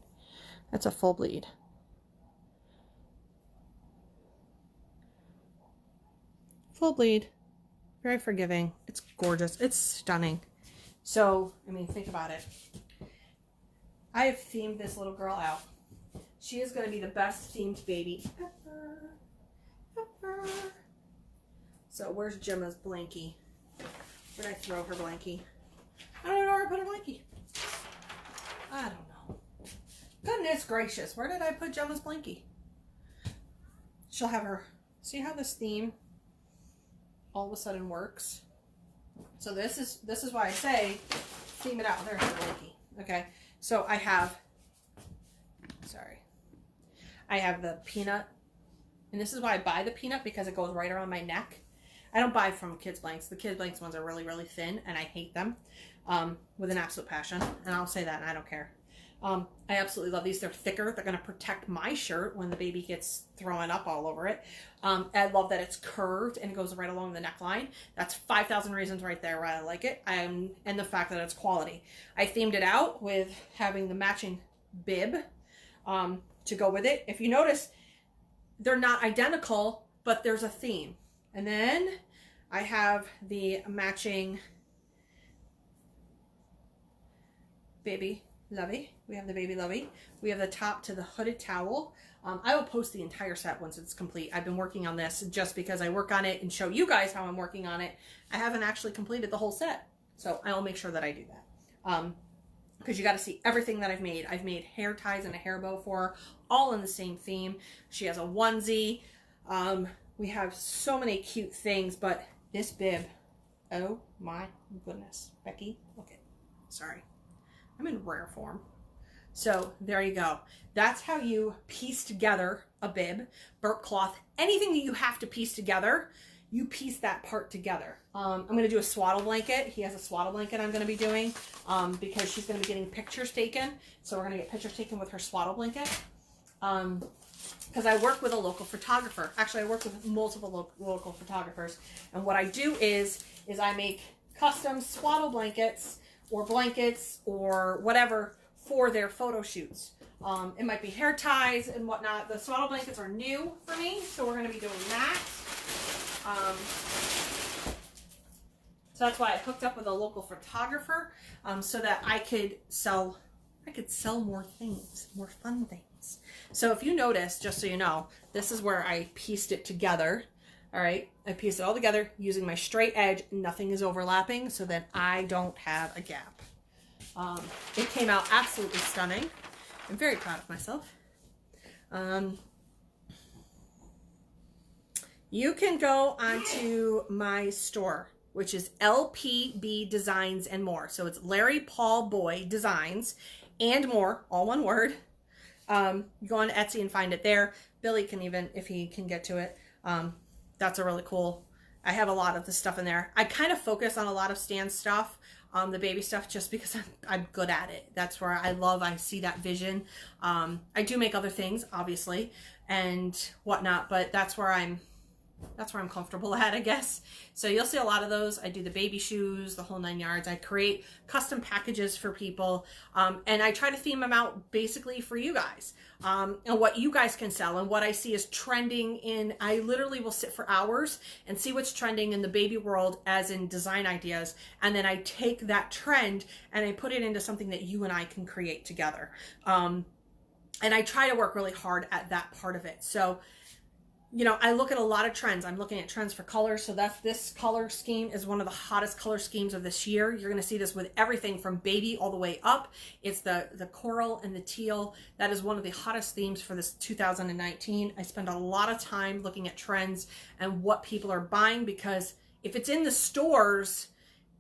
that's a full bleed. Full bleed. Very forgiving. It's gorgeous. It's stunning. So, I mean, think about it. I have themed this little girl out. She is going to be the best themed baby ever. Ever. So, where's Gemma's blankie? Where did I throw her blankie? I don't know where I put her blankie. I don't know. Goodness gracious. Where did I put Gemma's blankie? She'll have her. See how this theme all of a sudden works? So this is why I say theme it out. There's her blankie. Okay. So I have, sorry. I have the peanut. And this is why I buy the peanut, because it goes right around my neck. I don't buy from Kids Blanks. The Kids Blanks ones are really, really thin, and I hate them with an absolute passion. And I'll say that, and I don't care. I absolutely love these. They're thicker. They're going to protect my shirt when the baby gets throwing up all over it. I love that it's curved and it goes right along the neckline. That's 5,000 reasons right there why I like it. And the fact that it's quality. I themed it out with having the matching bib to go with it. If you notice, they're not identical, but there's a theme. And then I have the matching baby lovey. We have the baby lovey. We have the top to the hooded towel. I will post the entire set once it's complete. I've been working on this just because I work on it and show you guys how I'm working on it. I haven't actually completed the whole set. So I'll make sure that I do that. Because you got to see everything that I've made. I've made hair ties and a hair bow for her, all in the same theme. She has a onesie. We have so many cute things, but this bib, oh my goodness. Becky, look at, sorry. I'm in rare form. So there you go. That's how you piece together a bib, burp cloth, anything that you have to piece together, you piece that part together. I'm going to do a swaddle blanket. He has a swaddle blanket I'm going to be doing because she's going to be getting pictures taken. So we're going to get pictures taken with her swaddle blanket. Because I work with a local photographer. Actually, I work with multiple local photographers. And what I do is I make custom swaddle blankets or whatever for their photo shoots. It might be hair ties and whatnot. The swaddle blankets are new for me, so we're going to be doing that. So that's why I hooked up with a local photographer so that I could sell more things, more fun things. So if you notice, just so you know, this is where I pieced it together. All right, I pieced it all together using my straight edge. Nothing is overlapping so that I don't have a gap. It came out absolutely stunning. I'm very proud of myself. You can go onto my store, which is LPB Designs and More. So it's Larry Paul Boy Designs and More, all one word. You go on Etsy and find it there. Billy can even, if he can get to it. That's a really cool. I have a lot of the stuff in there. I kind of focus on a lot of Stan stuff, the baby stuff, just because I'm good at it. That's where I see that vision. I do make other things, obviously, and whatnot, but that's where I'm That's where I'm comfortable at, I guess. So you'll see a lot of those. I do the baby shoes, the whole 9 yards. I create custom packages for people. And I try to theme them out basically for you guys. And what you guys can sell and what I see is trending in, I literally will sit for hours and see what's trending in the baby world as in design ideas. And then I take that trend and I put it into something that you and I can create together. And I try to work really hard at that part of it. So, you know, I look at a lot of trends. I'm looking at trends for colors. So that's, this color scheme is one of the hottest color schemes of this year. You're going to see this with everything from baby all the way up. It's the coral and the teal. That is one of the hottest themes for this 2019. I spend a lot of time looking at trends and what people are buying, because if it's in the stores,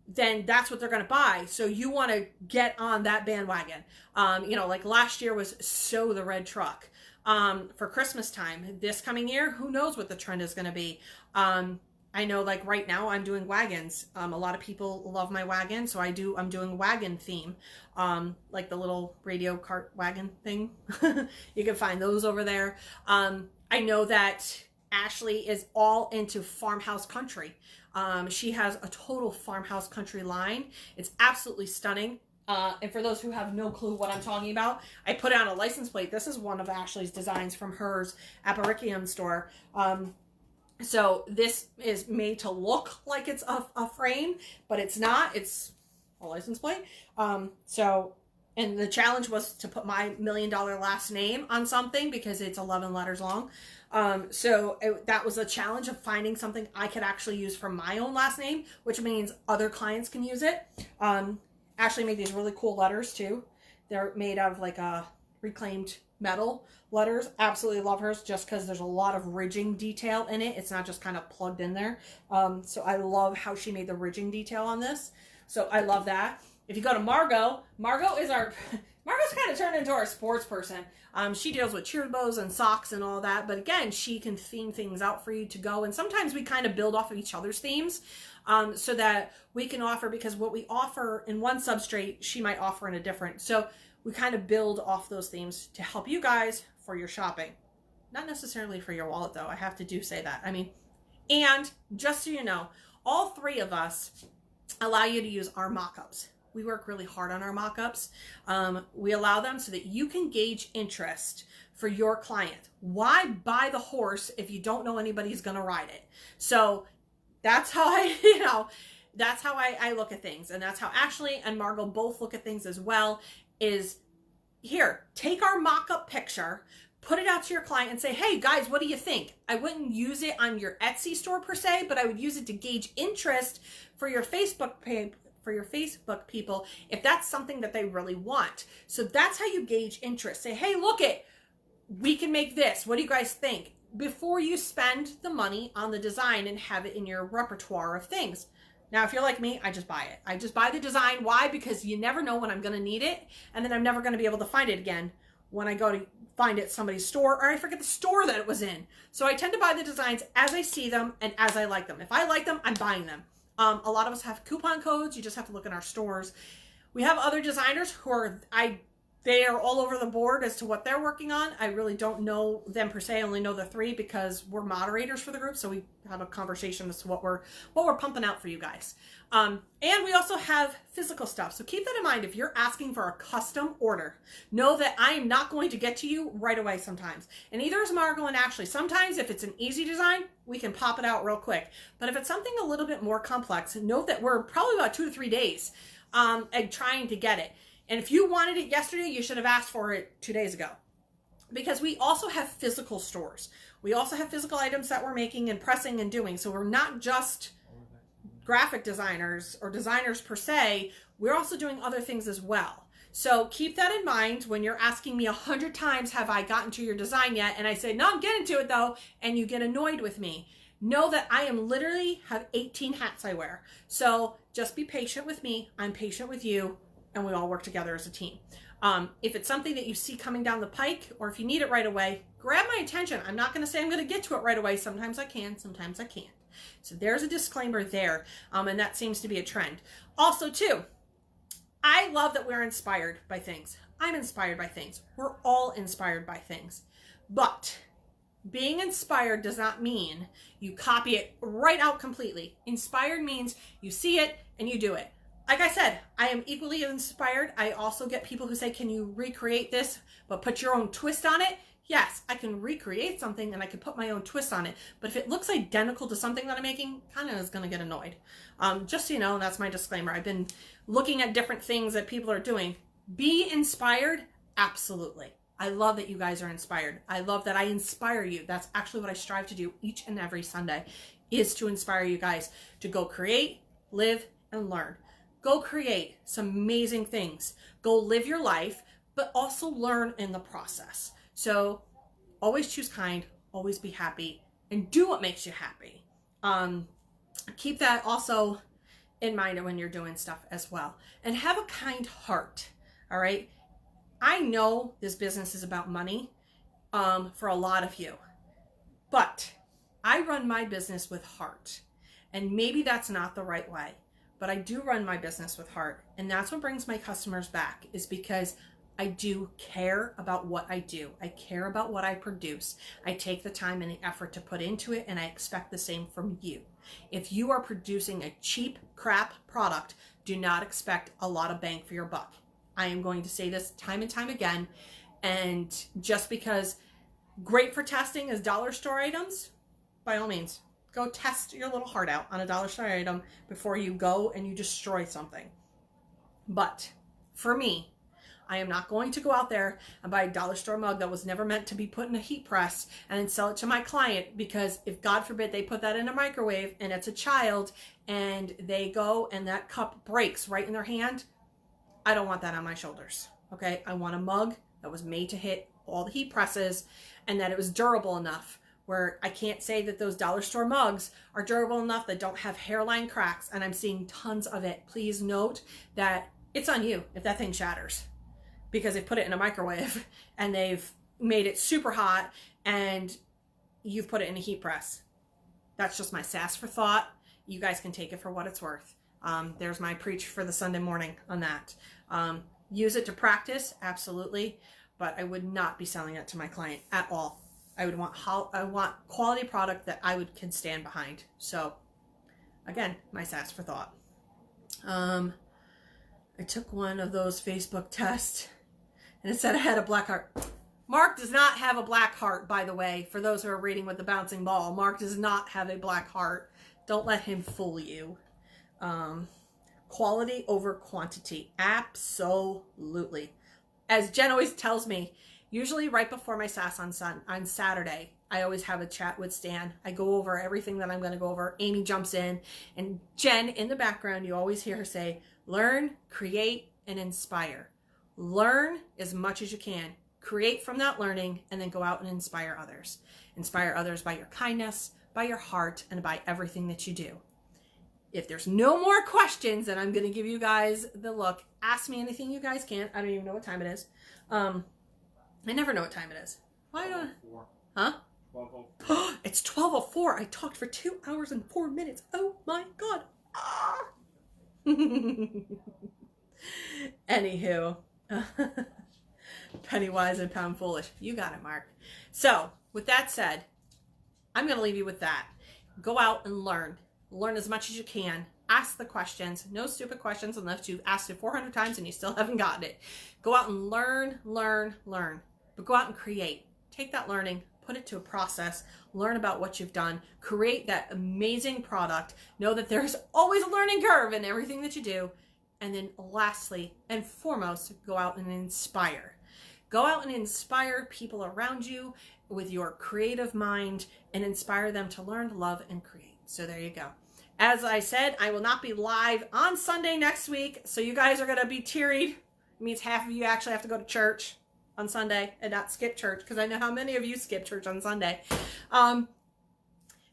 then that's what they're going to buy. So you want to get on that bandwagon. You know, like last year was So the Red Truck. For Christmas time. This coming year, who knows what the trend is going to be. I know, like right now I'm doing wagons. A lot of people love my wagon, so I'm doing wagon theme. Like the little radio cart wagon thing. You can find those over there. I know that Ashley is all into farmhouse country. She has a total farmhouse country line. It's absolutely stunning. And for those who have no clue what I'm talking about, I put on a license plate. This is one of Ashley's designs from hers Apparicium store. So this is made to look like it's a frame, but it's not. It's a license plate. And the challenge was to put my $1 million last name on something because it's 11 letters long. That was a challenge of finding something I could actually use for my own last name, which means other clients can use it. Ashley made these really cool letters too. They're made out of like a reclaimed metal letters. Absolutely love hers just because there's a lot of ridging detail in it. It's not just kind of plugged in there. So I love how she made the ridging detail on this. So I love that. If you go to Margot is Margot's kind of turned into our sports person. She deals with cheer bows and socks and all that. But again, she can theme things out for you to go. And sometimes we kind of build off of each other's themes so that we can offer, because what we offer in one substrate, she might offer in a different. So we kind of build off those themes to help you guys for your shopping. Not necessarily for your wallet, though. I have to say that. I mean, and just so you know, all three of us allow you to use our mock-ups. We work really hard on our mock-ups. We allow them so that you can gauge interest for your client. Why buy the horse if you don't know anybody's going to ride it? So that's how that's how I look at things. And that's how Ashley and Margot both look at things as well, is here, take our mock-up picture, put it out to your client and say, hey guys, what do you think? I wouldn't use it on your Etsy store per se, but I would use it to gauge interest for your Facebook page, for your Facebook people, if that's something that they really want. So that's how you gauge interest. Say, hey, look it, we can make this. What do you guys think? Before you spend the money on the design and have it in your repertoire of things. Now, if you're like me, I just buy it. I just buy the design. Why? Because you never know when I'm going to need it. And then I'm never going to be able to find it again when I go to find it at somebody's store, or I forget the store that it was in. So I tend to buy the designs as I see them and as I like them. If I like them, I'm buying them. A lot of us have coupon codes. You just have to look in our stores. We have other designers who are, they are all over the board as to what they're working on. I really don't know them per se. I only know the three because we're moderators for the group. So we have a conversation as to what we're pumping out for you guys. And we also have physical stuff. So keep that in mind. If you're asking for a custom order, know that I am not going to get to you right away sometimes. And either is Margot and Ashley. Sometimes if it's an easy design, we can pop it out real quick. But if it's something a little bit more complex, note that we're probably about 2 to 3 days at trying to get it. And if you wanted it yesterday, you should have asked for it 2 days ago. Because we also have physical stores. We also have physical items that we're making and pressing and doing. So we're not just graphic designers or designers per se. We're also doing other things as well. So keep that in mind when you're asking me 100 times, have I gotten to your design yet? And I say, no, I'm getting to it though. And you get annoyed with me. Know that I am literally have 18 hats I wear. So just be patient with me. I'm patient with you. And we all work together as a team. If it's something that you see coming down the pike, or if you need it right away, grab my attention. I'm not going to say I'm going to get to it right away. Sometimes I can, sometimes I can't. So there's a disclaimer there. And that seems to be a trend. Also, too, I love that we're inspired by things. I'm inspired by things. We're all inspired by things. But Being inspired does not mean you copy it right out completely. Inspired means you see it and you do it. Like I said, I am equally inspired. I also get people who say, can you recreate this, but put your own twist on it? Yes, I can recreate something and I can put my own twist on it. But if it looks identical to something that I'm making, kind of is going to get annoyed. Just so you know, that's my disclaimer. I've been looking at different things that people are doing. Be inspired? Absolutely. I love that you guys are inspired. I love that I inspire you. That's actually what I strive to do each and every Sunday, is to inspire you guys to go create, live, and learn. Go create some amazing things. Go live your life, but also learn in the process. So always choose kind, always be happy, and do what makes you happy. Keep that also in mind when you're doing stuff as well. And have a kind heart, all right? I know this business is about money for a lot of you, but I run my business with heart. And maybe that's not the right way, but I do run my business with heart. And that's what brings my customers back, is because I do care about what I do. I care about what I produce. I take the time and the effort to put into it, and I expect the same from you. If you are producing a cheap crap product, do not expect a lot of bang for your buck. I am going to say this time and time again, and just because great for testing is dollar store items, by all means, go test your little heart out on a dollar store item before you go and you destroy something. But for me, I am not going to go out there and buy a dollar store mug that was never meant to be put in a heat press and then sell it to my client, because if God forbid they put that in a microwave and it's a child and they go and that cup breaks right in their hand, I don't want that on my shoulders. Okay, I want a mug that was made to hit all the heat presses and that it was durable enough, where I can't say that those dollar store mugs are durable enough that don't have hairline cracks, and I'm seeing tons of it. Please note that it's on you if that thing shatters, because they've put it in a microwave and they've made it super hot and you've put it in a heat press. That's just my SASS for thought. You guys can take it for what it's worth. There's my preach for the Sunday morning on that. Use it to practice, absolutely, but I would not be selling it to my client at all. I want quality product that I can stand behind. So again, my SASS for thought. I took one of those Facebook tests and it said I had a black heart. Mark does not have a black heart, by the way, for those who are reading with the bouncing ball. Mark does not have a black heart. Don't let him fool you. Quality over quantity. Absolutely. As Jen always tells me, usually right before my SASS on Saturday, I always have a chat with Stan. I go over everything that I'm going to go over. Amy jumps in, and Jen in the background, you always hear her say, learn, create, and inspire. Learn as much as you can. Create from that learning, and then go out and inspire others. Inspire others by your kindness, by your heart, and by everything that you do. If there's no more questions, then I'm going to give you guys the look. Ask me anything you guys can. I don't even know what time it is. I never know what time it is. Why don't I? Huh? 12:04. It's 12:04. I talked for 2 hours and 4 minutes. Oh my God. Ah. Anywho. Penny wise and pound foolish. You got it, Mark. So, with that said, I'm going to leave you with that. Go out and learn. Learn as much as you can. Ask the questions. No stupid questions unless you've asked it 400 times and you still haven't gotten it. Go out and learn, learn, learn. But go out and create. Take that learning, put it to a process, learn about what you've done, create that amazing product. Know that there's always a learning curve in everything that you do. And then lastly and foremost, go out and inspire. Go out and inspire people around you with your creative mind and inspire them to learn, love, and create. So there you go. As I said, I will not be live on Sunday next week, so you guys are going to be tearied. It means half of you actually have to go to church on Sunday and not skip church, because I know how many of you skip church on Sunday.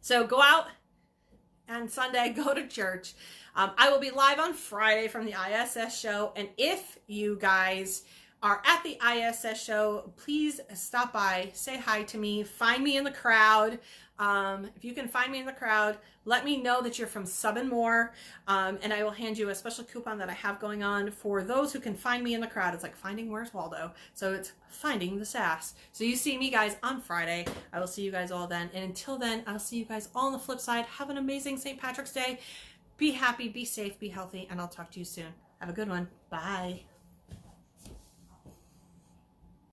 So go out on Sunday, go to church. I will be live on Friday from the ISS show, and if you guys are at the ISS show, please stop by, say hi to me, find me in the crowd. If you can find me in the crowd, let me know that you're from Sub and More, and I will hand you a special coupon that I have going on for those who can find me in the crowd. It's like finding Where's Waldo, so it's finding the SASS. So you see me guys on Friday. I will see you guys all then, and until then, I'll see you guys all on the flip side. Have an amazing St. Patrick's Day. Be happy, be safe, be healthy, and I'll talk to you soon. Have a good one. Bye.